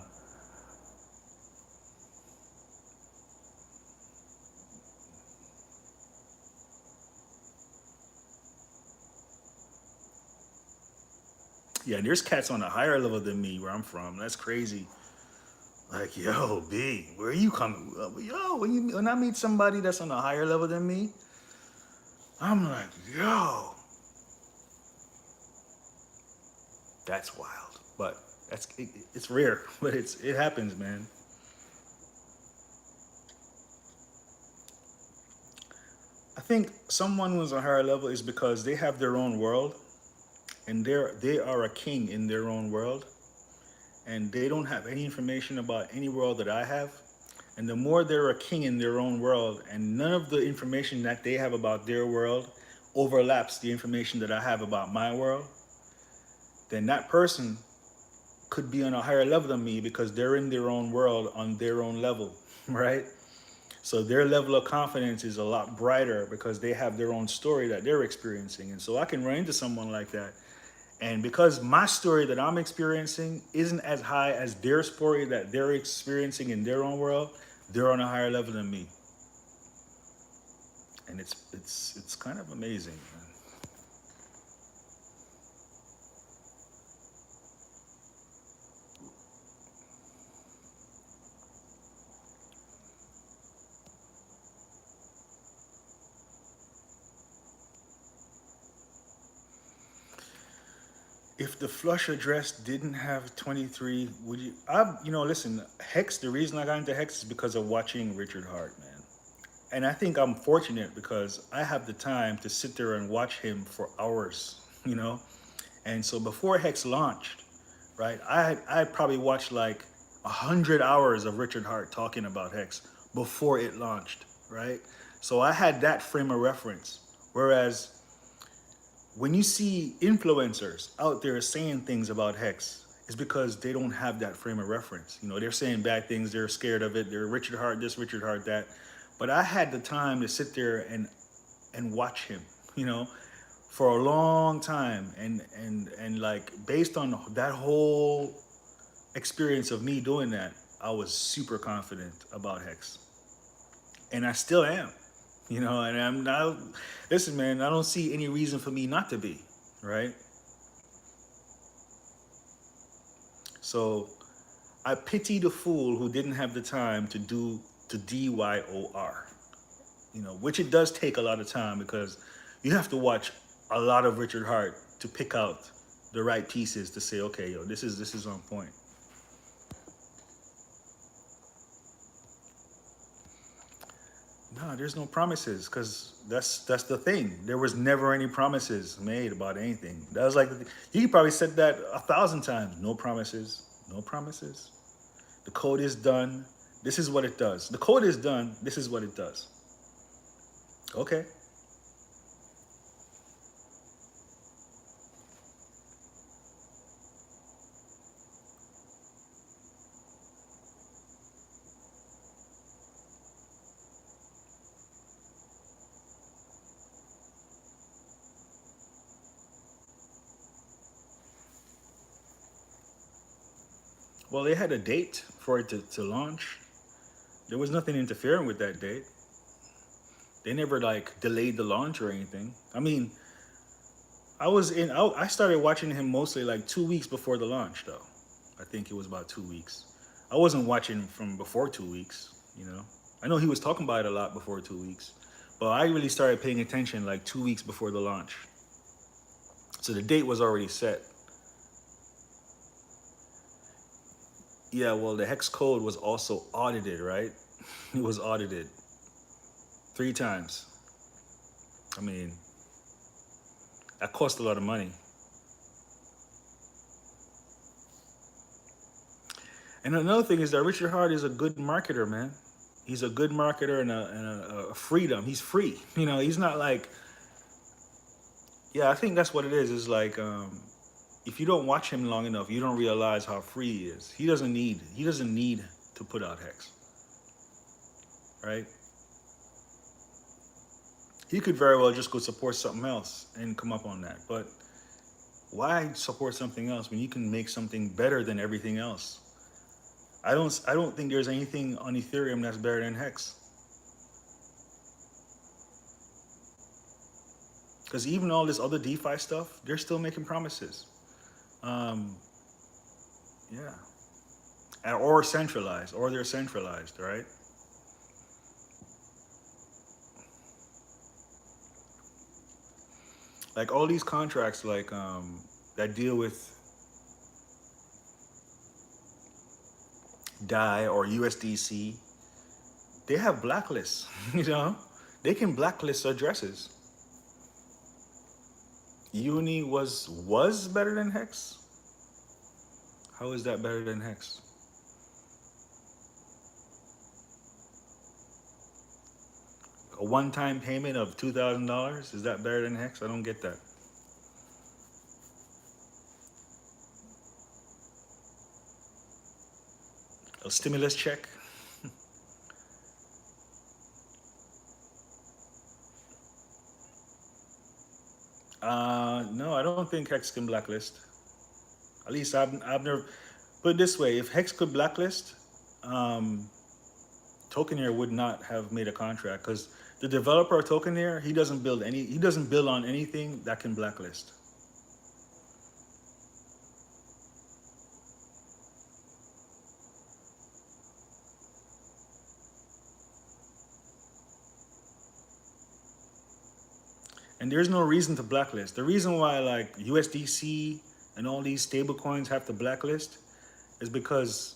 Yeah, there's cats on a higher level than me where I'm from. That's crazy. Like, yo, B, where are you coming? Yo, when I meet somebody that's on a higher level than me, I'm like, yo, that's wild. But it's rare, but it happens, man. I think someone who's on a higher level is because they have their own world, and they are a king in their own world, and they don't have any information about any world that I have. And the more they're a king in their own world, and none of the information that they have about their world overlaps the information that I have about my world, then that person could be on a higher level than me because they're in their own world on their own level, right? So their level of confidence is a lot brighter because they have their own story that they're experiencing. And so I can run into someone like that. And because my story that I'm experiencing isn't as high as their story that they're experiencing in their own world, they're on a higher level than me. And it's kind of amazing, man. If the flush address didn't have 23, would you? You know, listen, Hex. The reason I got into Hex is because of watching Richard Hart, man. And I think I'm fortunate because I have the time to sit there and watch him for hours, you know. And so before Hex launched, right, I probably watched like 100 hours of Richard Hart talking about Hex before it launched, right? So I had that frame of reference. Whereas when you see influencers out there saying things about Hex, it's because they don't have that frame of reference. You know, they're saying bad things, they're scared of it, they're Richard Hart this, Richard Hart that. But I had the time to sit there and watch him, you know, for a long time. And like based on that whole experience of me doing that, I was super confident about Hex. And I still am, you know, and I'm now, listen, man, I don't see any reason for me not to be, right? So I pity the fool who didn't have the time to do to DYOR, you know, which it does take a lot of time because you have to watch a lot of Richard Hart to pick out the right pieces to say, okay, yo, this is on point. No, there's no promises because that's the thing. There was never any promises made about anything. That was like he probably said that 1,000 times. No promises, no promises. The code is done. This is what it does. The code is done. This is what it does. Okay. Well, they had a date for it to launch. There was nothing interfering with that date. They never like delayed the launch or anything. I mean, I started watching him mostly like 2 weeks before the launch, though. I think it was about 2 weeks. I wasn't watching from before 2 weeks, you know. I know he was talking about it a lot before 2 weeks, but I really started paying attention like 2 weeks before the launch. So the date was already set. Yeah, well, the hex code was also audited, right? It was audited 3 times. I mean, that cost a lot of money. And another thing is that Richard Hart is a good marketer, man. He's a good marketer and a freedom. He's free. You know, he's not like, yeah, I think that's what it is. Is like, if you don't watch him long enough, you don't realize how free he is. He doesn't need to put out Hex, right? He could very well just go support something else and come up on that. But why support something else when you can make something better than everything else? I don't think there's anything on Ethereum that's better than Hex. Because even all this other DeFi stuff, they're still making promises. Um, yeah. Or centralized, or they're centralized, right? Like all these contracts, like that deal with DAI or USDC, they have blacklists. You know, they can blacklist addresses. Uni was better than Hex. How is that better than Hex? A one-time payment of $2,000, is that better than Hex? I don't get that. A stimulus check. No, I don't think Hex can blacklist. At least I've never put it this way. If Hex could blacklist, um, Tokenair would not have made a contract because the developer of Tokenair, he doesn't build on anything that can blacklist. And there's no reason to blacklist. The reason why like USDC and all these stable coins have to blacklist is because,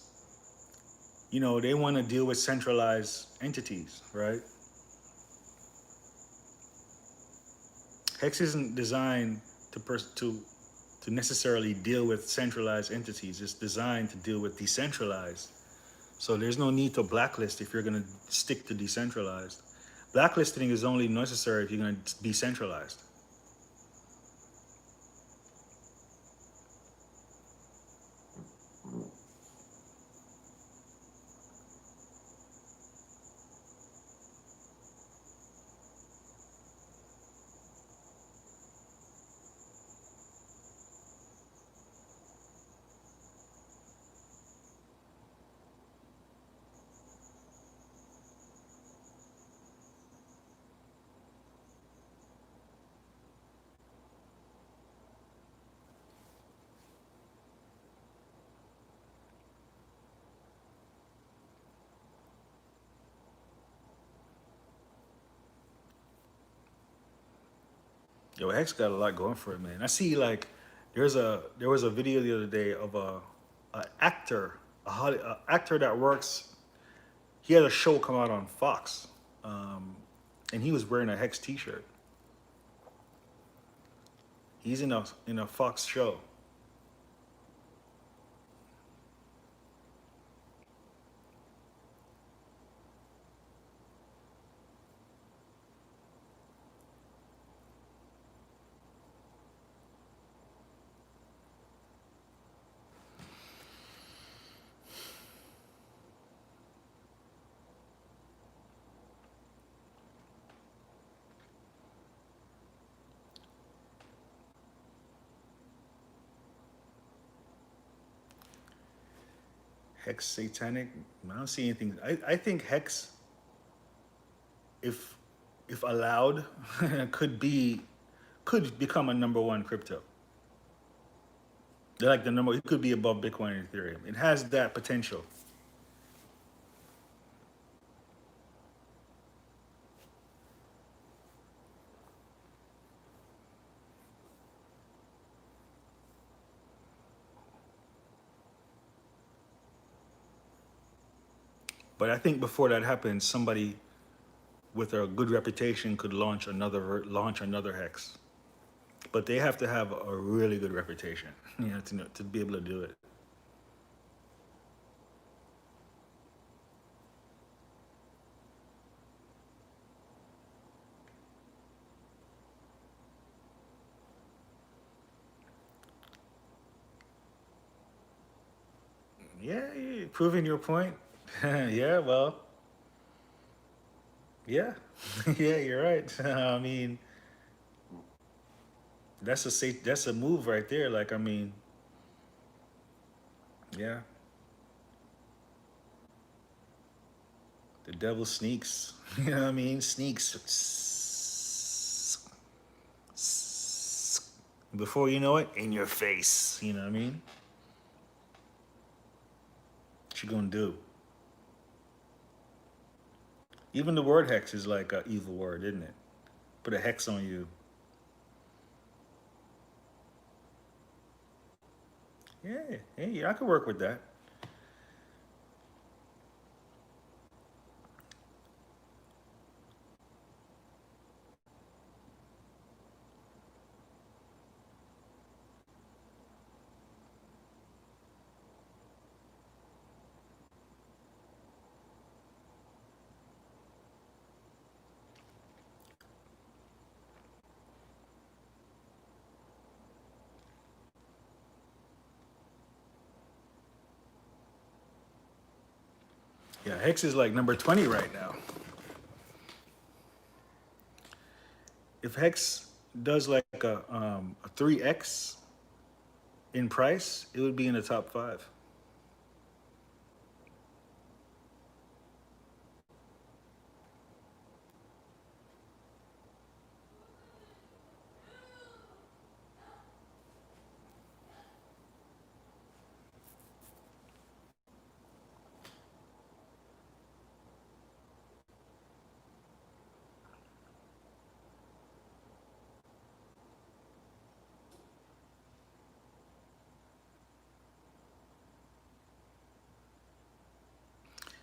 you know, they want to deal with centralized entities, right? Hex isn't designed to necessarily deal with centralized entities. It's designed to deal with decentralized. So there's no need to blacklist if you're going to stick to decentralized. Blacklisting is only necessary if you're going to be centralized. Yo, Hex got a lot going for it, man. I see like there was a video the other day of a actor, a actor that works. He had a show come out on Fox, um, and he was wearing a Hex T-shirt. He's in a Fox show. Hex satanic. I don't see anything. I think Hex, if if allowed, could become a number one crypto. They're like the number. It could be above Bitcoin and Ethereum. It has that potential. But I think before that happens, somebody with a good reputation could launch another Hex. But they have to have a really good reputation, to be able to do it. Yeah, yeah, proving your point. Yeah, well, yeah, yeah, you're right. I mean, that's a move right there. Like, I mean, yeah, the devil sneaks. You know what I mean? Sneaks. Before you know it, in your face. You know what I mean? What you gonna do? Even the word hex is like an evil word, isn't it? Put a hex on you. Yeah, hey, I could work with that. Yeah, hex is like number 20 right now. If hex does like a 3x in price, it would be in the top five.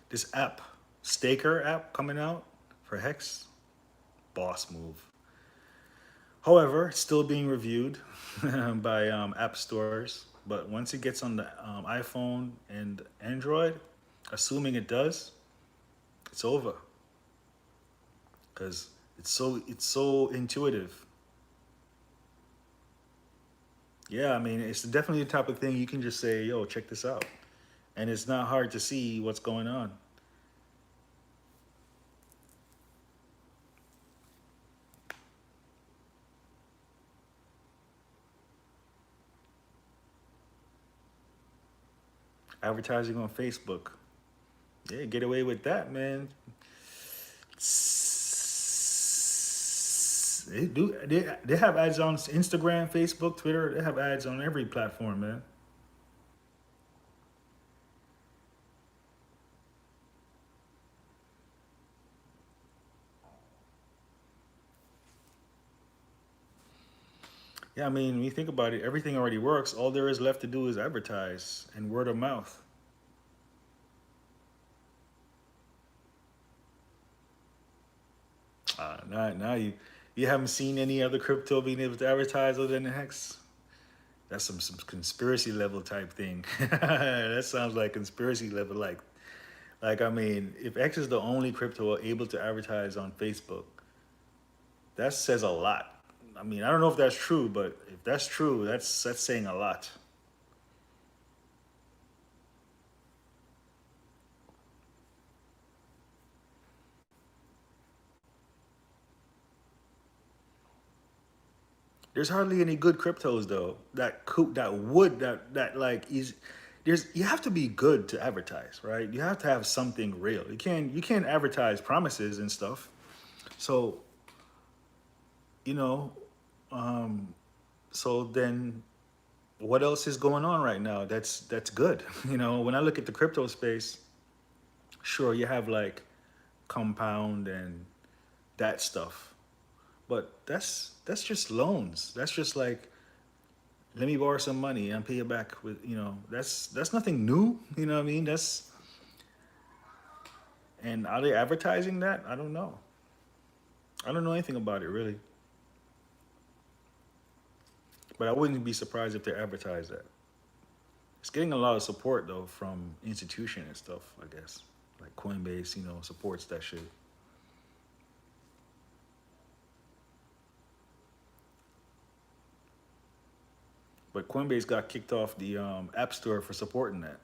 This app, Staker app coming out for hex, boss move. However, it's still being reviewed by app stores. But once it gets on the iPhone and Android, assuming it does, it's over because it's so intuitive. Yeah, I mean, it's definitely the type of thing you can just say, "Yo, check this out," and it's not hard to see what's going on. Advertising on Facebook, yeah, get away with that, man. They have ads on Instagram, Facebook, Twitter. They have ads on every platform, man. Yeah, I mean, when you think about it, everything already works. All there is left to do is advertise and word of mouth. Now you haven't seen any other crypto being able to advertise other than Hex. That's some conspiracy level type thing. That sounds like conspiracy level. Like I mean, if X is the only crypto able to advertise on Facebook, that says a lot. I mean, I don't know if that's true, but if that's true, that's saying a lot. There's hardly any good cryptos though that like is there's you have to be good to advertise, right? You have to have something real. You can't advertise promises and stuff. So, you know, um so then what else is going on right now that's good? When I look at the crypto space, sure you have like compound and that stuff. But that's just loans. That's just like let me borrow some money and pay you back with that's nothing new. You know what I mean? That's and are they advertising that? I don't know. I don't know anything about it really. But I wouldn't be surprised if they advertise that. It's getting a lot of support though from institution and stuff, I guess. Like Coinbase, supports that shit. But Coinbase got kicked off the App Store for supporting that.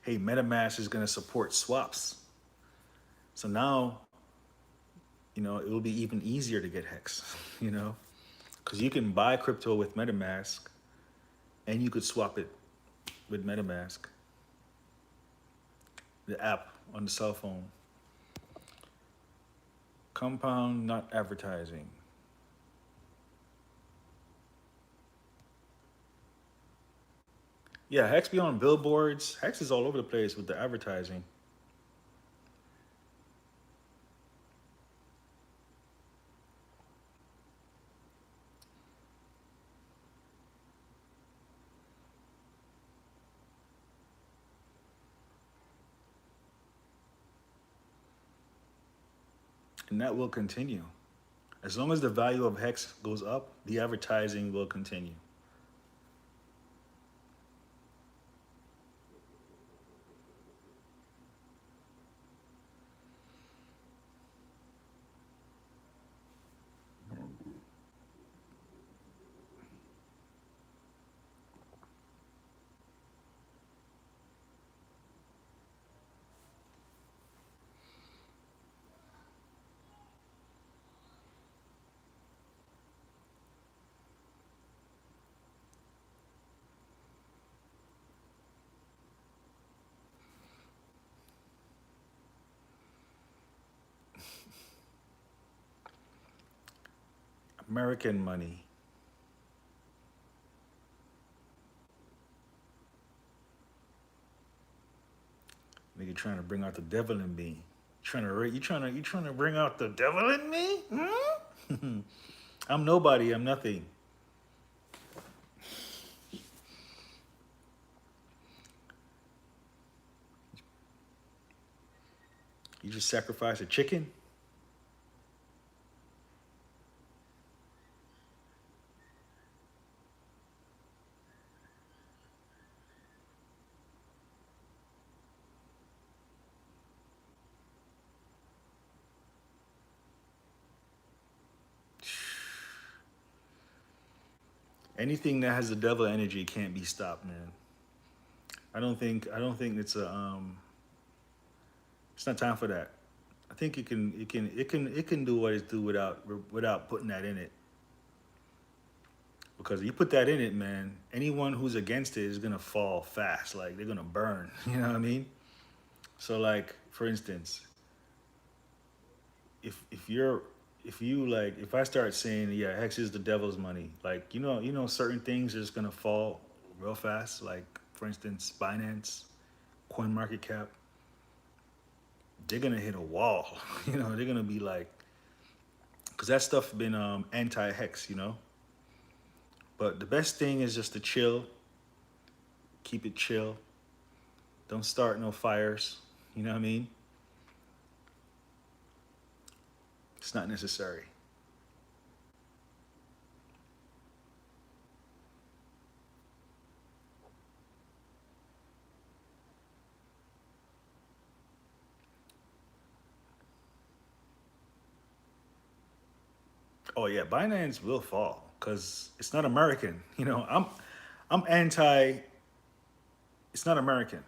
Hey, MetaMask is going to support swaps. So now, it will be even easier to get Hex, because you can buy crypto with MetaMask and you could swap it with MetaMask, the app on the cell phone. Compound not advertising. Yeah, Hex be on billboards. Hex is all over the place with the advertising. And that will continue. As long as the value of Hex goes up, the advertising will continue. American money. Nigga trying to bring out the devil in me. You trying to bring out the devil in me? Hmm? I'm nobody. I'm nothing. You just sacrifice a chicken. Anything that has the devil energy can't be stopped, man. I don't think it's not time for that. I think it can do what it do without putting that in it. Because you put that in it, man, anyone who's against it is gonna fall fast. Like they're gonna burn. You know what I mean? So like, for instance, if you're if I start saying, yeah, Hex is the devil's money, like certain things are just gonna fall real fast. Like for instance, Binance, Coin Market Cap, they're gonna hit a wall. You know, they're gonna be like, because that stuff been anti-hex, you know. But the best thing is just to chill, keep it chill. Don't start no fires. You know what I mean? It's not necessary. Oh yeah, Binance will fall because it's not American. You know, I'm anti. It's not American.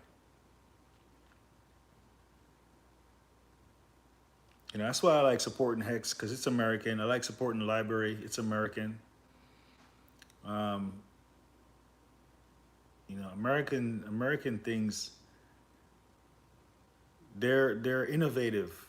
You know, that's why I like supporting Hex because it's American. I like supporting the library. It's American. Um, you know, American things. They're innovative.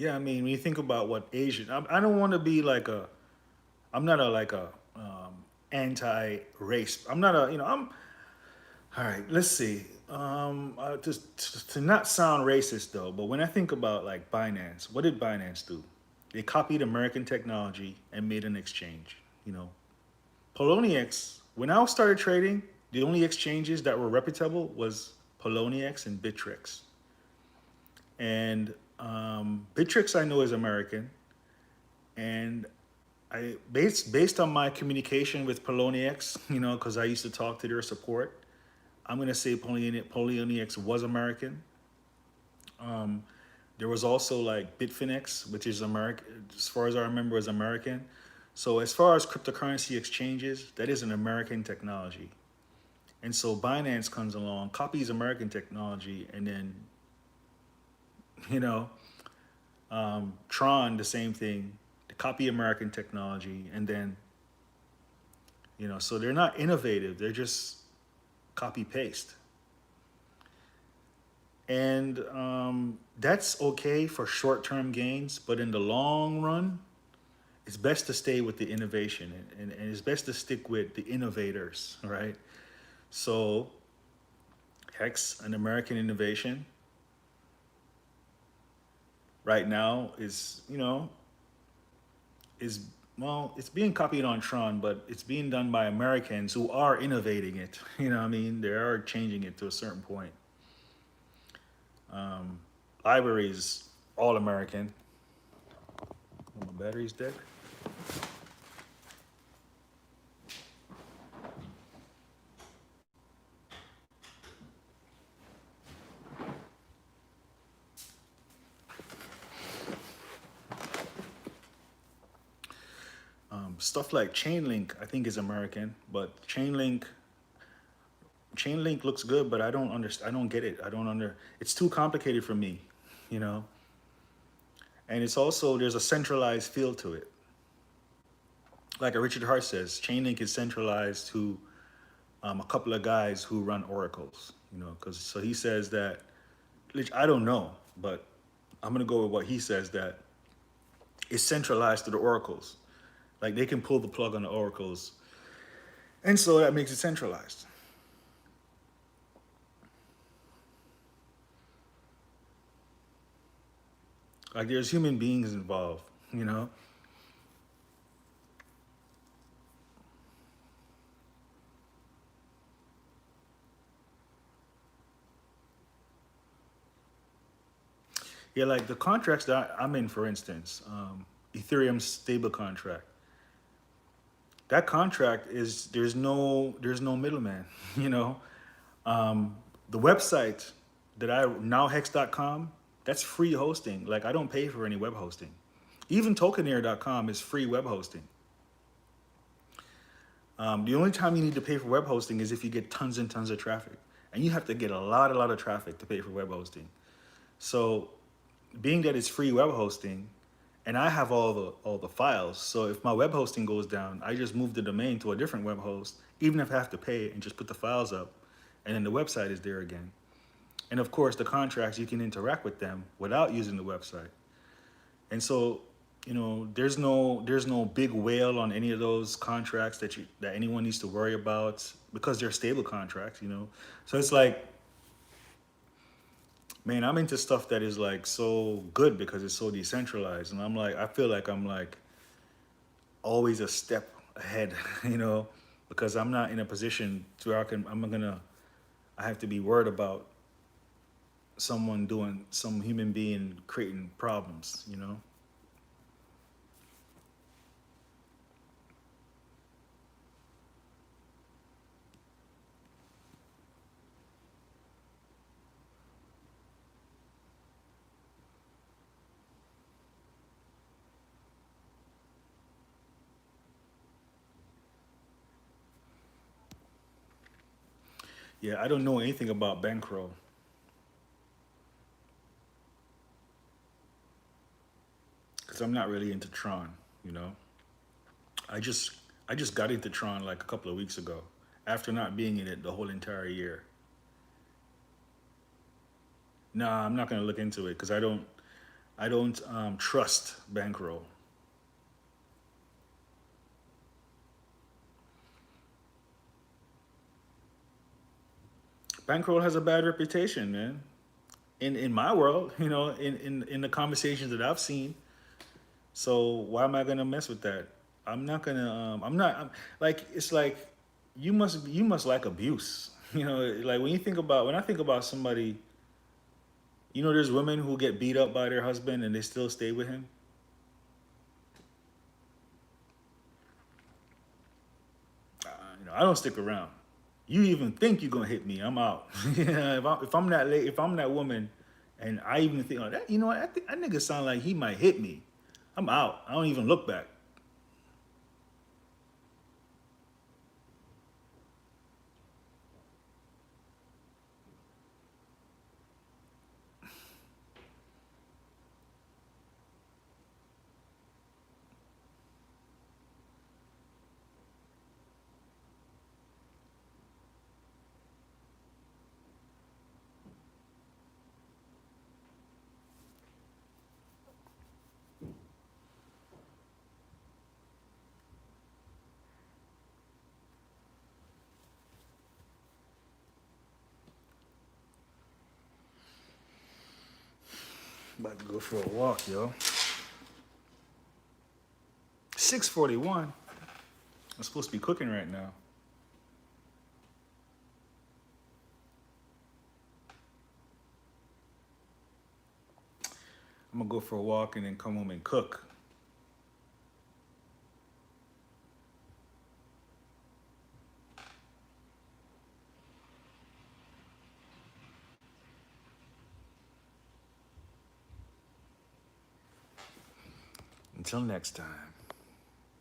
Yeah, I mean, when you think about what Asian, I don't want to be like a. I'm not a like a anti-race. I'm not a. You know, I'm. All right. Let's see. Just to not sound racist though, but when I think about like Binance, what did Binance do? They copied American technology and made an exchange. You know, Poloniex. When I started trading, the only exchanges that were reputable was Poloniex and Bittrex. And Bittrex I know is American, and I based on my communication with Poloniex, you know, because I used to talk to their support. I'm gonna say Poloniex was American. Um, there was also like Bitfinex, which is American, as far as I remember, was American. So as far as cryptocurrency exchanges, that is an American technology. And so Binance comes along, copies American technology, and then, you know, Tron, the same thing, they copy American technology, and then, you know, so they're not innovative, they're just copy paste. And that's okay for short term gains, but in the long run, it's best to stay with the innovation and it's best to stick with the innovators, right? So, Hex, an American innovation, right now is, you know, is well, it's being copied on Tron, but it's being done by Americans who are innovating it. You know what I mean? They are changing it to a certain point. Um, Library is all American. Oh, my battery's dead. Stuff like Chainlink, I think, is American, but Chainlink looks good, but I don't understand. I don't get it. I don't under. It's too complicated for me, you know. And it's also there's a centralized feel to it. Like Richard Hart says, Chainlink is centralized to a couple of guys who run oracles, you know. Because so he says that, which I don't know, but I'm gonna go with what he says that it's centralized to the oracles. Like they can pull the plug on the oracles, and so that makes it centralized. Like there's human beings involved, you know. Yeah, like the contracts that I'm in, for instance, Ethereum stable contract. That contract is there's no middleman, you know. The website that I nowhex.com, that's free hosting. Like I don't pay for any web hosting. Even tokenair.com is free web hosting. The only time you need to pay for web hosting is if you get tons and tons of traffic, and you have to get a lot of traffic to pay for web hosting. So, being that it's free web hosting, and I have all the files, so if my web hosting goes down, I just move the domain to a different web host, even if I have to pay and just put the files up, and then the website is there again. And of course, the contracts, you can interact with them without using the website. And so, there's no big whale on any of those contracts that anyone needs to worry about because they're stable contracts. So it's like, man, I'm into stuff that is like so good because it's so decentralized. And I feel like I'm like always a step ahead, because I'm not in a position to where I have to be worried about some human being creating problems. Yeah, I don't know anything about bankroll because I'm not really into Tron. You know, I just I just got into Tron like a couple of weeks ago after not being in it the whole entire year. Nah, I'm not gonna look into it because I don't trust bankroll. Bankroll has a bad reputation, man. In my world, in the conversations that I've seen. So why am I gonna mess with that? I'm not gonna. Like it's like you must like abuse. Like when I think about somebody, there's women who get beat up by their husband and they still stay with him. I don't stick around. You even think you're gonna hit me, I'm out. Yeah, if I'm that woman, and I even think, oh, that I think that nigga sound like he might hit me. I'm out. I don't even look back. About to go for a walk, yo. 6:41. I'm supposed to be cooking right now. I'm gonna go for a walk and then come home and cook. Until next time.